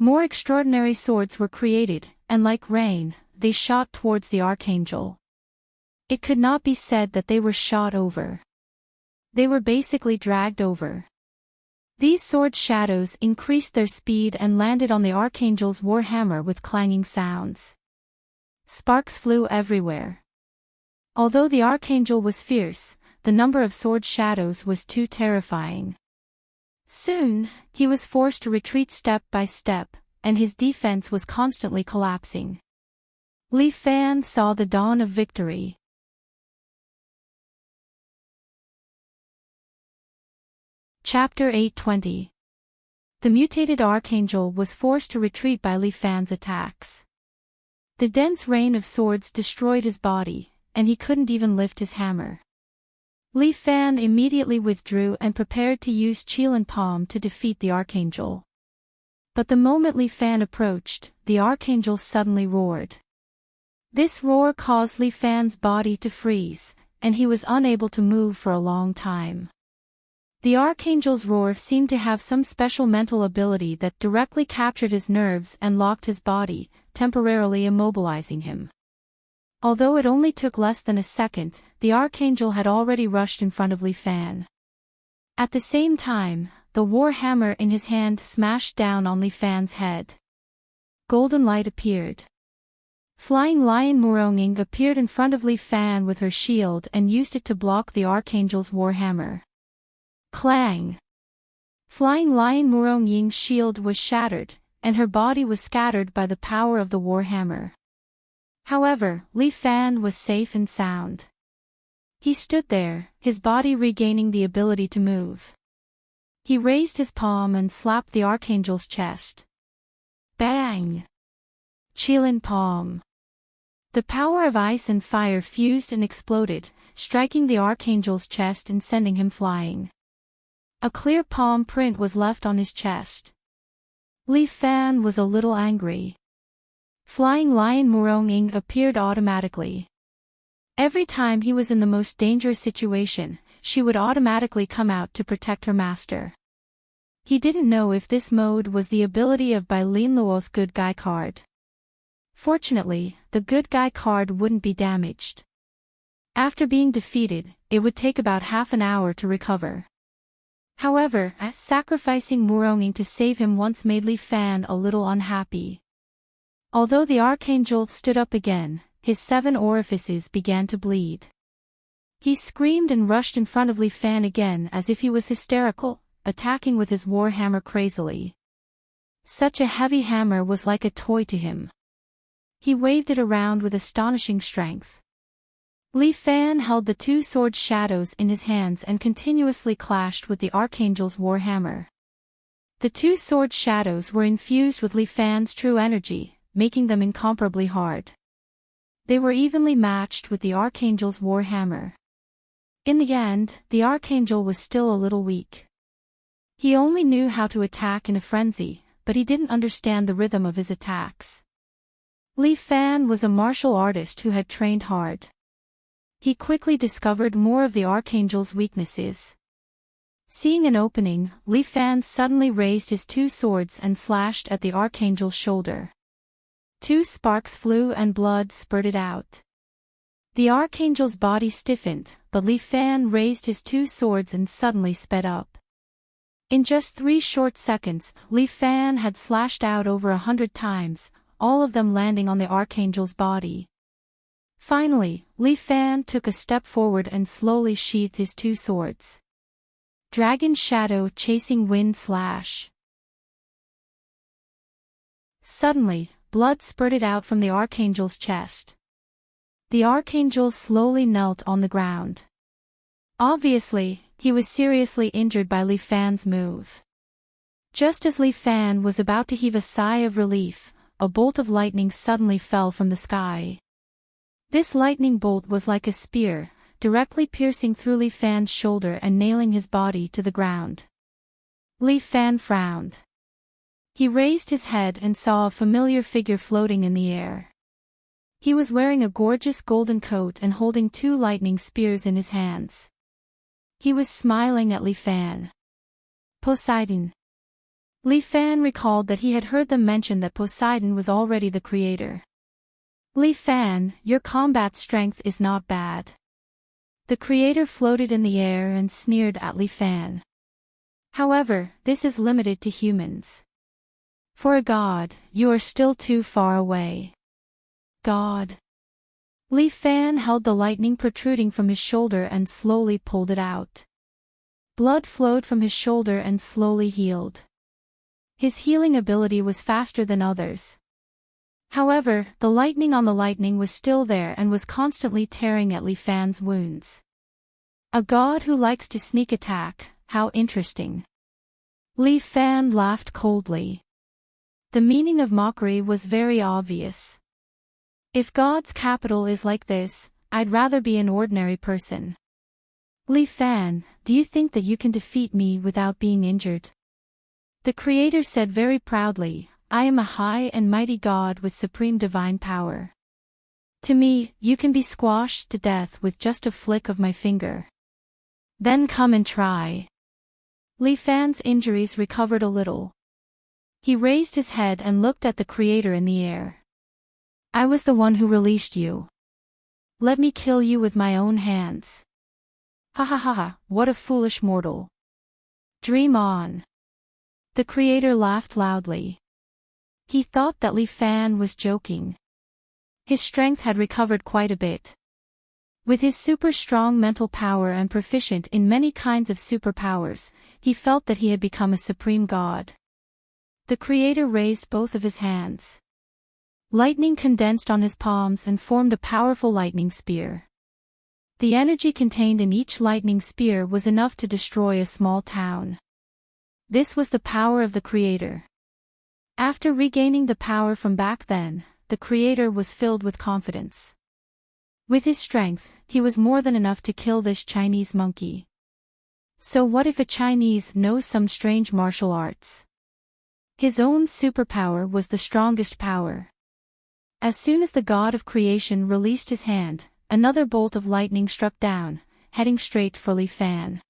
More extraordinary swords were created, and like rain, they shot towards the Archangel. It could not be said that they were shot over. They were basically dragged over. These sword shadows increased their speed and landed on the Archangel's warhammer with clanging sounds. Sparks flew everywhere. Although the Archangel was fierce, the number of sword shadows was too terrifying. Soon, he was forced to retreat step by step, and his defense was constantly collapsing. Li Fan saw the dawn of victory. Chapter 820. The mutated Archangel was forced to retreat by Li Fan's attacks. The dense rain of swords destroyed his body, and he couldn't even lift his hammer. Li Fan immediately withdrew and prepared to use Qilan Palm to defeat the Archangel. But the moment Li Fan approached, the Archangel suddenly roared. This roar caused Li Fan's body to freeze, and he was unable to move for a long time. The Archangel's roar seemed to have some special mental ability that directly captured his nerves and locked his body, temporarily immobilizing him. Although it only took less than a second, the Archangel had already rushed in front of Li Fan. At the same time, the war hammer in his hand smashed down on Li Fan's head. Golden light appeared. Flying Lion Muronging appeared in front of Li Fan with her shield and used it to block the Archangel's war hammer. Clang! Flying Lion Murongying's shield was shattered, and her body was scattered by the power of the war hammer. However, Li Fan was safe and sound. He stood there, his body regaining the ability to move. He raised his palm and slapped the Archangel's chest. Bang! Qilan Palm. The power of ice and fire fused and exploded, striking the Archangel's chest and sending him flying. A clear palm print was left on his chest. Li Fan was a little angry. Flying Lion Murong appeared automatically. Every time he was in the most dangerous situation, she would automatically come out to protect her master. He didn't know if this mode was the ability of Bai Lin Luo's good guy card. Fortunately, the good guy card wouldn't be damaged. After being defeated, it would take about half an hour to recover. However, sacrificing Murong to save him once made Li Fan a little unhappy. Although the Archangel stood up again, his 7 orifices began to bleed. He screamed and rushed in front of Li Fan again as if he was hysterical, attacking with his war hammer crazily. Such a heavy hammer was like a toy to him. He waved it around with astonishing strength. Li Fan held the 2 sword shadows in his hands and continuously clashed with the Archangel's war hammer. The 2 sword shadows were infused with Li Fan's true energy, making them incomparably hard. They were evenly matched with the Archangel's war hammer. In the end, the Archangel was still a little weak. He only knew how to attack in a frenzy, but he didn't understand the rhythm of his attacks. Li Fan was a martial artist who had trained hard. He quickly discovered more of the Archangel's weaknesses. Seeing an opening, Li Fan suddenly raised his 2 swords and slashed at the Archangel's shoulder. 2 sparks flew and blood spurted out. The Archangel's body stiffened, but Li Fan raised his 2 swords and suddenly sped up. In just 3 short seconds, Li Fan had slashed out over 100 times, all of them landing on the Archangel's body. Finally, Li Fan took a step forward and slowly sheathed his 2 swords. Dragon Shadow Chasing Wind Slash. Suddenly, blood spurted out from the Archangel's chest. The Archangel slowly knelt on the ground. Obviously, he was seriously injured by Li Fan's move. Just as Li Fan was about to heave a sigh of relief, a bolt of lightning suddenly fell from the sky. This lightning bolt was like a spear, directly piercing through Li Fan's shoulder and nailing his body to the ground. Li Fan frowned. He raised his head and saw a familiar figure floating in the air. He was wearing a gorgeous golden coat and holding 2 lightning spears in his hands. He was smiling at Li Fan. Poseidon. Li Fan recalled that he had heard them mention that Poseidon was already the creator. Li Fan, your combat strength is not bad. The creator floated in the air and sneered at Li Fan. However, this is limited to humans. For a god, you are still too far away. God. Li Fan held the lightning protruding from his shoulder and slowly pulled it out. Blood flowed from his shoulder and slowly healed. His healing ability was faster than others. However, the lightning on the lightning was still there and was constantly tearing at Li Fan's wounds. A god who likes to sneak attack, how interesting. Li Fan laughed coldly. The meaning of mockery was very obvious. If God's capital is like this, I'd rather be an ordinary person. Li Fan, do you think that you can defeat me without being injured? The Creator said very proudly, I am a high and mighty God with supreme divine power. To me, you can be squashed to death with just a flick of my finger. Then come and try. Li Fan's injuries recovered a little. He raised his head and looked at the Creator in the air. I was the one who released you. Let me kill you with my own hands. Ha ha ha ha, what a foolish mortal. Dream on. The Creator laughed loudly. He thought that Li Fan was joking. His strength had recovered quite a bit. With his super strong mental power and proficient in many kinds of superpowers, he felt that he had become a supreme god. The Creator raised both of his hands. Lightning condensed on his palms and formed a powerful lightning spear. The energy contained in each lightning spear was enough to destroy a small town. This was the power of the Creator. After regaining the power from back then, the Creator was filled with confidence. With his strength, he was more than enough to kill this Chinese monkey. So what if a Chinese knows some strange martial arts? His own superpower was the strongest power. As soon as the god of creation released his hand, another bolt of lightning struck down, heading straight for Li Fan.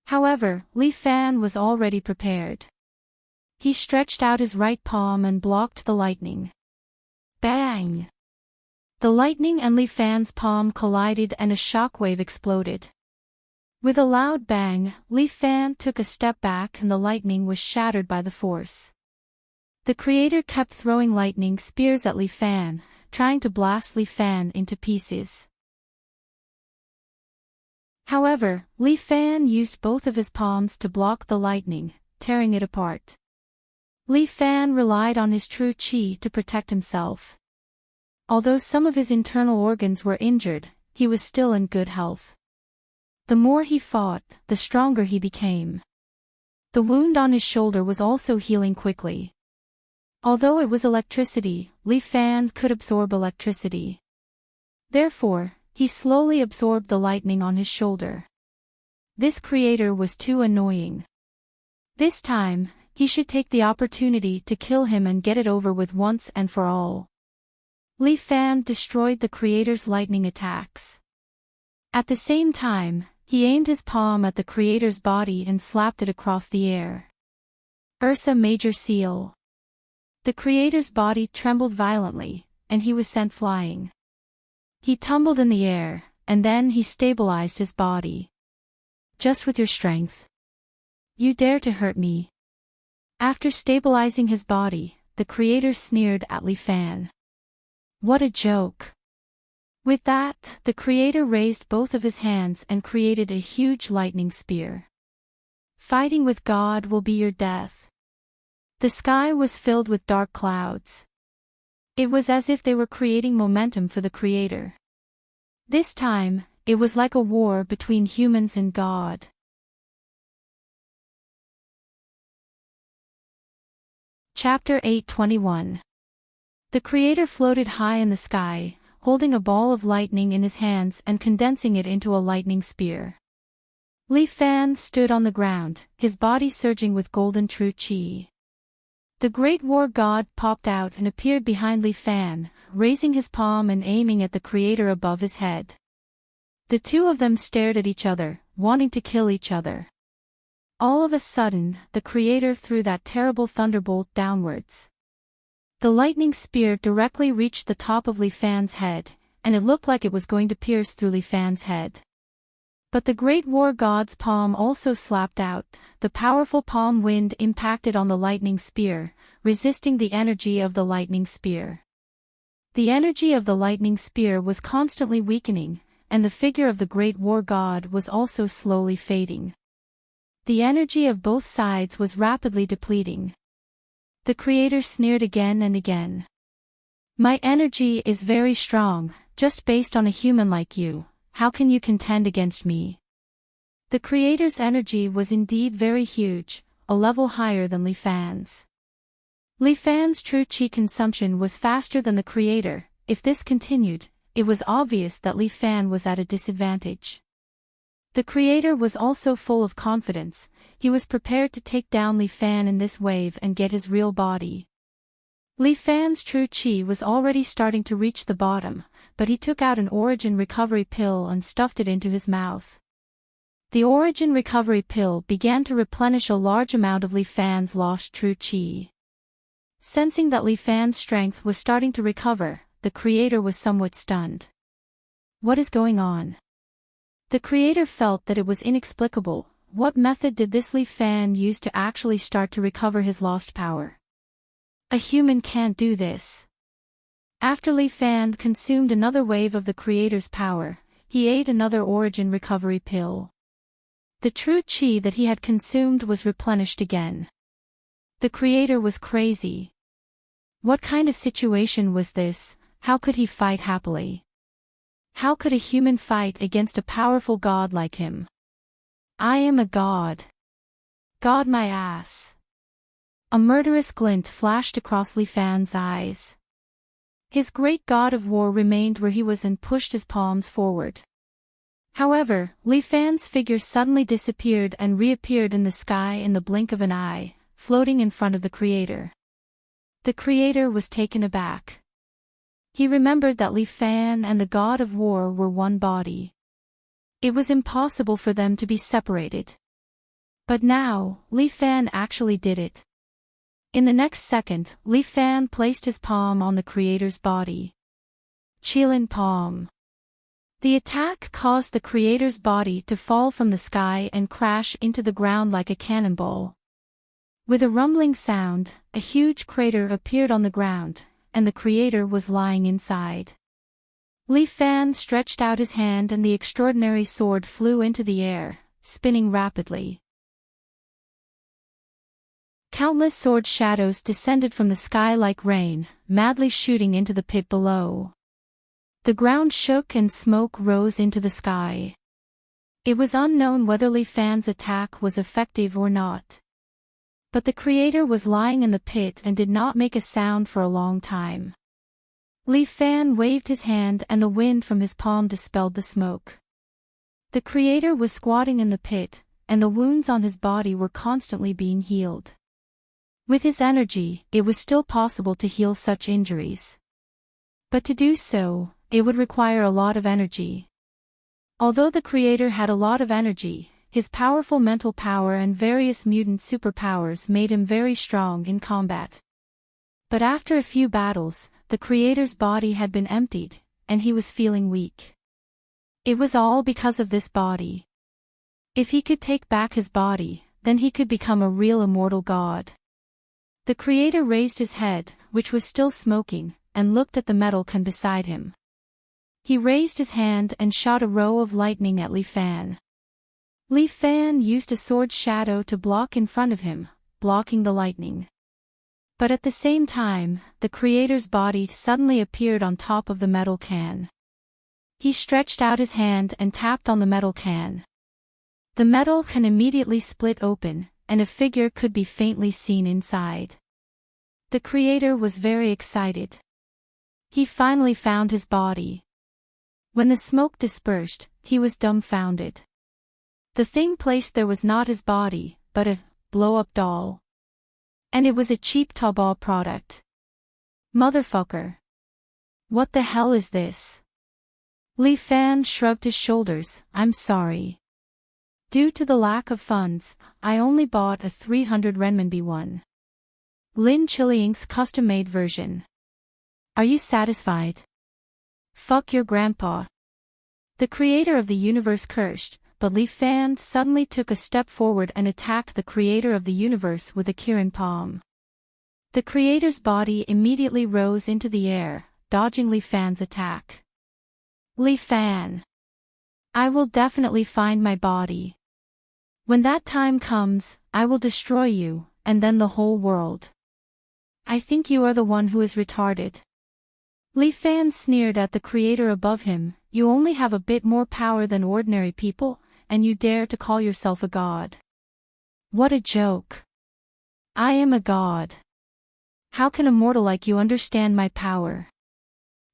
However, Li Fan was already prepared. He stretched out his right palm and blocked the lightning. Bang! The lightning and Li Fan's palm collided and a shockwave exploded. With a loud bang, Li Fan took a step back and the lightning was shattered by the force. The creator kept throwing lightning spears at Li Fan, trying to blast Li Fan into pieces. However, Li Fan used both of his palms to block the lightning, tearing it apart. Li Fan relied on his true qi to protect himself. Although some of his internal organs were injured, he was still in good health. The more he fought, the stronger he became. The wound on his shoulder was also healing quickly. Although it was electricity, Li Fan could absorb electricity. Therefore, he slowly absorbed the lightning on his shoulder. This creator was too annoying. This time, he should take the opportunity to kill him and get it over with once and for all. Li Fan destroyed the creator's lightning attacks. At the same time, he aimed his palm at the creator's body and slapped it across the air. Ursa Major Seal. The creator's body trembled violently, and he was sent flying. He tumbled in the air, and then he stabilized his body. Just with your strength. You dare to hurt me. After stabilizing his body, the creator sneered at Li Fan. What a joke. With that, the creator raised both of his hands and created a huge lightning spear. Fighting with God will be your death. The sky was filled with dark clouds. It was as if they were creating momentum for the creator. This time, it was like a war between humans and God. Chapter 8:21. The creator floated high in the sky, holding a ball of lightning in his hands and condensing it into a lightning spear. Li Fan stood on the ground, his body surging with golden true qi. The great war god popped out and appeared behind Li Fan, raising his palm and aiming at the creator above his head. The two of them stared at each other, wanting to kill each other. All of a sudden, the creator threw that terrible thunderbolt downwards. The lightning spear directly reached the top of Li Fan's head, and it looked like it was going to pierce through Li Fan's head. But the great war god's palm also slapped out. The powerful palm wind impacted on the lightning spear, resisting the energy of the lightning spear. The energy of the lightning spear was constantly weakening, and the figure of the great war god was also slowly fading. The energy of both sides was rapidly depleting. The creator sneered again and again. My energy is very strong, just based on a human like you. How can you contend against me? The creator's energy was indeed very huge, a level higher than Li Fan's. Li Fan's true qi consumption was faster than the creator. If this continued, it was obvious that Li Fan was at a disadvantage. The creator was also full of confidence. He was prepared to take down Li Fan in this wave and get his real body. Li Fan's true qi was already starting to reach the bottom, but he took out an origin recovery pill and stuffed it into his mouth. The origin recovery pill began to replenish a large amount of Li Fan's lost true qi. Sensing that Li Fan's strength was starting to recover, the creator was somewhat stunned. What is going on? The creator felt that it was inexplicable. What method did this Li Fan use to actually start to recover his lost power? A human can't do this. After Li Fan consumed another wave of the creator's power, he ate another origin recovery pill. The true qi that he had consumed was replenished again. The creator was crazy. What kind of situation was this? How could he fight happily? How could a human fight against a powerful god like him? I am a god. God my ass. A murderous glint flashed across Li Fan's eyes. His great god of war remained where he was and pushed his palms forward. However, Li Fan's figure suddenly disappeared and reappeared in the sky in the blink of an eye, floating in front of the creator. The creator was taken aback. He remembered that Li Fan and the god of war were one body. It was impossible for them to be separated. But now, Li Fan actually did it. In the next second, Li Fan placed his palm on the creator's body. Qilin palm. The attack caused the creator's body to fall from the sky and crash into the ground like a cannonball. With a rumbling sound, a huge crater appeared on the ground, and the creator was lying inside. Li Fan stretched out his hand and the extraordinary sword flew into the air, spinning rapidly. Countless sword shadows descended from the sky like rain, madly shooting into the pit below. The ground shook and smoke rose into the sky. It was unknown whether Li Fan's attack was effective or not. But the creator was lying in the pit and did not make a sound for a long time. Li Fan waved his hand and the wind from his palm dispelled the smoke. The creator was squatting in the pit, and the wounds on his body were constantly being healed. With his energy, it was still possible to heal such injuries. But to do so, it would require a lot of energy. Although the creator had a lot of energy, his powerful mental power and various mutant superpowers made him very strong in combat. But after a few battles, the creator's body had been emptied, and he was feeling weak. It was all because of this body. If he could take back his body, then he could become a real immortal god. The creator raised his head, which was still smoking, and looked at the metal can beside him. He raised his hand and shot a row of lightning at Li Fan. Li Fan used a sword shadow to block in front of him, blocking the lightning. But at the same time, the creator's body suddenly appeared on top of the metal can. He stretched out his hand and tapped on the metal can. The metal can immediately split open, and a figure could be faintly seen inside. The creator was very excited. He finally found his body. When the smoke dispersed, he was dumbfounded. The thing placed there was not his body, but a blow-up doll. And it was a cheap Taobao product. Motherfucker. What the hell is this? Li Fan shrugged his shoulders. I'm sorry. Due to the lack of funds, I only bought a 300 renminbi one. Lin Chiliang's custom-made version. Are you satisfied? Fuck your grandpa. The creator of the universe cursed, but Li Fan suddenly took a step forward and attacked the creator of the universe with a Kirin palm. The creator's body immediately rose into the air, dodging Li Fan's attack. Li Fan. I will definitely find my body. When that time comes, I will destroy you, and then the whole world. I think you are the one who is retarded. Li Fan sneered at the creator above him. You only have a bit more power than ordinary people, and you dare to call yourself a god. What a joke. I am a god. How can a mortal like you understand my power?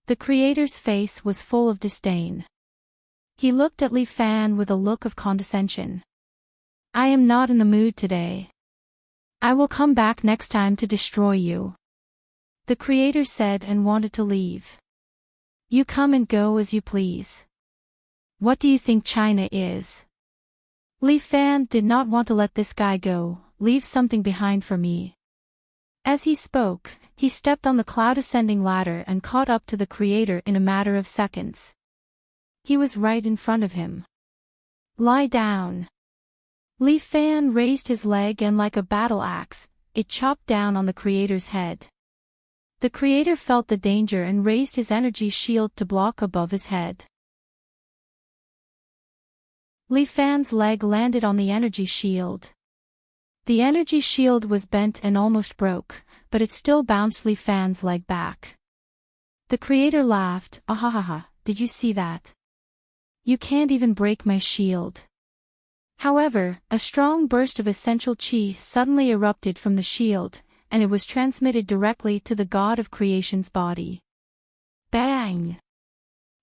The creator's face was full of disdain. He looked at Li Fan with a look of condescension. I am not in the mood today. I will come back next time to destroy you. The creator said and wanted to leave. You come and go as you please. What do you think China is? Li Fan did not want to let this guy go. Leave something behind for me. As he spoke, he stepped on the cloud-ascending ladder and caught up to the creator in a matter of seconds. He was right in front of him. Lie down. Li Fan raised his leg and like a battle axe, it chopped down on the creator's head. The creator felt the danger and raised his energy shield to block above his head. Li Fan's leg landed on the energy shield. The energy shield was bent and almost broke, but it still bounced Li Fan's leg back. The creator laughed. Ahahaha, did you see that? You can't even break my shield. However, a strong burst of essential chi suddenly erupted from the shield, and it was transmitted directly to the god of creation's body. Bang!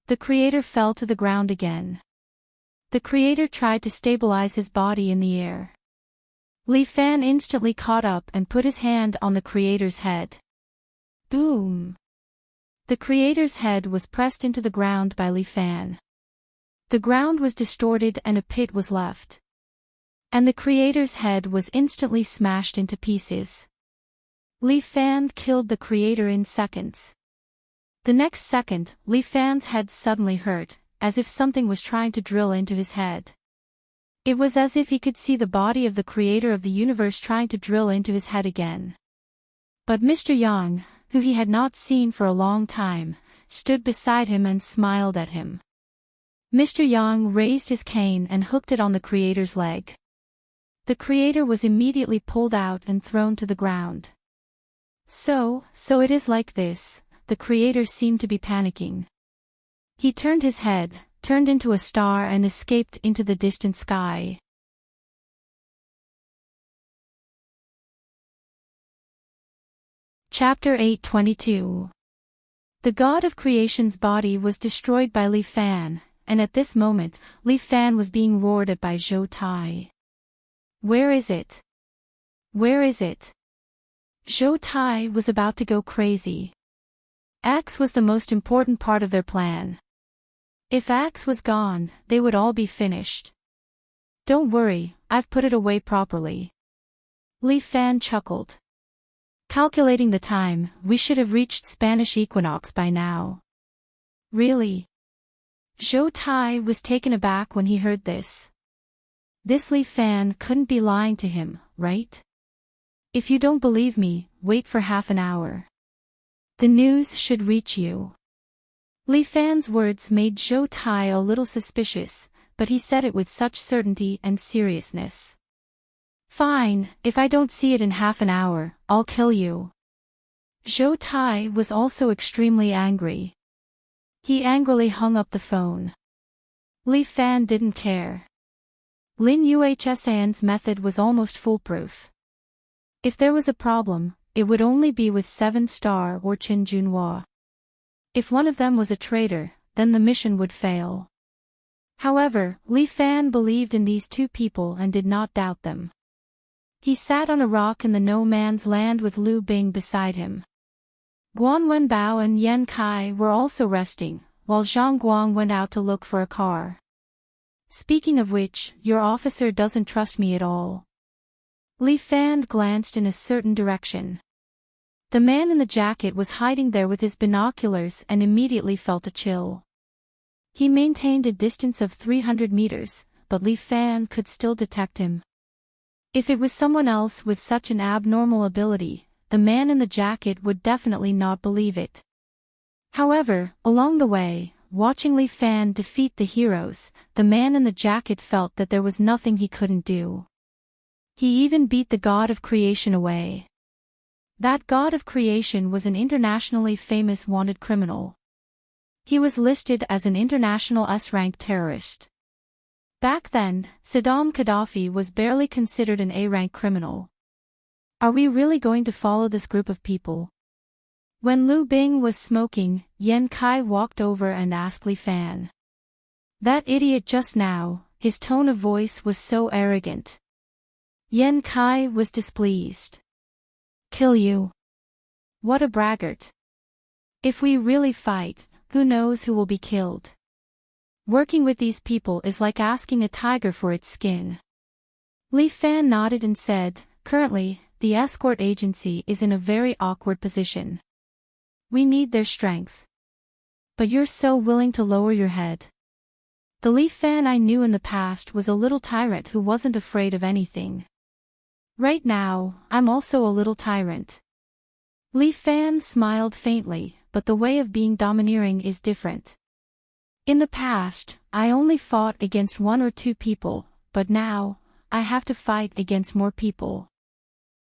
The creator fell to the ground again. The creator tried to stabilize his body in the air. Li Fan instantly caught up and put his hand on the creator's head. Boom! The creator's head was pressed into the ground by Li Fan. The ground was distorted and a pit was left. And the creator's head was instantly smashed into pieces. Li Fan killed the creator in seconds. The next second, Li Fan's head suddenly hurt, as if something was trying to drill into his head. It was as if he could see the body of the creator of the universe trying to drill into his head again. But Mr. Yang, who he had not seen for a long time, stood beside him and smiled at him. Mr. Yang raised his cane and hooked it on the creator's leg. The creator was immediately pulled out and thrown to the ground. So it is like this, the creator seemed to be panicking. He turned his head, turned into a star and escaped into the distant sky. Chapter 8:22. The god of creation's body was destroyed by Li Fan, and at this moment, Li Fan was being roared at by Zhou Tai. Where is it? Where is it? Zhou Tai was about to go crazy. Axe was the most important part of their plan. If Axe was gone, they would all be finished. Don't worry, I've put it away properly. Li Fan chuckled. Calculating the time, we should have reached Spanish equinox by now. Really? Zhou Tai was taken aback when he heard this. This Li Fan couldn't be lying to him, right? If you don't believe me, wait for half an hour. The news should reach you. Li Fan's words made Zhou Tai a little suspicious, but he said it with such certainty and seriousness. Fine, if I don't see it in half an hour, I'll kill you. Zhou Tai was also extremely angry. He angrily hung up the phone. Li Fan didn't care. Lin Yuhsan's method was almost foolproof. If there was a problem, it would only be with 7-star or Qin Junhua. If one of them was a traitor, then the mission would fail. However, Li Fan believed in these two people and did not doubt them. He sat on a rock in the no-man's land with Lu Bing beside him. Guan Wenbao and Yan Kai were also resting, while Zhang Guang went out to look for a car. Speaking of which, your officer doesn't trust me at all. Li Fan glanced in a certain direction. The man in the jacket was hiding there with his binoculars and immediately felt a chill. He maintained a distance of 300 meters, but Li Fan could still detect him. If it was someone else with such an abnormal ability, the man in the jacket would definitely not believe it. However, along the way, watching Li Fan defeat the heroes, the man in the jacket felt that there was nothing he couldn't do. He even beat the god of creation away. That god of creation was an internationally famous wanted criminal. He was listed as an international S-rank terrorist. Back then, Saddam Gaddafi was barely considered an A-rank criminal. Are we really going to follow this group of people? When Lu Bing was smoking, Yan Kai walked over and asked Li Fan. That idiot just now, his tone of voice was so arrogant. Yan Kai was displeased. Kill you? What a braggart. If we really fight, who knows who will be killed? Working with these people is like asking a tiger for its skin. Li Fan nodded and said, currently, the escort agency is in a very awkward position. We need their strength. But you're so willing to lower your head. The Li Fan I knew in the past was a little tyrant who wasn't afraid of anything. Right now, I'm also a little tyrant. Li Fan smiled faintly, but the way of being domineering is different. In the past, I only fought against 1 or 2 people, but now, I have to fight against more people.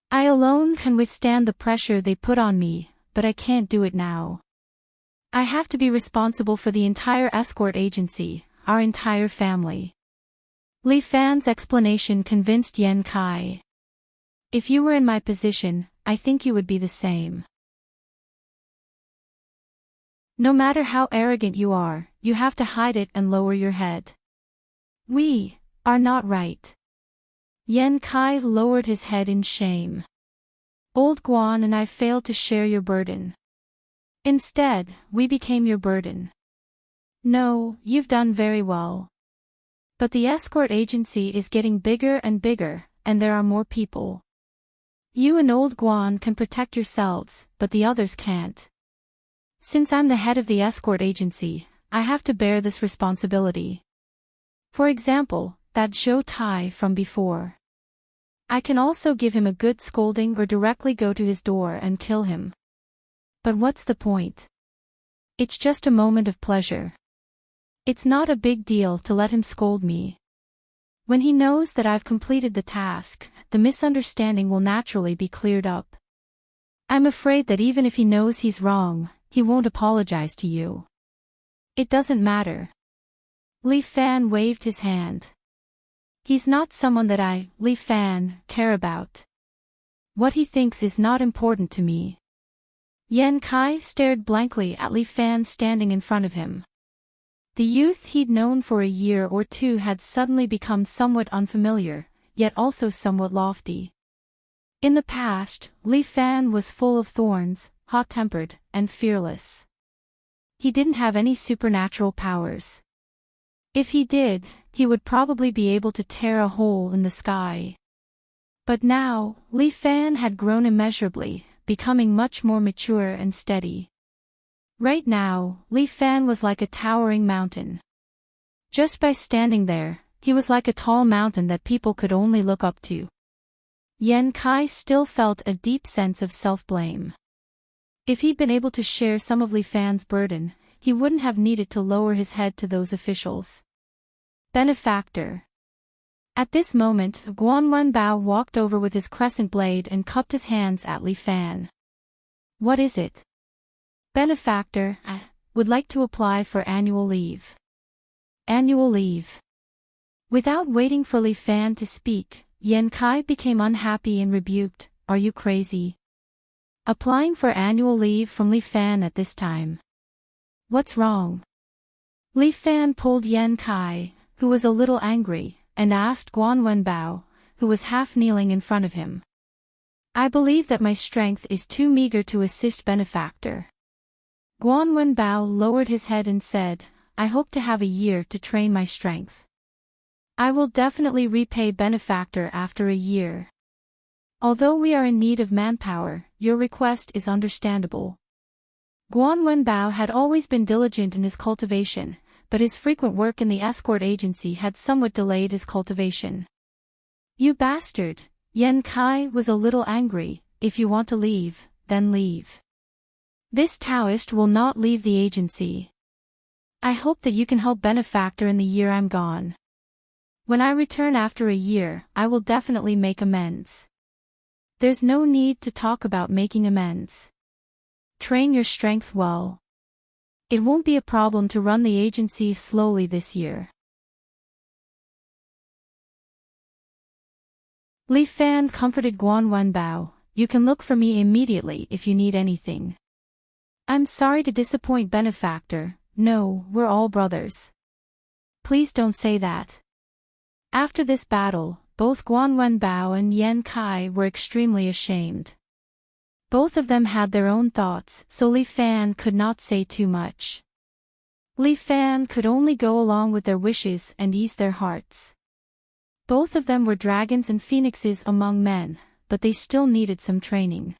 I alone can withstand the pressure they put on me, but I can't do it now. I have to be responsible for the entire escort agency, our entire family. Li Fan's explanation convinced Yan Kai. If you were in my position, I think you would be the same. No matter how arrogant you are, you have to hide it and lower your head. We are not right. Yan Kai lowered his head in shame. Old Guan and I failed to share your burden. Instead, we became your burden. No, you've done very well. But the escort agency is getting bigger and bigger, and there are more people. You and Old Guan can protect yourselves, but the others can't. Since I'm the head of the escort agency, I have to bear this responsibility. For example, that Zhou Tai from before. I can also give him a good scolding or directly go to his door and kill him. But what's the point? It's just a moment of pleasure. It's not a big deal to let him scold me. When he knows that I've completed the task, the misunderstanding will naturally be cleared up. I'm afraid that even if he knows he's wrong, he won't apologize to you. It doesn't matter. Li Fan waved his hand. He's not someone that I, Li Fan, care about. What he thinks is not important to me. Yan Kai stared blankly at Li Fan standing in front of him. The youth he'd known for a year or two had suddenly become somewhat unfamiliar, yet also somewhat lofty. In the past, Li Fan was full of thorns, hot-tempered, and fearless. He didn't have any supernatural powers. If he did, he would probably be able to tear a hole in the sky. But now, Li Fan had grown immeasurably, becoming much more mature and steady. Right now, Li Fan was like a towering mountain. Just by standing there, he was like a tall mountain that people could only look up to. Yan Kai still felt a deep sense of self-blame. If he'd been able to share some of Li Fan's burden, he wouldn't have needed to lower his head to those officials. Benefactor. At this moment, Guan Wenbao walked over with his crescent blade and cupped his hands at Li Fan. What is it? Benefactor, I would like to apply for annual leave. Annual leave. Without waiting for Li Fan to speak, Yan Kai became unhappy and rebuked, Are you crazy? Applying for annual leave from Li Fan at this time. What's wrong? Li Fan pulled Yan Kai, who was a little angry, and asked Guan Wenbao, who was half kneeling in front of him. I believe that my strength is too meager to assist Benefactor. Guan Wenbao lowered his head and said, I hope to have a year to train my strength. I will definitely repay Benefactor after a year. Although we are in need of manpower, your request is understandable. Guan Wenbao had always been diligent in his cultivation, but his frequent work in the escort agency had somewhat delayed his cultivation. You bastard! Yan Kai was a little angry. If you want to leave, then leave. This Taoist will not leave the agency. I hope that you can help Benefactor in the year I'm gone. When I return after a year, I will definitely make amends. There's no need to talk about making amends. Train your strength well. It won't be a problem to run the agency slowly this year. Li Fan comforted Guan Wenbao, You can look for me immediately if you need anything. I'm sorry to disappoint Benefactor, no, we're all brothers. Please don't say that. After this battle, both Guan Wenbao and Yan Kai were extremely ashamed. Both of them had their own thoughts, so Li Fan could not say too much. Li Fan could only go along with their wishes and ease their hearts. Both of them were dragons and phoenixes among men, but they still needed some training.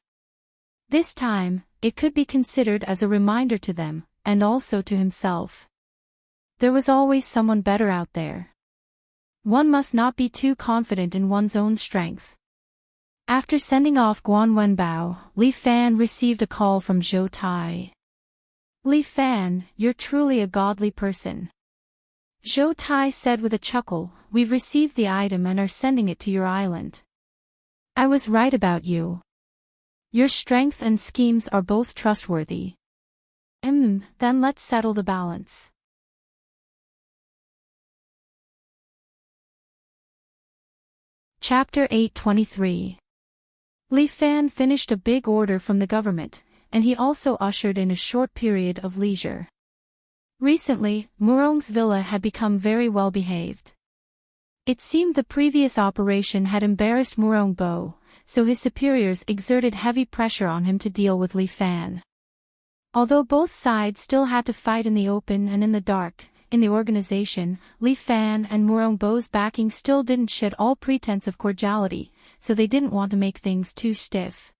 This time, it could be considered as a reminder to them, and also to himself. There was always someone better out there. One must not be too confident in one's own strength. After sending off Guan Wenbao, Li Fan received a call from Zhou Tai. Li Fan, you're truly a godly person. Zhou Tai said with a chuckle, We've received the item and are sending it to your island. I was right about you. Your strength and schemes are both trustworthy. Then let's settle the balance. Chapter 823. Li Fan finished a big order from the government, and he also ushered in a short period of leisure. Recently, Murong's villa had become very well behaved. It seemed the previous operation had embarrassed Murongbo, so his superiors exerted heavy pressure on him to deal with Li Fan. Although both sides still had to fight in the open and in the dark, in the organization, Li Fan and Murongbo's backing still didn't shed all pretense of cordiality, so they didn't want to make things too stiff.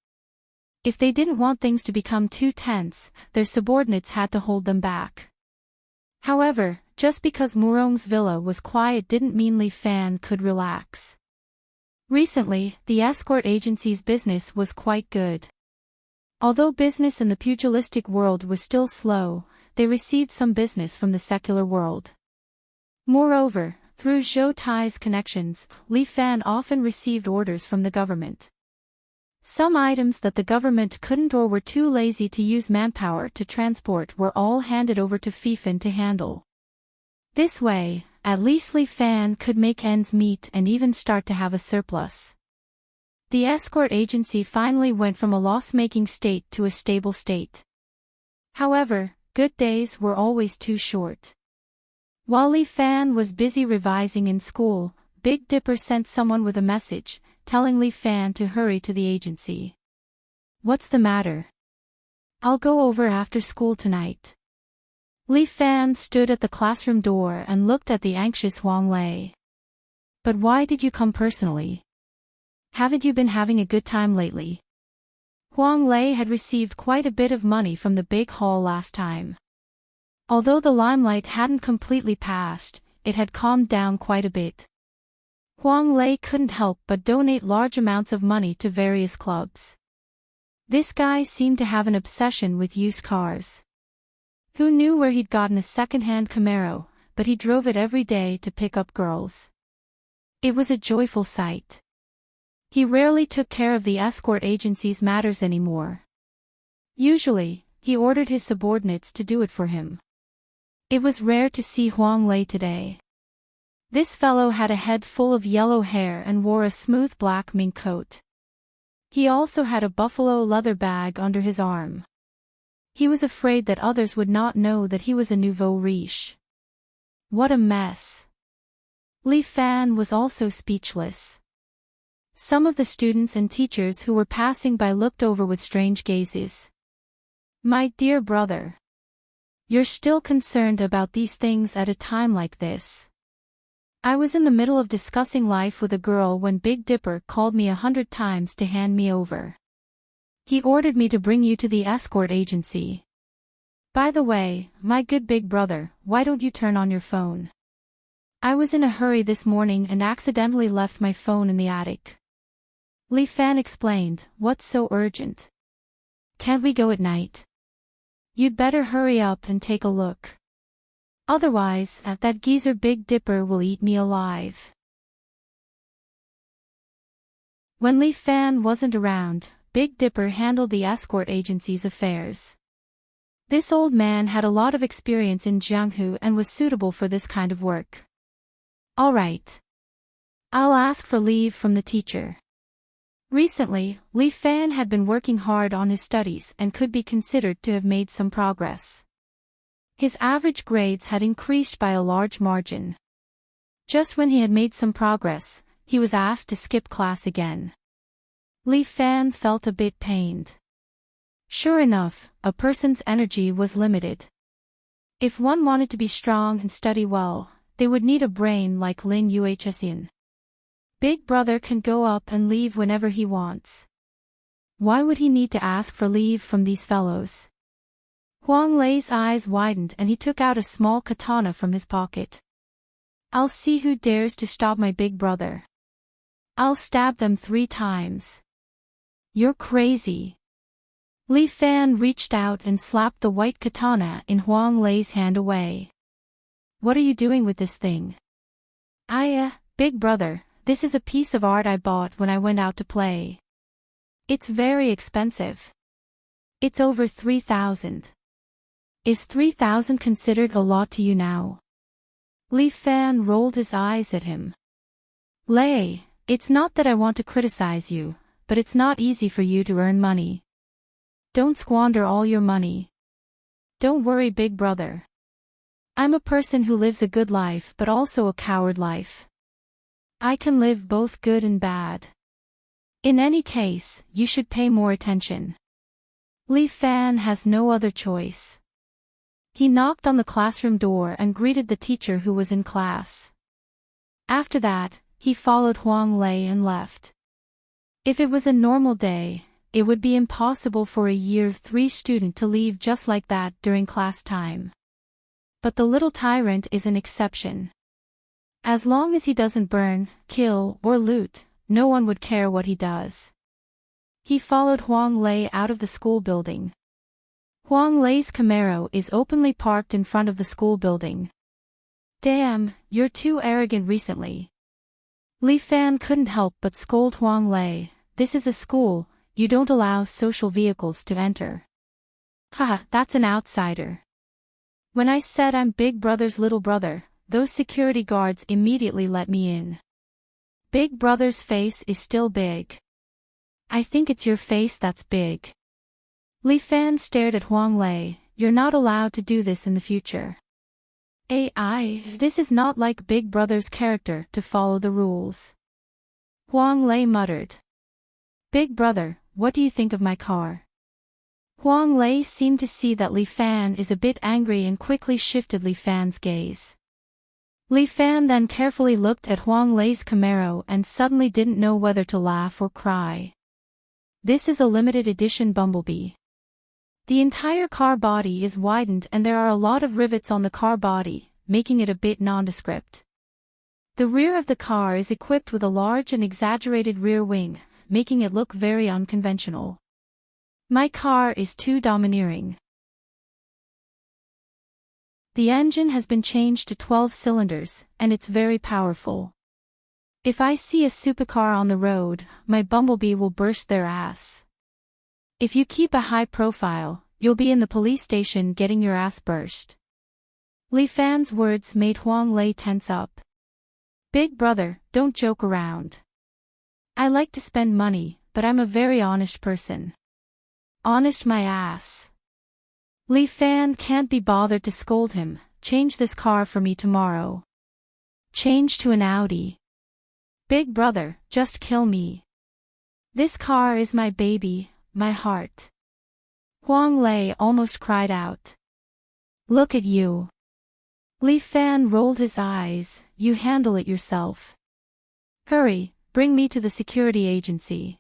If they didn't want things to become too tense, their subordinates had to hold them back. However, just because Murong's villa was quiet didn't mean Li Fan could relax. Recently, the escort agency's business was quite good. Although business in the pugilistic world was still slow, they received some business from the secular world. Moreover, through Zhou Tai's connections, Li Fan often received orders from the government. Some items that the government couldn't or were too lazy to use manpower to transport were all handed over to Fifan to handle. This way, at least Li Fan could make ends meet and even start to have a surplus. The escort agency finally went from a loss-making state to a stable state. However, good days were always too short. While Li Fan was busy revising in school, Big Dipper sent someone with a message, telling Li Fan to hurry to the agency. "What's the matter?" "I'll go over after school tonight." Li Fan stood at the classroom door and looked at the anxious Huang Lei. "But why did you come personally? Haven't you been having a good time lately?" Huang Lei had received quite a bit of money from the big haul last time. Although the limelight hadn't completely passed, it had calmed down quite a bit. Huang Lei couldn't help but donate large amounts of money to various clubs. This guy seemed to have an obsession with used cars. Who knew where he'd gotten a second-hand Camaro, but he drove it every day to pick up girls. It was a joyful sight. He rarely took care of the escort agency's matters anymore. Usually, he ordered his subordinates to do it for him. It was rare to see Huang Lei today. This fellow had a head full of yellow hair and wore a smooth black mink coat. He also had a buffalo leather bag under his arm. He was afraid that others would not know that he was a nouveau riche. What a mess. Li Fan was also speechless. Some of the students and teachers who were passing by looked over with strange gazes. "My dear brother. You're still concerned about these things at a time like this." "I was in the middle of discussing life with a girl when Big Dipper called me 100 times to hand me over. He ordered me to bring you to the escort agency. By the way, my good big brother, why don't you turn on your phone? I was in a hurry this morning and accidentally left my phone in the attic." Li Fan explained, "What's so urgent? Can't we go at night? You'd better hurry up and take a look. Otherwise, that geezer Big Dipper will eat me alive." When Li Fan wasn't around, Big Dipper handled the escort agency's affairs. This old man had a lot of experience in Jianghu and was suitable for this kind of work. "All right. I'll ask for leave from the teacher." Recently, Li Fan had been working hard on his studies and could be considered to have made some progress. His average grades had increased by a large margin. Just when he had made some progress, he was asked to skip class again. Li Fan felt a bit pained. Sure enough, a person's energy was limited. If one wanted to be strong and study well, they would need a brain like Lin Yuhsian. Big brother can go up and leave whenever he wants. Why would he need to ask for leave from these fellows? Huang Lei's eyes widened and he took out a small katana from his pocket. "I'll see who dares to stop my big brother. I'll stab them 3 times. You're crazy." Li Fan reached out and slapped the white katana in Huang Lei's hand away. "What are you doing with this thing?" Big brother, this is a piece of art I bought when I went out to play. It's very expensive. It's over 3,000. Is 3,000 considered a lot to you now?" Li Fan rolled his eyes at him. "Lei, it's not that I want to criticize you, but it's not easy for you to earn money. Don't squander all your money. Don't worry, big brother. I'm a person who lives a good life but also a coward life. I can live both good and bad. In any case, you should pay more attention. Li Fan has no other choice. He knocked on the classroom door and greeted the teacher who was in class. After that, he followed Huang Lei and left. If it was a normal day, it would be impossible for a Year 3 student to leave just like that during class time. But the little tyrant is an exception. As long as he doesn't burn, kill, or loot, no one would care what he does. He followed Huang Lei out of the school building. Huang Lei's Camaro is openly parked in front of the school building. Damn, you're too arrogant recently. Li Fan couldn't help but scold Huang Lei. This is a school, you don't allow social vehicles to enter. Haha, that's an outsider. When I said I'm Big Brother's little brother, those security guards immediately let me in. Big Brother's face is still big. I think it's your face that's big. Li Fan stared at Huang Lei. You're not allowed to do this in the future. This is not like Big Brother's character to follow the rules. Huang Lei muttered. Big Brother, what do you think of my car? Huang Lei seemed to see that Li Fan is a bit angry and quickly shifted Li Fan's gaze. Li Fan then carefully looked at Huang Lei's Camaro and suddenly didn't know whether to laugh or cry. This is a limited edition Bumblebee. The entire car body is widened and there are a lot of rivets on the car body, making it a bit nondescript. The rear of the car is equipped with a large and exaggerated rear wing, making it look very unconventional. My car is too domineering. The engine has been changed to 12 cylinders, and it's very powerful. If I see a supercar on the road, my Bumblebee will burst their ass. If you keep a high profile, you'll be in the police station getting your ass burst. Li Fan's words made Huang Lei tense up. Big Brother, don't joke around. I like to spend money, but I'm a very honest person. Honest my ass. Li Fan can't be bothered to scold him. Change this car for me tomorrow. Change to an Audi. Big Brother, just kill me. This car is my baby, my heart. Huang Lei almost cried out. Look at you. Li Fan rolled his eyes. You handle it yourself. Hurry, bring me to the security agency.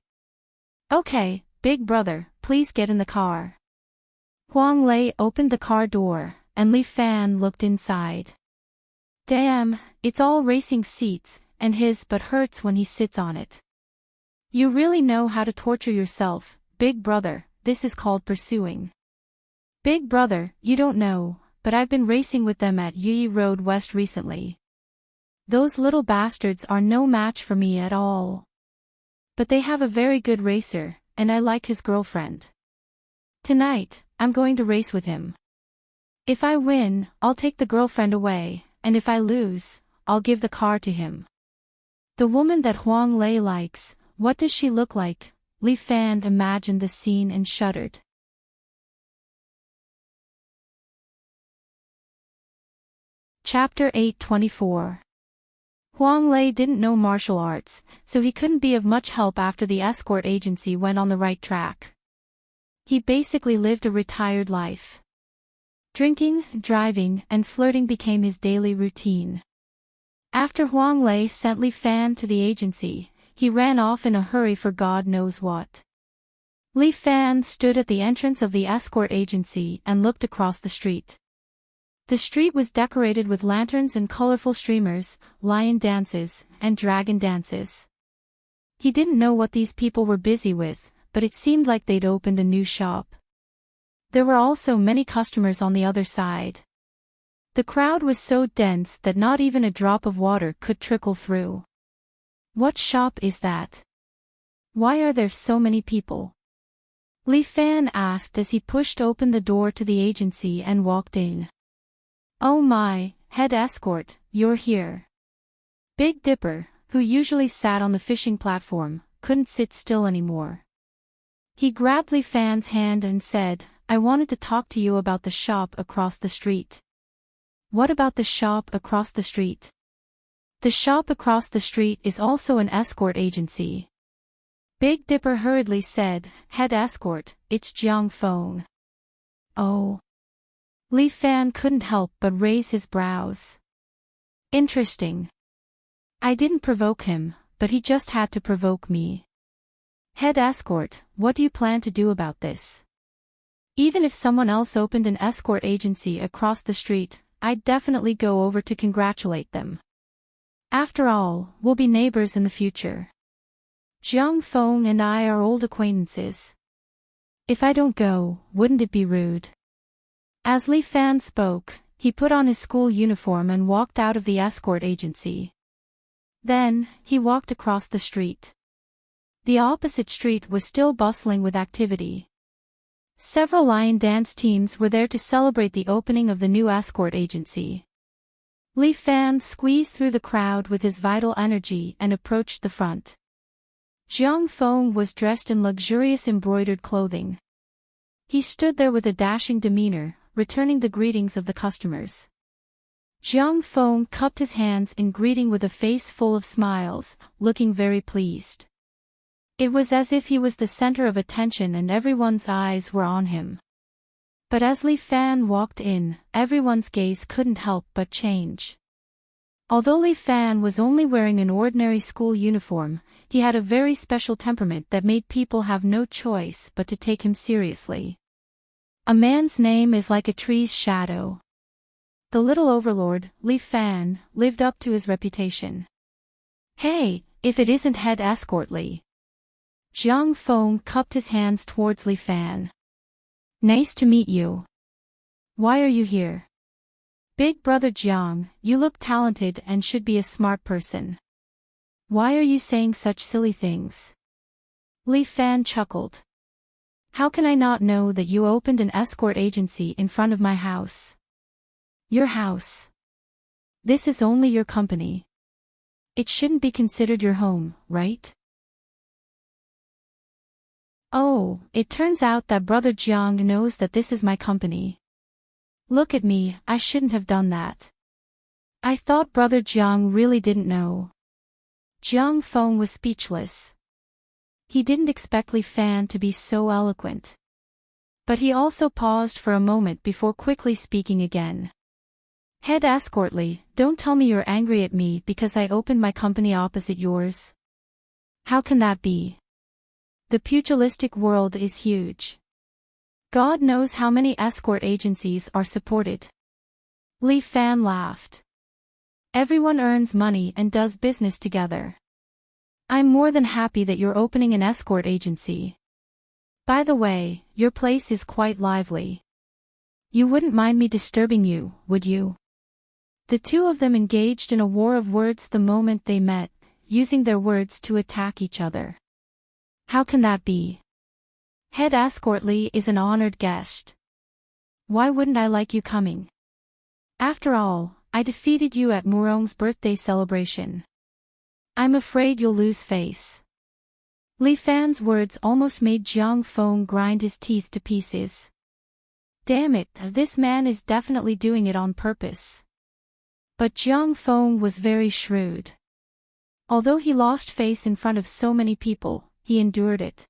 Okay, Big Brother, please get in the car. Huang Lei opened the car door, and Li Fan looked inside. Damn, it's all racing seats, and his butt hurts when he sits on it. You really know how to torture yourself, Big Brother. This is called pursuing. Big Brother, you don't know, but I've been racing with them at Yi Road West recently. Those little bastards are no match for me at all. But they have a very good racer, and I like his girlfriend. Tonight, I'm going to race with him. If I win, I'll take the girlfriend away, and if I lose, I'll give the car to him. The woman that Huang Lei likes, what does she look like? Li Fan imagined the scene and shuddered. Chapter 8:24. Huang Lei didn't know martial arts, so he couldn't be of much help after the escort agency went on the right track. He basically lived a retired life. Drinking, driving, and flirting became his daily routine. After Huang Lei sent Li Fan to the agency, he ran off in a hurry for God knows what. Li Fan stood at the entrance of the escort agency and looked across the street. The street was decorated with lanterns and colorful streamers, lion dances, and dragon dances. He didn't know what these people were busy with, but it seemed like they'd opened a new shop. There were also many customers on the other side. The crowd was so dense that not even a drop of water could trickle through. What shop is that? Why are there so many people? Li Fan asked as he pushed open the door to the agency and walked in. Oh my, head escort, you're here. Big Dipper, who usually sat on the fishing platform, couldn't sit still anymore. He grabbed Li Fan's hand and said, I wanted to talk to you about the shop across the street. What about the shop across the street? The shop across the street is also an escort agency. Big Dipper hurriedly said, Head escort, it's Jiang Feng. Oh. Li Fan couldn't help but raise his brows. Interesting. I didn't provoke him, but he just had to provoke me. Head escort, what do you plan to do about this? Even if someone else opened an escort agency across the street, I'd definitely go over to congratulate them. After all, we'll be neighbors in the future. Jiang Feng and I are old acquaintances. If I don't go, wouldn't it be rude? As Li Fan spoke, he put on his school uniform and walked out of the escort agency. Then, he walked across the street. The opposite street was still bustling with activity. Several lion dance teams were there to celebrate the opening of the new escort agency. Li Fan squeezed through the crowd with his vital energy and approached the front. Jiang Feng was dressed in luxurious embroidered clothing. He stood there with a dashing demeanor, returning the greetings of the customers. Jiang Feng cupped his hands in greeting with a face full of smiles, looking very pleased. It was as if he was the center of attention and everyone's eyes were on him. But as Li Fan walked in, everyone's gaze couldn't help but change. Although Li Fan was only wearing an ordinary school uniform, he had a very special temperament that made people have no choice but to take him seriously. A man's name is like a tree's shadow. The little overlord, Li Fan, lived up to his reputation. Hey, if it isn't head escort Li. Jiang Feng cupped his hands towards Li Fan. Nice to meet you. Why are you here? Big brother Jiang, you look talented and should be a smart person. Why are you saying such silly things? Li Fan chuckled. How can I not know that you opened an escort agency in front of my house? Your house. This is only your company. It shouldn't be considered your home, right? Oh, it turns out that brother Jiang knows that this is my company. Look at me, I shouldn't have done that. I thought brother Jiang really didn't know. Jiang Feng was speechless. He didn't expect Li Fan to be so eloquent. But he also paused for a moment before quickly speaking again. Head escort Li, don't tell me you're angry at me because I opened my company opposite yours. How can that be? The pugilistic world is huge. God knows how many escort agencies are supported. Li Fan laughed. Everyone earns money and does business together. I'm more than happy that you're opening an escort agency. By the way, your place is quite lively. You wouldn't mind me disturbing you, would you? The two of them engaged in a war of words the moment they met, using their words to attack each other. How can that be? Head escort Li is an honored guest. Why wouldn't I like you coming? After all, I defeated you at Murong's birthday celebration. I'm afraid you'll lose face. Li Fan's words almost made Jiang Feng grind his teeth to pieces. Damn it, this man is definitely doing it on purpose. But Jiang Feng was very shrewd. Although he lost face in front of so many people, he endured it.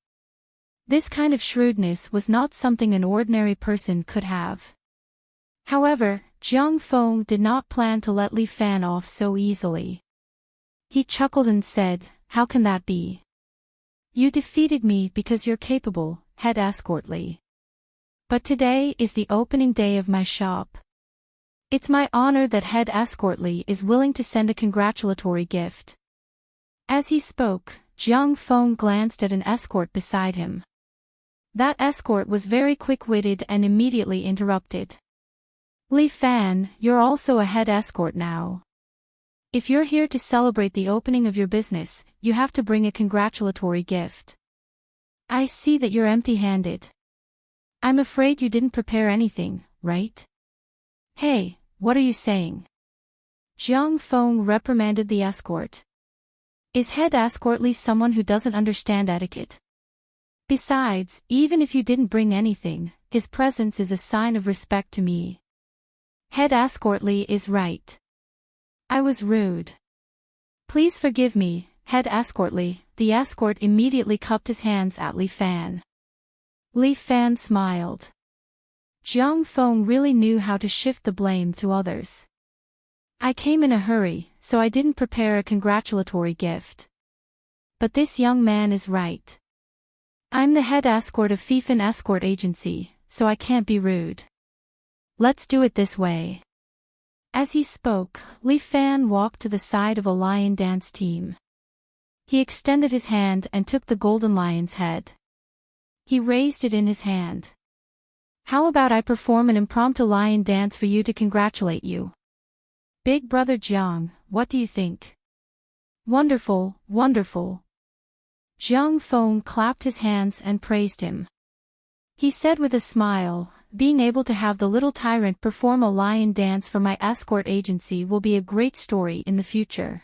This kind of shrewdness was not something an ordinary person could have. However, Jiang Feng did not plan to let Li Fan off so easily. He chuckled and said, How can that be? You defeated me because you're capable, head escort Li. But today is the opening day of my shop. It's my honor that head escort Li is willing to send a congratulatory gift. As he spoke, Jiang Feng glanced at an escort beside him. That escort was very quick-witted and immediately interrupted. Li Fan, you're also a head escort now. If you're here to celebrate the opening of your business, you have to bring a congratulatory gift. I see that you're empty-handed. I'm afraid you didn't prepare anything, right? Hey, what are you saying? Jiang Feng reprimanded the escort. Is head escort Li someone who doesn't understand etiquette? Besides, even if you didn't bring anything, his presence is a sign of respect to me. Head escort Li is right. I was rude. Please forgive me, head escort Li. The escort immediately cupped his hands at Li Fan. Li Fan smiled. Jiang Feng really knew how to shift the blame to others. I came in a hurry, so I didn't prepare a congratulatory gift. But this young man is right. I'm the head escort of Fictional Escort Agency, so I can't be rude. Let's do it this way. As he spoke, Li Fan walked to the side of a lion dance team. He extended his hand and took the golden lion's head. He raised it in his hand. How about I perform an impromptu lion dance for you to congratulate you? Big brother Jiang, what do you think? Wonderful, wonderful. Jiang Feng clapped his hands and praised him. He said with a smile, being able to have the little tyrant perform a lion dance for my escort agency will be a great story in the future.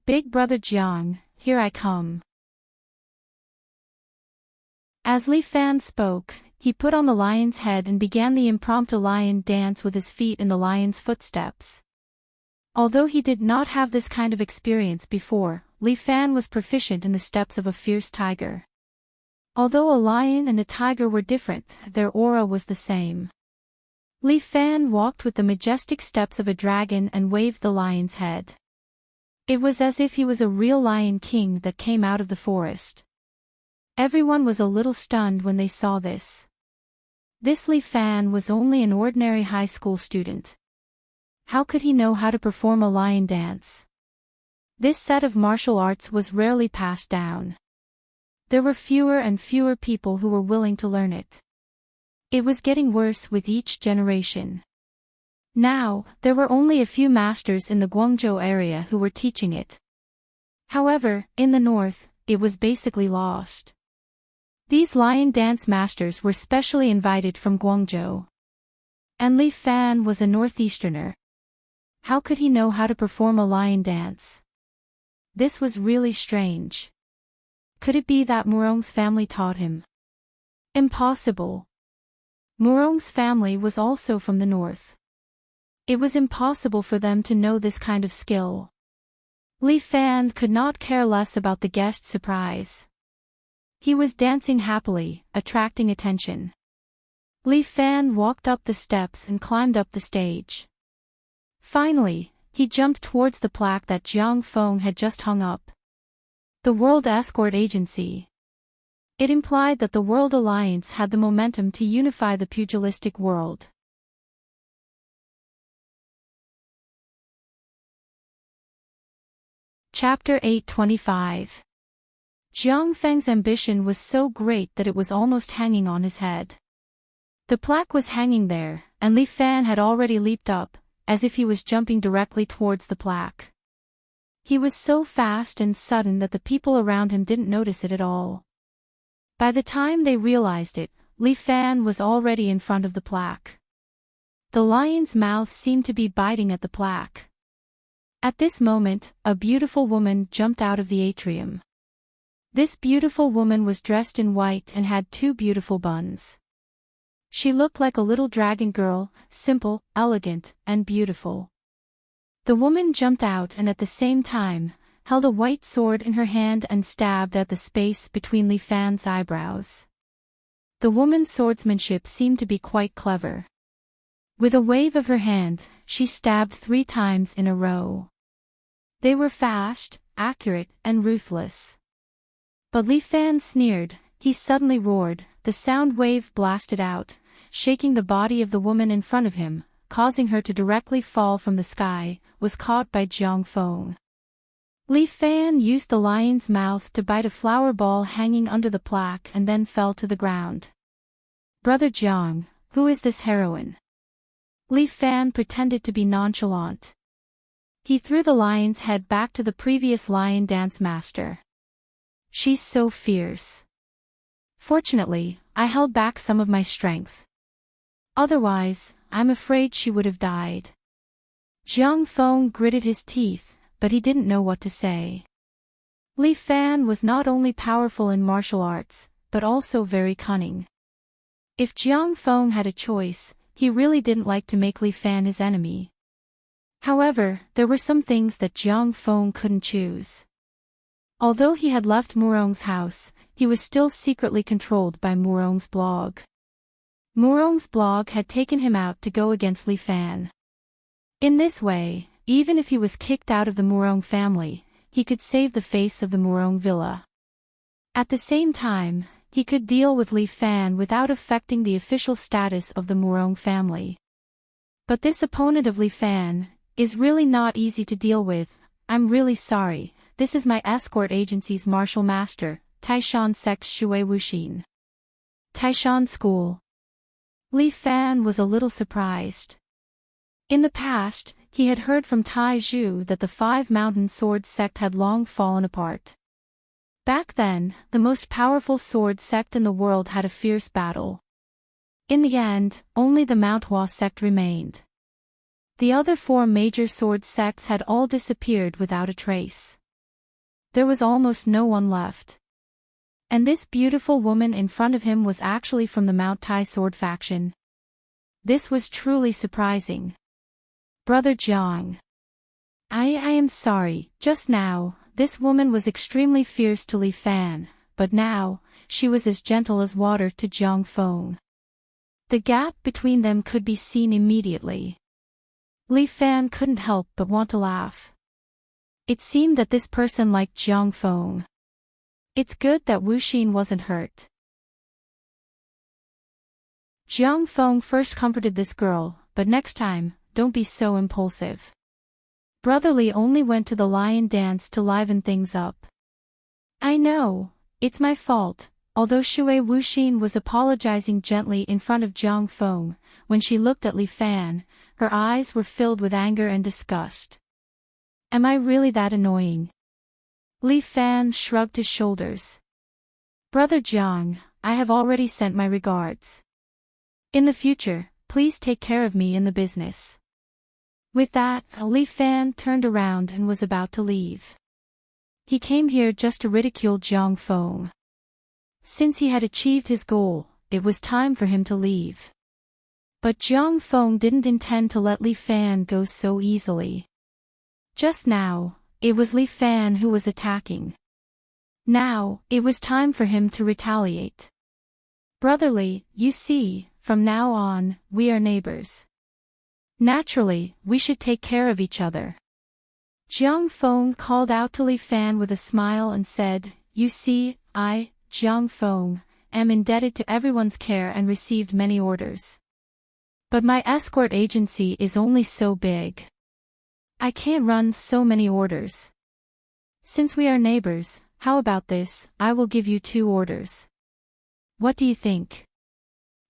Big brother Jiang, here I come. As Li Fan spoke, he put on the lion's head and began the impromptu lion dance with his feet in the lion's footsteps. Although he did not have this kind of experience before, Li Fan was proficient in the steps of a fierce tiger. Although a lion and a tiger were different, their aura was the same. Li Fan walked with the majestic steps of a dragon and waved the lion's head. It was as if he was a real lion king that came out of the forest. Everyone was a little stunned when they saw this. This Li Fan was only an ordinary high school student. How could he know how to perform a lion dance? This set of martial arts was rarely passed down. There were fewer and fewer people who were willing to learn it. It was getting worse with each generation. Now, there were only a few masters in the Guangzhou area who were teaching it. However, in the north, it was basically lost. These lion dance masters were specially invited from Guangzhou. And Li Fan was a northeasterner. How could he know how to perform a lion dance? This was really strange. Could it be that Murong's family taught him? Impossible. Murong's family was also from the north. It was impossible for them to know this kind of skill. Li Fan could not care less about the guest's surprise. He was dancing happily, attracting attention. Li Fan walked up the steps and climbed up the stage. Finally, he jumped towards the plaque that Jiang Feng had just hung up. The World Escort Agency. It implied that the World Alliance had the momentum to unify the pugilistic world. Chapter 825. Jiang Feng's ambition was so great that it was almost hanging on his head. The plaque was hanging there, and Li Fan had already leaped up, as if he was jumping directly towards the plaque. He was so fast and sudden that the people around him didn't notice it at all. By the time they realized it, Li Fan was already in front of the plaque. The lion's mouth seemed to be biting at the plaque. At this moment, a beautiful woman jumped out of the atrium. This beautiful woman was dressed in white and had two beautiful buns. She looked like a little dragon girl, simple, elegant, and beautiful. The woman jumped out and at the same time, held a white sword in her hand and stabbed at the space between Li Fan's eyebrows. The woman's swordsmanship seemed to be quite clever. With a wave of her hand, she stabbed 3 times in a row. They were fast, accurate, and ruthless. But Li Fan sneered. He suddenly roared, the sound wave blasted out, shaking the body of the woman in front of him, causing her to directly fall from the sky, was caught by Jiang Feng. Li Fan used the lion's mouth to bite a flower ball hanging under the plaque and then fell to the ground. Brother Jiang, who is this heroine? Li Fan pretended to be nonchalant. He threw the lion's head back to the previous lion dance master. She's so fierce. Fortunately, I held back some of my strength. Otherwise, I'm afraid she would have died. Jiang Feng gritted his teeth, but he didn't know what to say. Li Fan was not only powerful in martial arts, but also very cunning. If Jiang Feng had a choice, he really didn't like to make Li Fan his enemy. However, there were some things that Jiang Feng couldn't choose. Although he had left Murong's house, he was still secretly controlled by Murong's blog. Murong's blog had taken him out to go against Li Fan. In this way, even if he was kicked out of the Murong family, he could save the face of the Murong villa. At the same time, he could deal with Li Fan without affecting the official status of the Murong family. But this opponent of Li Fan is really not easy to deal with. I'm really sorry, this is my escort agency's martial master, Taishan Sect Shui Wuxin. Taishan School. Li Fan was a little surprised. In the past, he had heard from Tai Zhu that the Five Mountain Sword Sect had long fallen apart. Back then, the most powerful sword sect in the world had a fierce battle. In the end, only the Mount Hua sect remained. The other four major sword sects had all disappeared without a trace. There was almost no one left. And this beautiful woman in front of him was actually from the Mount Tai sword faction. This was truly surprising. Brother Jiang. I am sorry, just now, this woman was extremely fierce to Li Fan, but now, she was as gentle as water to Jiang Feng. The gap between them could be seen immediately. Li Fan couldn't help but want to laugh. It seemed that this person liked Jiang Feng. It's good that Wuxin wasn't hurt. Jiang Feng first comforted this girl, but next time, don't be so impulsive. Brotherly only went to the lion dance to liven things up. I know, it's my fault. Although Shui Wuxin was apologizing gently in front of Jiang Feng, when she looked at Li Fan, her eyes were filled with anger and disgust. Am I really that annoying? Li Fan shrugged his shoulders. Brother Jiang, I have already sent my regards. In the future, please take care of me in the business. With that, Li Fan turned around and was about to leave. He came here just to ridicule Jiang Feng. Since he had achieved his goal, it was time for him to leave. But Jiang Feng didn't intend to let Li Fan go so easily. Just now, it was Li Fan who was attacking. Now, it was time for him to retaliate. Brotherly, you see, from now on, we are neighbors. Naturally, we should take care of each other. Jiang Feng called out to Li Fan with a smile and said, You see, I, Jiang Feng, am indebted to everyone's care and received many orders. But my escort agency is only so big. I can't run so many orders. Since we are neighbors, how about this? I will give you 2 orders. What do you think?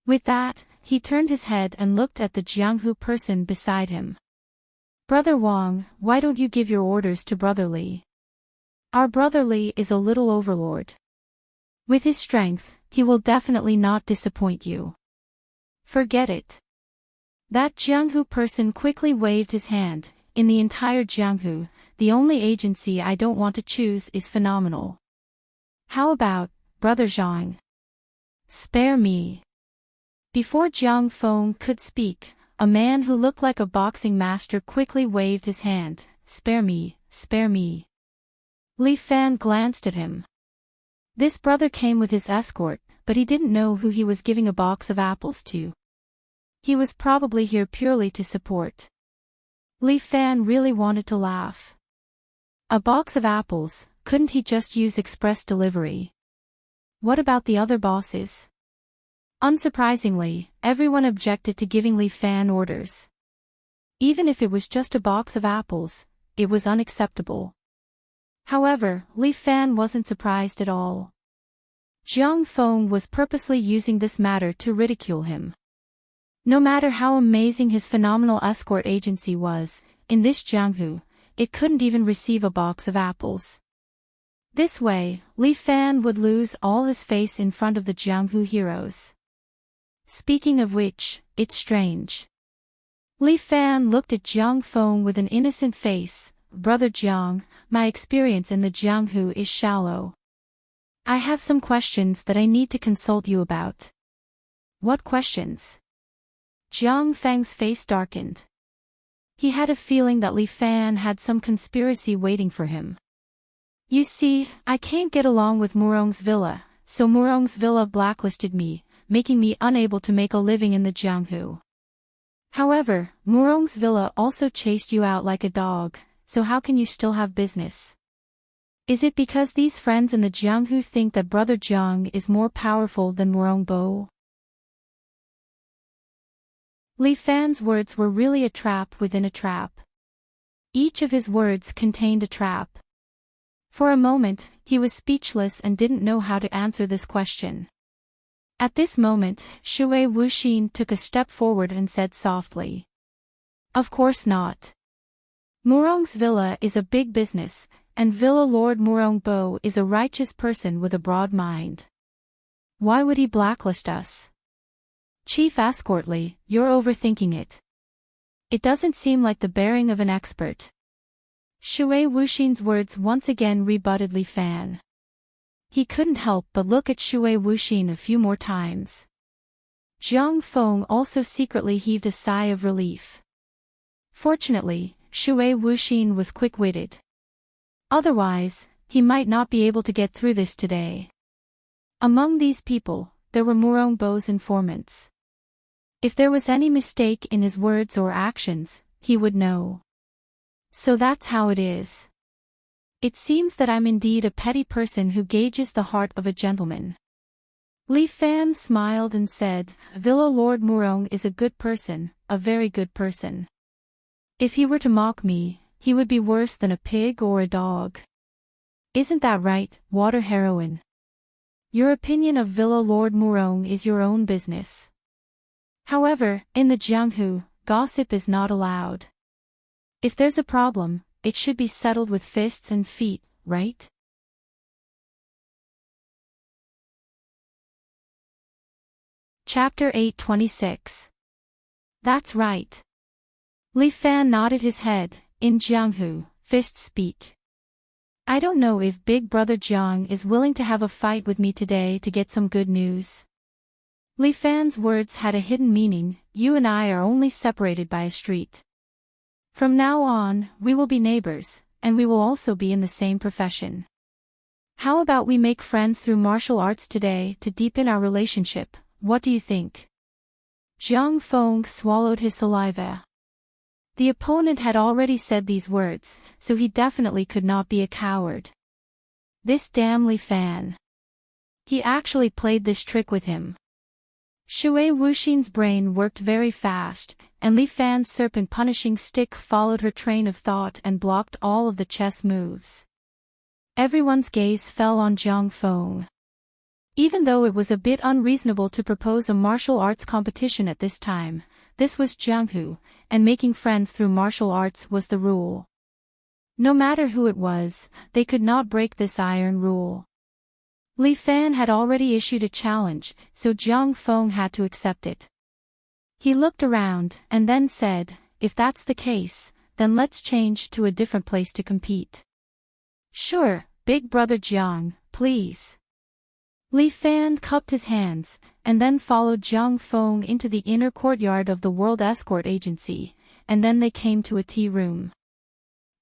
With that, he turned his head and looked at the Jianghu person beside him. Brother Wang, why don't you give your orders to Brother Li? Our Brother Li is a little overlord. With his strength, he will definitely not disappoint you. Forget it. That Jianghu person quickly waved his hand. In the entire Jianghu, the only agency I don't want to choose is Phenomenal. How about, Brother Zhang? Spare me. Before Jiang Feng could speak, a man who looked like a boxing master quickly waved his hand. Spare me, spare me. Li Fan glanced at him. This brother came with his escort, but he didn't know who he was giving a box of apples to. He was probably here purely to support. Li Fan really wanted to laugh. A box of apples, couldn't he just use express delivery? What about the other bosses? Unsurprisingly, everyone objected to giving Li Fan orders. Even if it was just a box of apples, it was unacceptable. However, Li Fan wasn't surprised at all. Jiang Feng was purposely using this matter to ridicule him. No matter how amazing his phenomenal escort agency was, in this Jianghu, it couldn't even receive a box of apples. This way, Li Fan would lose all his face in front of the Jianghu heroes. Speaking of which, it's strange. Li Fan looked at Jiang Feng with an innocent face. Brother Jiang, my experience in the Jianghu is shallow. I have some questions that I need to consult you about. What questions? Jiang Feng's face darkened. He had a feeling that Li Fan had some conspiracy waiting for him. You see, I can't get along with Murong's villa, so Murong's villa blacklisted me, making me unable to make a living in the Jianghu. However, Murong's villa also chased you out like a dog, so how can you still have business? Is it because these friends in the Jianghu think that Brother Jiang is more powerful than Murong Bo? Li Fan's words were really a trap within a trap. Each of his words contained a trap. For a moment, he was speechless and didn't know how to answer this question. At this moment, Shui Wuxin took a step forward and said softly. Of course not. Murong's villa is a big business, and Villa Lord Murong Bo is a righteous person with a broad mind. Why would he blacklist us? Chief Escortly, you're overthinking it. It doesn't seem like the bearing of an expert. Shui Wuxin's words once again rebutted Li Fan. He couldn't help but look at Shui Wuxin a few more times. Jiang Feng also secretly heaved a sigh of relief. Fortunately, Shui Wuxin was quick-witted. Otherwise, he might not be able to get through this today. Among these people, there were Murong Bo's informants. If there was any mistake in his words or actions, he would know. So that's how it is. It seems that I'm indeed a petty person who gauges the heart of a gentleman. Li Fan smiled and said, Villa Lord Murong is a good person, a very good person. If he were to mock me, he would be worse than a pig or a dog. Isn't that right, water heroine? Your opinion of Villa Lord Murong is your own business. However, in the Jianghu, gossip is not allowed. If there's a problem, it should be settled with fists and feet, right? Chapter 826. That's right. Li Fan nodded his head. In Jianghu, fists speak. I don't know if Big Brother Jiang is willing to have a fight with me today to get some good news. Li Fan's words had a hidden meaning. You and I are only separated by a street. From now on, we will be neighbors, and we will also be in the same profession. How about we make friends through martial arts today to deepen our relationship? What do you think? Jiang Feng swallowed his saliva. The opponent had already said these words, so he definitely could not be a coward. This damn Li Fan. He actually played this trick with him. Shui Wuxin's brain worked very fast, and Li Fan's serpent punishing stick followed her train of thought and blocked all of the chess moves. Everyone's gaze fell on Jiang Feng. Even though it was a bit unreasonable to propose a martial arts competition at this time, this was Jianghu, and making friends through martial arts was the rule. No matter who it was, they could not break this iron rule. Li Fan had already issued a challenge, so Jiang Feng had to accept it. He looked around, and then said, if that's the case, then let's change to a different place to compete. Sure, Big Brother Jiang, please. Li Fan cupped his hands, and then followed Jiang Feng into the inner courtyard of the World Escort Agency, and then they came to a tea room.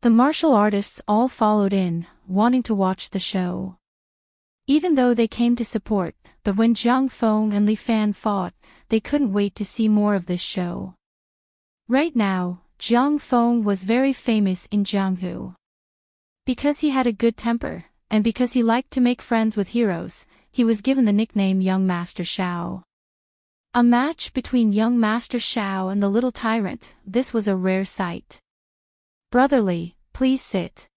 The martial artists all followed in, wanting to watch the show. Even though they came to support, but when Jiang Feng and Li Fan fought, they couldn't wait to see more of this show. Right now, Jiang Feng was very famous in Jianghu. Because he had a good temper, and because he liked to make friends with heroes, he was given the nickname Young Master Shao. A match between Young Master Shao and the little tyrant, this was a rare sight. Brotherly, please sit.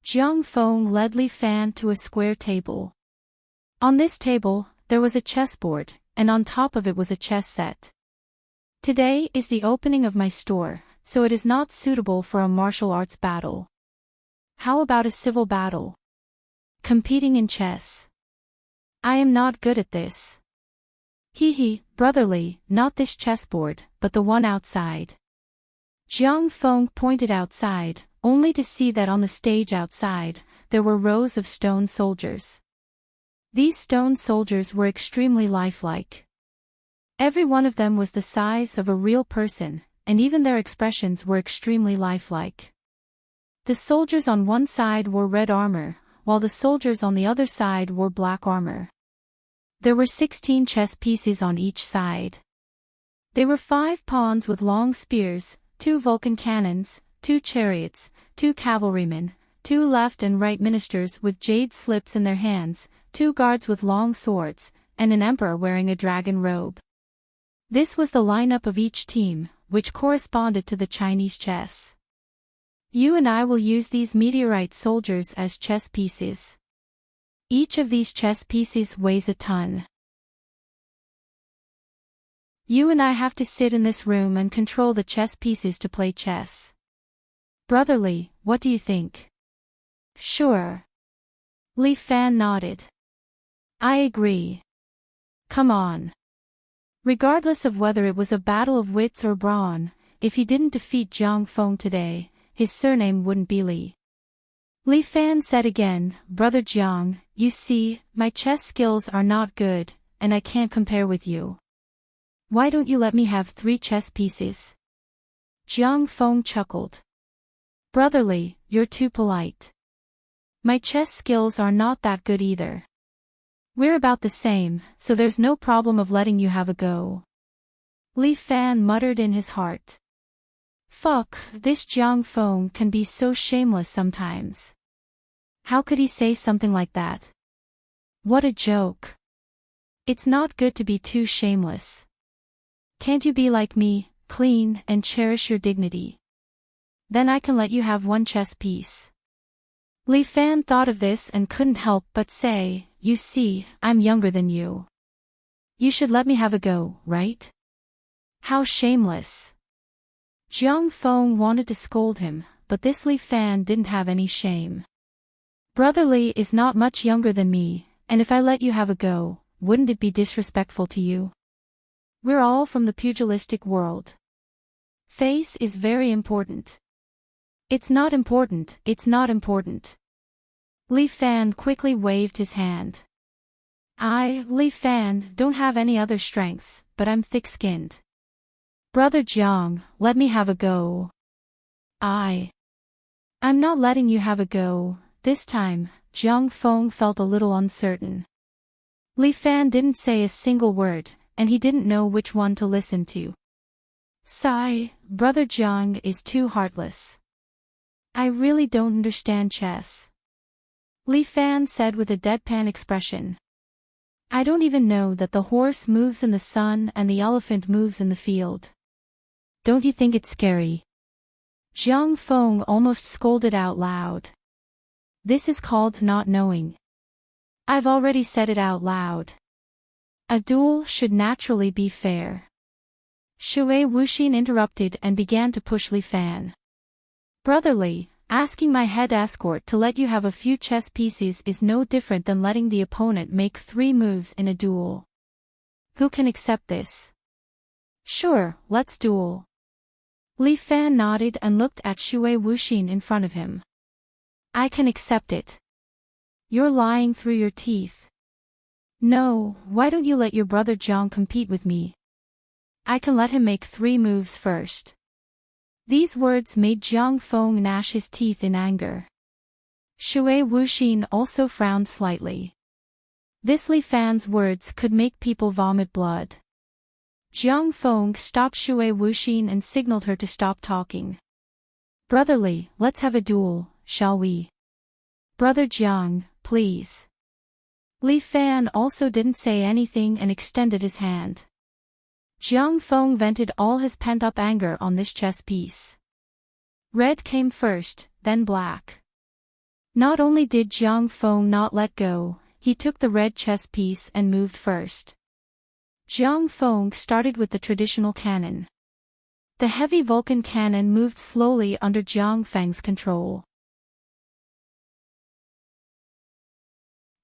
Jiang Feng led Li Fan to a square table. On this table, there was a chessboard, and on top of it was a chess set. Today is the opening of my store, so it is not suitable for a martial arts battle. How about a civil battle? Competing in chess. I am not good at this. Hee, brotherly, not this chessboard, but the one outside. Jiang Feng pointed outside, only to see that on the stage outside, there were rows of stone soldiers. These stone soldiers were extremely lifelike. Every one of them was the size of a real person, and even their expressions were extremely lifelike. The soldiers on one side wore red armor, while the soldiers on the other side wore black armor. There were 16 chess pieces on each side. They were 5 pawns with long spears, 2 Vulcan cannons, 2 chariots, 2 cavalrymen, 2 left and right ministers with jade slips in their hands, 2 guards with long swords, and an emperor wearing a dragon robe. This was the lineup of each team, which corresponded to the Chinese chess. You and I will use these meteorite soldiers as chess pieces. Each of these chess pieces weighs a ton. You and I have to sit in this room and control the chess pieces to play chess. Brotherly, what do you think? Sure. Li Fan nodded. I agree. Come on. Regardless of whether it was a battle of wits or brawn, if he didn't defeat Jiang Feng today, his surname wouldn't be Li. Li Fan said again, Brother Jiang, you see, my chess skills are not good, and I can't compare with you. Why don't you let me have 3 chess pieces? Jiang Feng chuckled. Brotherly, you're too polite. My chess skills are not that good either. We're about the same, so there's no problem of letting you have a go. Li Fan muttered in his heart. Fuck, this Jiang Feng can be so shameless sometimes. How could he say something like that? What a joke. It's not good to be too shameless. Can't you be like me, clean, and cherish your dignity? Then I can let you have 1 chess piece. Li Fan thought of this and couldn't help but say, you see, I'm younger than you. You should let me have a go, right? How shameless. Jiang Feng wanted to scold him, but this Li Fan didn't have any shame. Brotherly is not much younger than me, and if I let you have a go, wouldn't it be disrespectful to you? We're all from the pugilistic world. Face is very important. It's not important, it's not important. Li Fan quickly waved his hand. I, Li Fan, don't have any other strengths, but I'm thick-skinned. Brother Jiang, let me have a go. I'm not letting you have a go. This time, Jiang Feng felt a little uncertain. Li Fan didn't say a single word, and he didn't know which one to listen to. Sigh, Brother Jiang is too heartless. I really don't understand chess. Li Fan said with a deadpan expression. I don't even know that the horse moves in the sun and the elephant moves in the field. Don't you think it's scary? Jiang Feng almost scolded out loud. This is called not knowing. I've already said it out loud. A duel should naturally be fair. Shui Wuxin interrupted and began to push Li Fan. Brotherly, asking my head escort to let you have a few chess pieces is no different than letting the opponent make 3 moves in a duel. Who can accept this? Sure, let's duel. Li Fan nodded and looked at Shui Wuxin in front of him. I can accept it. You're lying through your teeth. No, why don't you let your brother Jiang compete with me? I can let him make 3 moves first. These words made Jiang Feng gnash his teeth in anger. Shui Wuxin also frowned slightly. This Li Fan's words could make people vomit blood. Jiang Feng stopped Shui Wuxin and signaled her to stop talking. Brotherly, let's have a duel, shall we? Brother Jiang, please. Li Fan also didn't say anything and extended his hand. Jiang Feng vented all his pent-up anger on this chess piece. Red came first, then black. Not only did Jiang Feng not let go, he took the red chess piece and moved first. Jiang Feng started with the traditional cannon. The heavy Vulcan cannon moved slowly under Jiang Feng's control.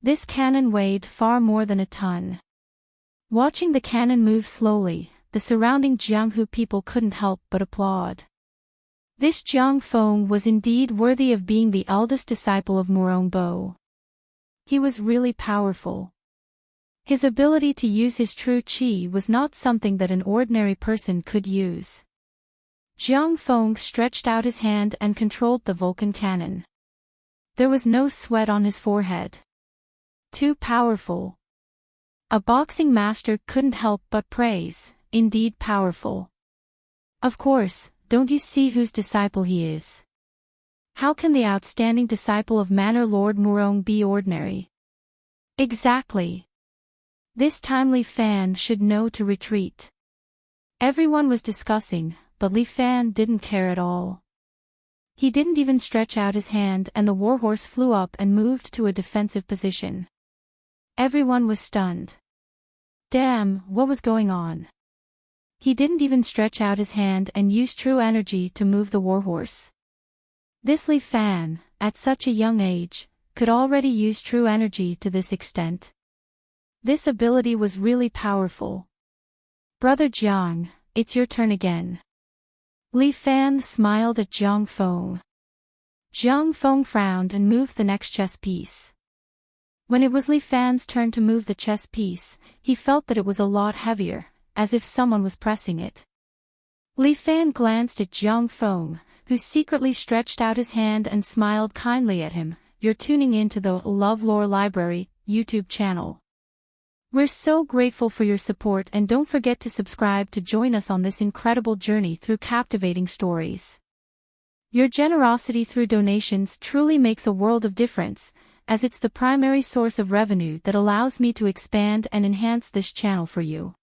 This cannon weighed far more than a ton. Watching the cannon move slowly, the surrounding Jianghu people couldn't help but applaud. This Jiang Feng was indeed worthy of being the eldest disciple of Murong Bo. He was really powerful. His ability to use his true qi was not something that an ordinary person could use. Jiang Feng stretched out his hand and controlled the Vulcan cannon. There was no sweat on his forehead. Too powerful. A boxing master couldn't help but praise, indeed powerful. Of course, don't you see whose disciple he is? How can the outstanding disciple of Manor Lord Murong be ordinary? Exactly. This time Li Fan should know to retreat. Everyone was discussing, but Li Fan didn't care at all. He didn't even stretch out his hand and the warhorse flew up and moved to a defensive position. Everyone was stunned. Damn, what was going on? He didn't even stretch out his hand and use true energy to move the warhorse. This Li Fan, at such a young age, could already use true energy to this extent. This ability was really powerful. Brother Jiang, it's your turn again. Li Fan smiled at Jiang Feng. Jiang Feng frowned and moved the next chess piece. When it was Li Fan's turn to move the chess piece, he felt that it was a lot heavier, as if someone was pressing it. Li Fan glanced at Jiang Feng, who secretly stretched out his hand and smiled kindly at him. You're tuning into the LoveLore Library YouTube channel. We're so grateful for your support and don't forget to subscribe to join us on this incredible journey through captivating stories. Your generosity through donations truly makes a world of difference, as it's the primary source of revenue that allows me to expand and enhance this channel for you.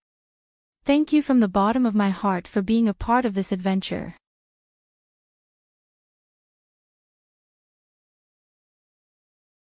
Thank you from the bottom of my heart for being a part of this adventure.